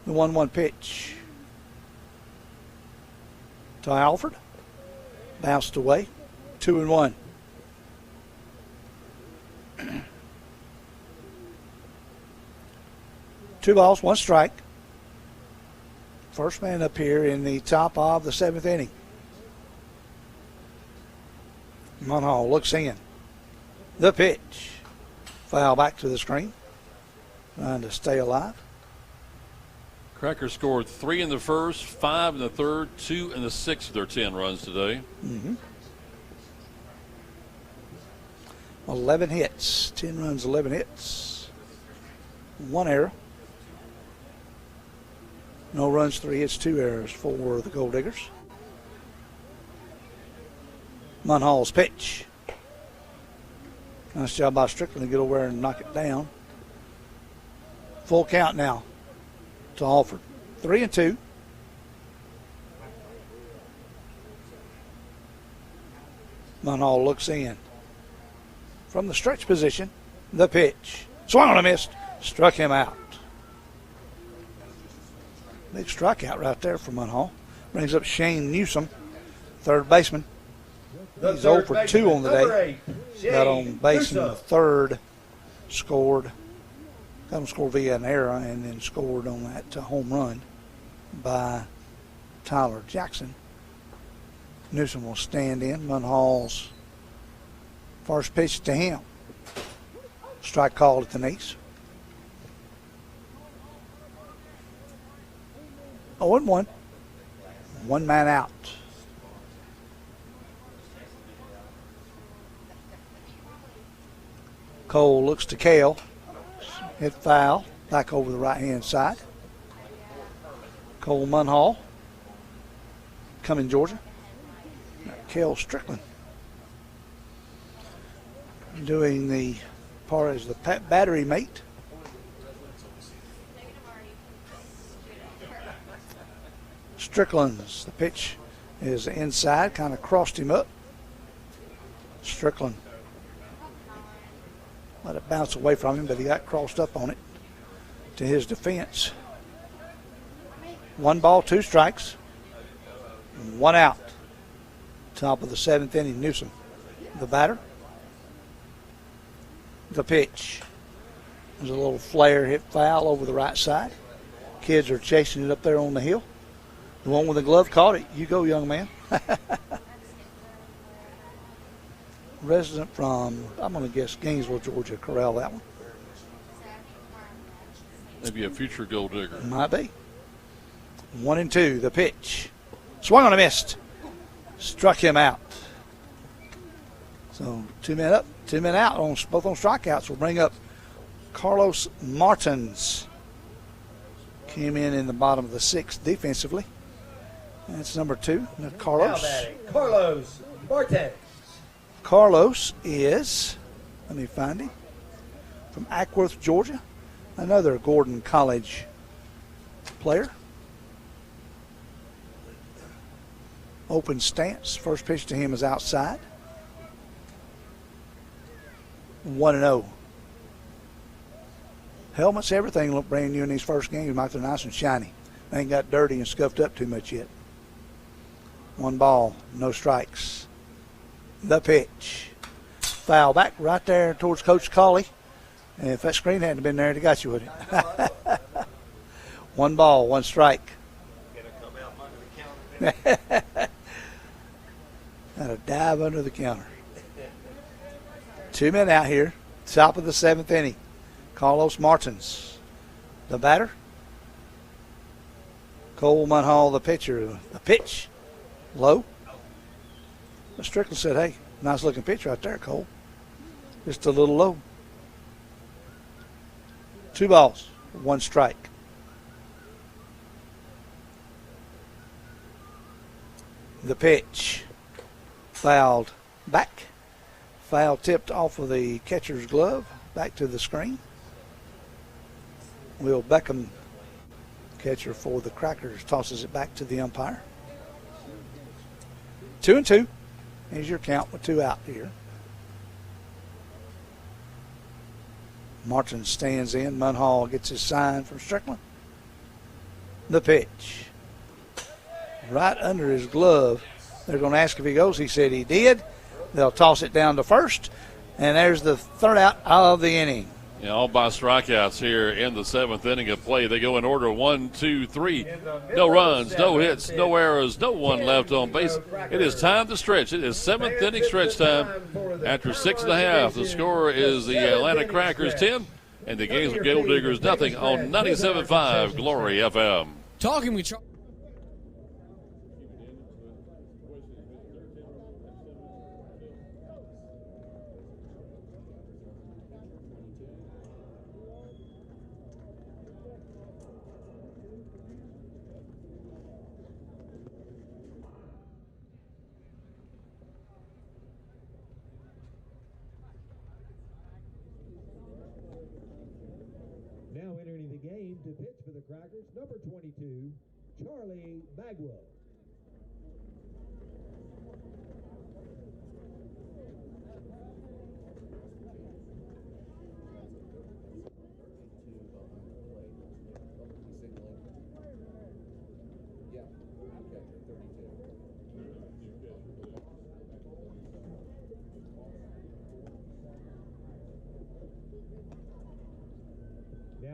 The 1-1 pitch. Ty Alford. Bounced away. 2-1. Two balls, 1 strike. First man up here in the top of the 7th inning. Munhall looks in. The pitch. Foul back to the screen. Trying to stay alive. Crackers scored 3 in the first, 5 in the third, 2 in the sixth of their 10 runs today. 11 hits. 10 runs, 11 hits. 1 error. No runs, 3 hits, 2 errors for the Gol'Diggers. Munhall's pitch. Nice job by Strickland to get over there and knock it down. Full count now to Alford. 3-2. Munhall looks in. From the stretch position, The pitch. Swung on a miss. Struck him out. Big strikeout right there for Munhall. Brings up Shane Newsom, third baseman. He's 0 for 2 on the day. Got on base in the third. Scored. Got him scored via an error and then scored on that home run by Tyler Jackson. Newsom will stand in. Munhall's first pitch to him. Strike called at the knees. 0-1. One man out. Cole looks to Kale. Hit foul. Back over the right-hand side. Cole Munhall. Coming Georgia. Kale Strickland. Doing the part as the battery mate. Strickland's the pitch is inside, kind of crossed him up. Strickland let it bounce away from him, but he got crossed up on it to his defense. 1 ball, 2 strikes, 1 out. Top of the 7th inning, Newsom, the batter. The pitch. There's a little flare hit foul over the right side. Kids are chasing it up there on the hill. The one with the glove caught it. You go, young man. Resident from, I'm going to guess, Gainesville, Georgia. Corral that one. Maybe a future gold digger. Might be. 1-2, the pitch. Swung on a miss. Struck him out. So 2 men up, 2 men out, both on strikeouts. Will bring up Carlos Martins. Came in the bottom of the 6th defensively. That's number 2, Carlos. Now batting, Carlos Martins. Carlos is, let me find him, from Ackworth, Georgia. Another Gordon College player. Open stance. First pitch to him is outside. 1-0. Helmets, everything look brand new in these first games. Might be nice and shiny. They ain't got dirty and scuffed up too much yet. 1 ball, no strikes. The pitch. Foul back right there towards Coach Colley. And if that screen hadn't been there, it got you with it. 1 ball, 1 strike. Got to dive under the counter. 2 men out here. Top of the 7th inning. Carlos Martins, the batter. Cole Munhall, the pitcher. The pitch, low. Strickland said, hey, nice looking pitch right there, Cole. Just a little low. 2 balls, 1 strike. The pitch, fouled back. Foul tipped off of the catcher's glove, back to the screen. Will Beckham, catcher for the Crackers, tosses it back to the umpire. 2-2. Here's your count with 2 out here. Martin stands in. Munhall gets his sign from Strickland. The pitch. Right under his glove. They're going to ask if he goes. He said he did. They'll toss it down to first. And there's the 3rd out of the inning. Yeah, all by strikeouts here in the 7th inning of play. They go in order 1, 2, 3. No runs, no hits, no errors, no one left on base. It is time to stretch. It is 7th inning stretch time. After 6.5, the score is the Atlanta Crackers 10 and the Gainesville Gol'Diggers nothing on 97.5 Glory FM. Talking with Charlie. Now entering the game to pitch for the Crackers, number 22, Charlie Bagwell.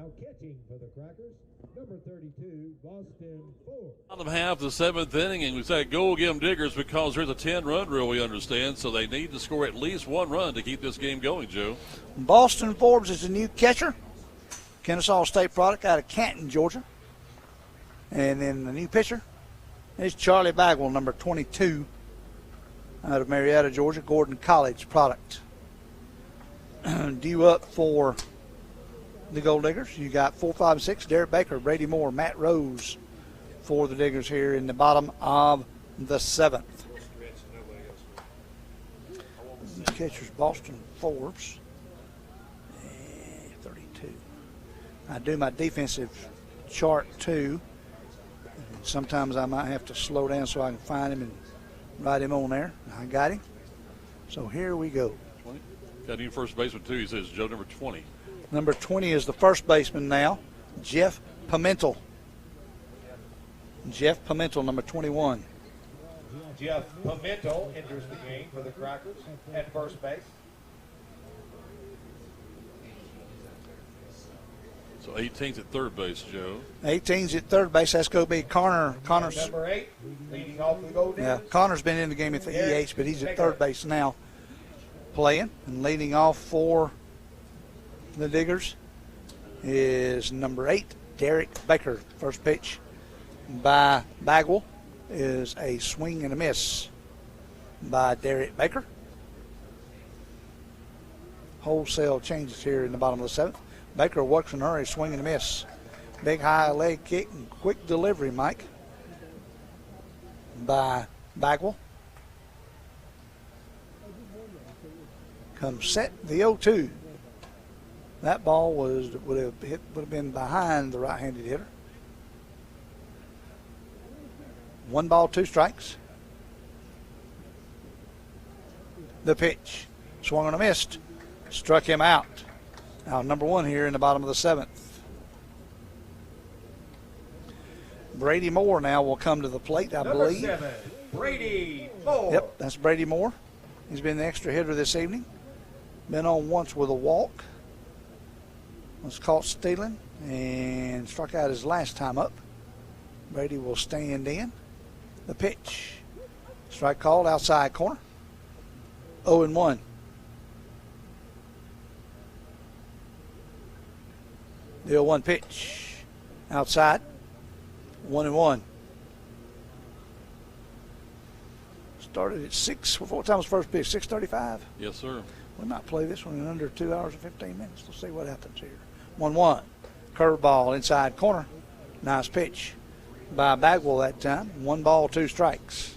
Now catching for the Crackers, number 32, Boston Ford. Bottom half of the seventh inning, and we say Gol'Diggers because there's a 10-run rule, we understand, so they need to score at least one run to keep this game going, Joe. Boston Forbes is the new catcher. Kennesaw State product out of Canton, Georgia. And then the new pitcher is Charlie Bagwell, number 22, out of Marietta, Georgia, Gordon College product. Due up for the Gol'Diggers, you got 4, 5, 6, Derek Baker, Brady Moore, Matt Rose for the Diggers here in the bottom of the seventh. The catcher's Boston Forbes, 32. I do my defensive chart too. Sometimes I might have to slow down so I can find him and write him on there. I got him. So here we go. 20. Got a new first baseman too. He says Joe, number 20. Number 20 is the first baseman now, Jeff Pimentel. Jeff Pimentel, number 21. Jeff Pimentel enters the game for the Crackers at first base. So 18's at third base, Joe. 18's at third base. That's going to be Connor's. Number 8, leading off the Gol'Diggers. Yeah, Connor's been in the game at the EH, but he's at third base now playing. And leading off for the Diggers is number 8, Derek Baker. First pitch by Bagwell is a swing and a miss by Derek Baker. Wholesale changes here in the bottom of the seventh. Baker works in a hurry, swing and a miss. Big high leg kick and quick delivery, Mike, by Bagwell. Comes set the 0-2. That ball would have been behind the right-handed hitter. 1 ball, 2 strikes. The pitch. Swung and a missed. Struck him out. Now number 1 here in the bottom of the seventh. Brady Moore now will come to the plate, I believe. Number 7, Brady Moore. Yep, that's Brady Moore. He's been the extra hitter this evening. Been on once with a walk. Was caught stealing and struck out his last time up. Brady will stand in. The pitch. Strike called outside corner. 0-1. The 0-1 pitch. Outside. 1-1. Started at 6. What time was first pitch? 6:35? Yes, sir. We might play this one in under 2 hours and 15 minutes. Let's see what happens here. 1-1. Curveball inside corner. Nice pitch by Bagwell that time. 1 ball, 2 strikes.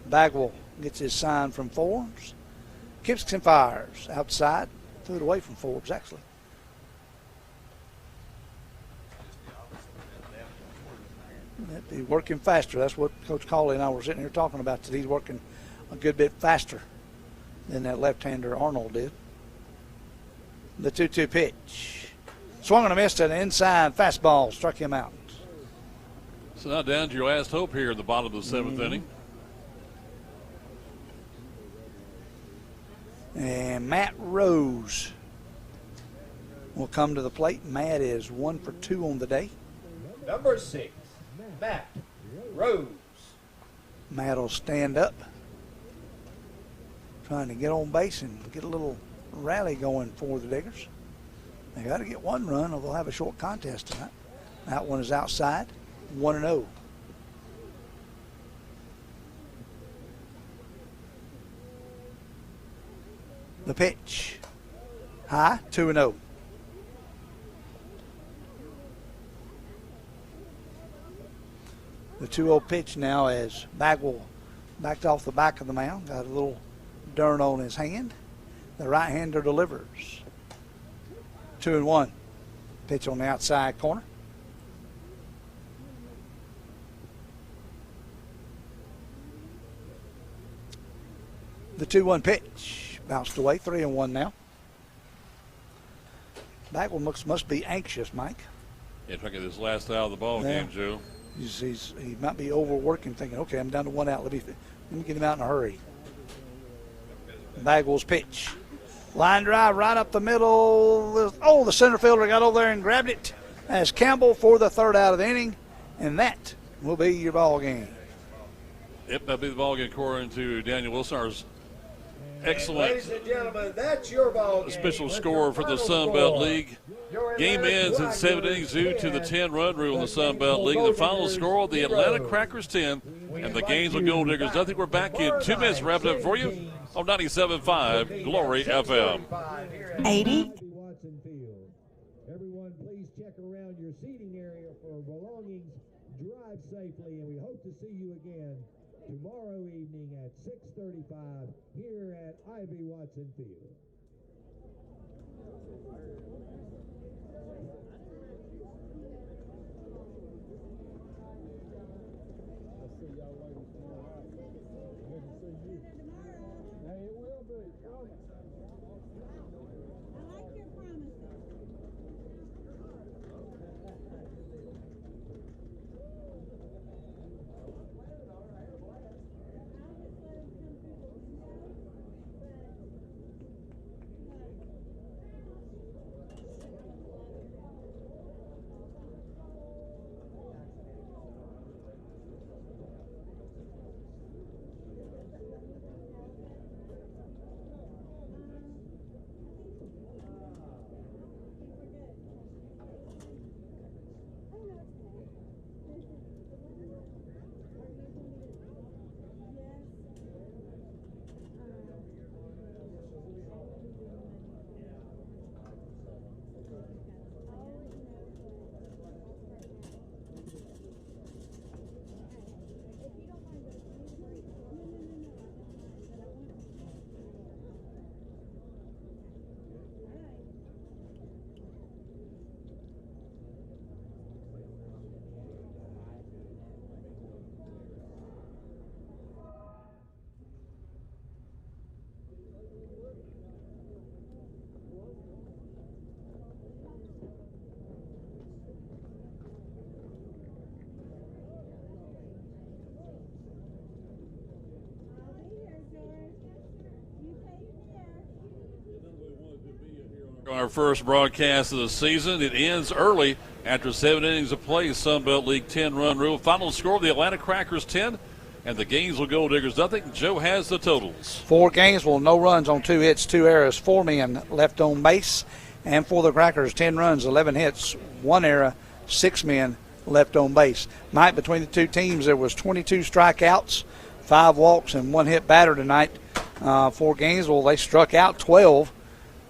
Bagwell gets his sign from Forbes. Kicks and fires outside. Threw it away from Forbes, actually. He's working faster. That's what Coach Cawley and I were sitting here talking about today. He's working a good bit faster than that left-hander Arnold did. The 2-2 pitch. Swung and a missed an inside fastball. Struck him out. So now down to your last hope here in the bottom of the seventh inning. And Matt Rose will come to the plate. Matt is 1 for 2 on the day. Number 6, Matt Rose. Matt will stand up, trying to get on base and get a little rally going for the Diggers. They got to get 1 run or they'll have a short contest tonight. That one is outside, 1-0. The pitch. High, 2-0. The 2-0 pitch now as Bagwell backed off the back of the mound. Got a little dirt on his hand. The right-hander delivers. 2-1. Pitch on the outside corner. The 2-1 pitch. Bounced away, 3-1 now. Bagwell must be anxious, Mike. Yeah, trying to get this last out of the ball game, Joe. He might be overworking, thinking, okay, I'm down to 1 out. Let me get him out in a hurry. Bagwell's pitch. Line drive right up the middle. Oh, the center fielder got over there and grabbed it as Campbell for the third out of the inning, and that will be your ball game. Yep, that'll be the ball game according to Daniel Wilson, our excellent Ladies and gentlemen, that's your ball game. special score for the Sun Belt League. Game ends in 7 innings due to the 10-run rule in the Sun Belt League. The final score, the Atlanta Crackers 10 and the Gainesville Gol'Diggers nothing. We're back in 2 minutes. Wrap it up for you on 97.5 Glory FM. 80. Everyone, please check around your seating area for belongings. Drive safely, and we hope to see you again tomorrow evening at 6:35 here at Ivy Watson Field. I'll see y'all later tomorrow. Good to see you. Hey, it will be. Promise. I like your promises. Our first broadcast of the season. It ends early after 7 innings of play. Sun Belt League 10-run rule. Final score: the Atlanta Crackers 10 and the Gainesville Gol'Diggers nothing. Joe has the totals. For Gainesville, no runs on 2 hits, 2 errors, 4 men left on base. And for the Crackers, 10 runs, 11 hits, 1 error, 6 men left on base. Night between the two teams, there was 22 strikeouts, 5 walks, and 1 hit batter tonight. For Gainesville, they struck out 12.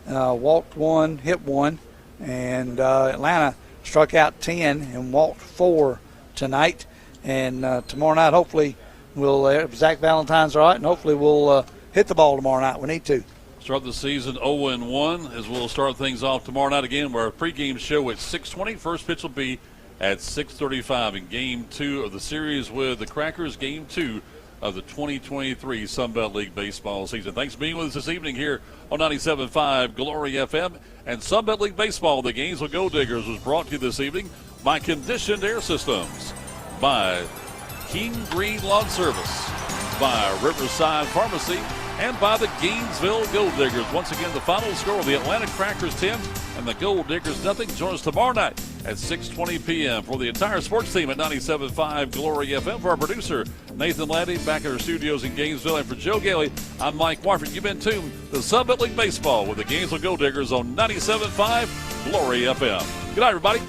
Walked 1, hit 1, and Atlanta struck out 10 and walked 4 tonight. And tomorrow night, hopefully, if Zach Valentine's all right, and hopefully we'll hit the ball tomorrow night. We need to. Start the season 0-1 as we'll start things off tomorrow night again. Our pregame show at 6:20. First pitch will be at 6:35 in Game 2 of the series with the Crackers. Game 2 of the 2023 Sun Belt League baseball season. Thanks for being with us this evening here on 97.5 Glory FM. And Sun Belt League baseball, the Gainesville Gol'Diggers, was brought to you this evening by Conditioned Air Systems, by King Green Lawn Service, by Riverside Pharmacy, and by the Gainesville Gol'Diggers. Once again, the final score: the Atlanta Crackers 10 and the Gol'Diggers nothing. Join us tomorrow night at 6:20 p.m. for the entire sports team at 97.5 Glory FM. For our producer, Nathan Laddie, back at our studios in Gainesville. And for Joe Gailey, I'm Mike Warford. You've been tuned to Sun Belt League Baseball with the Gainesville Gol'Diggers on 97.5 Glory FM. Good night, everybody.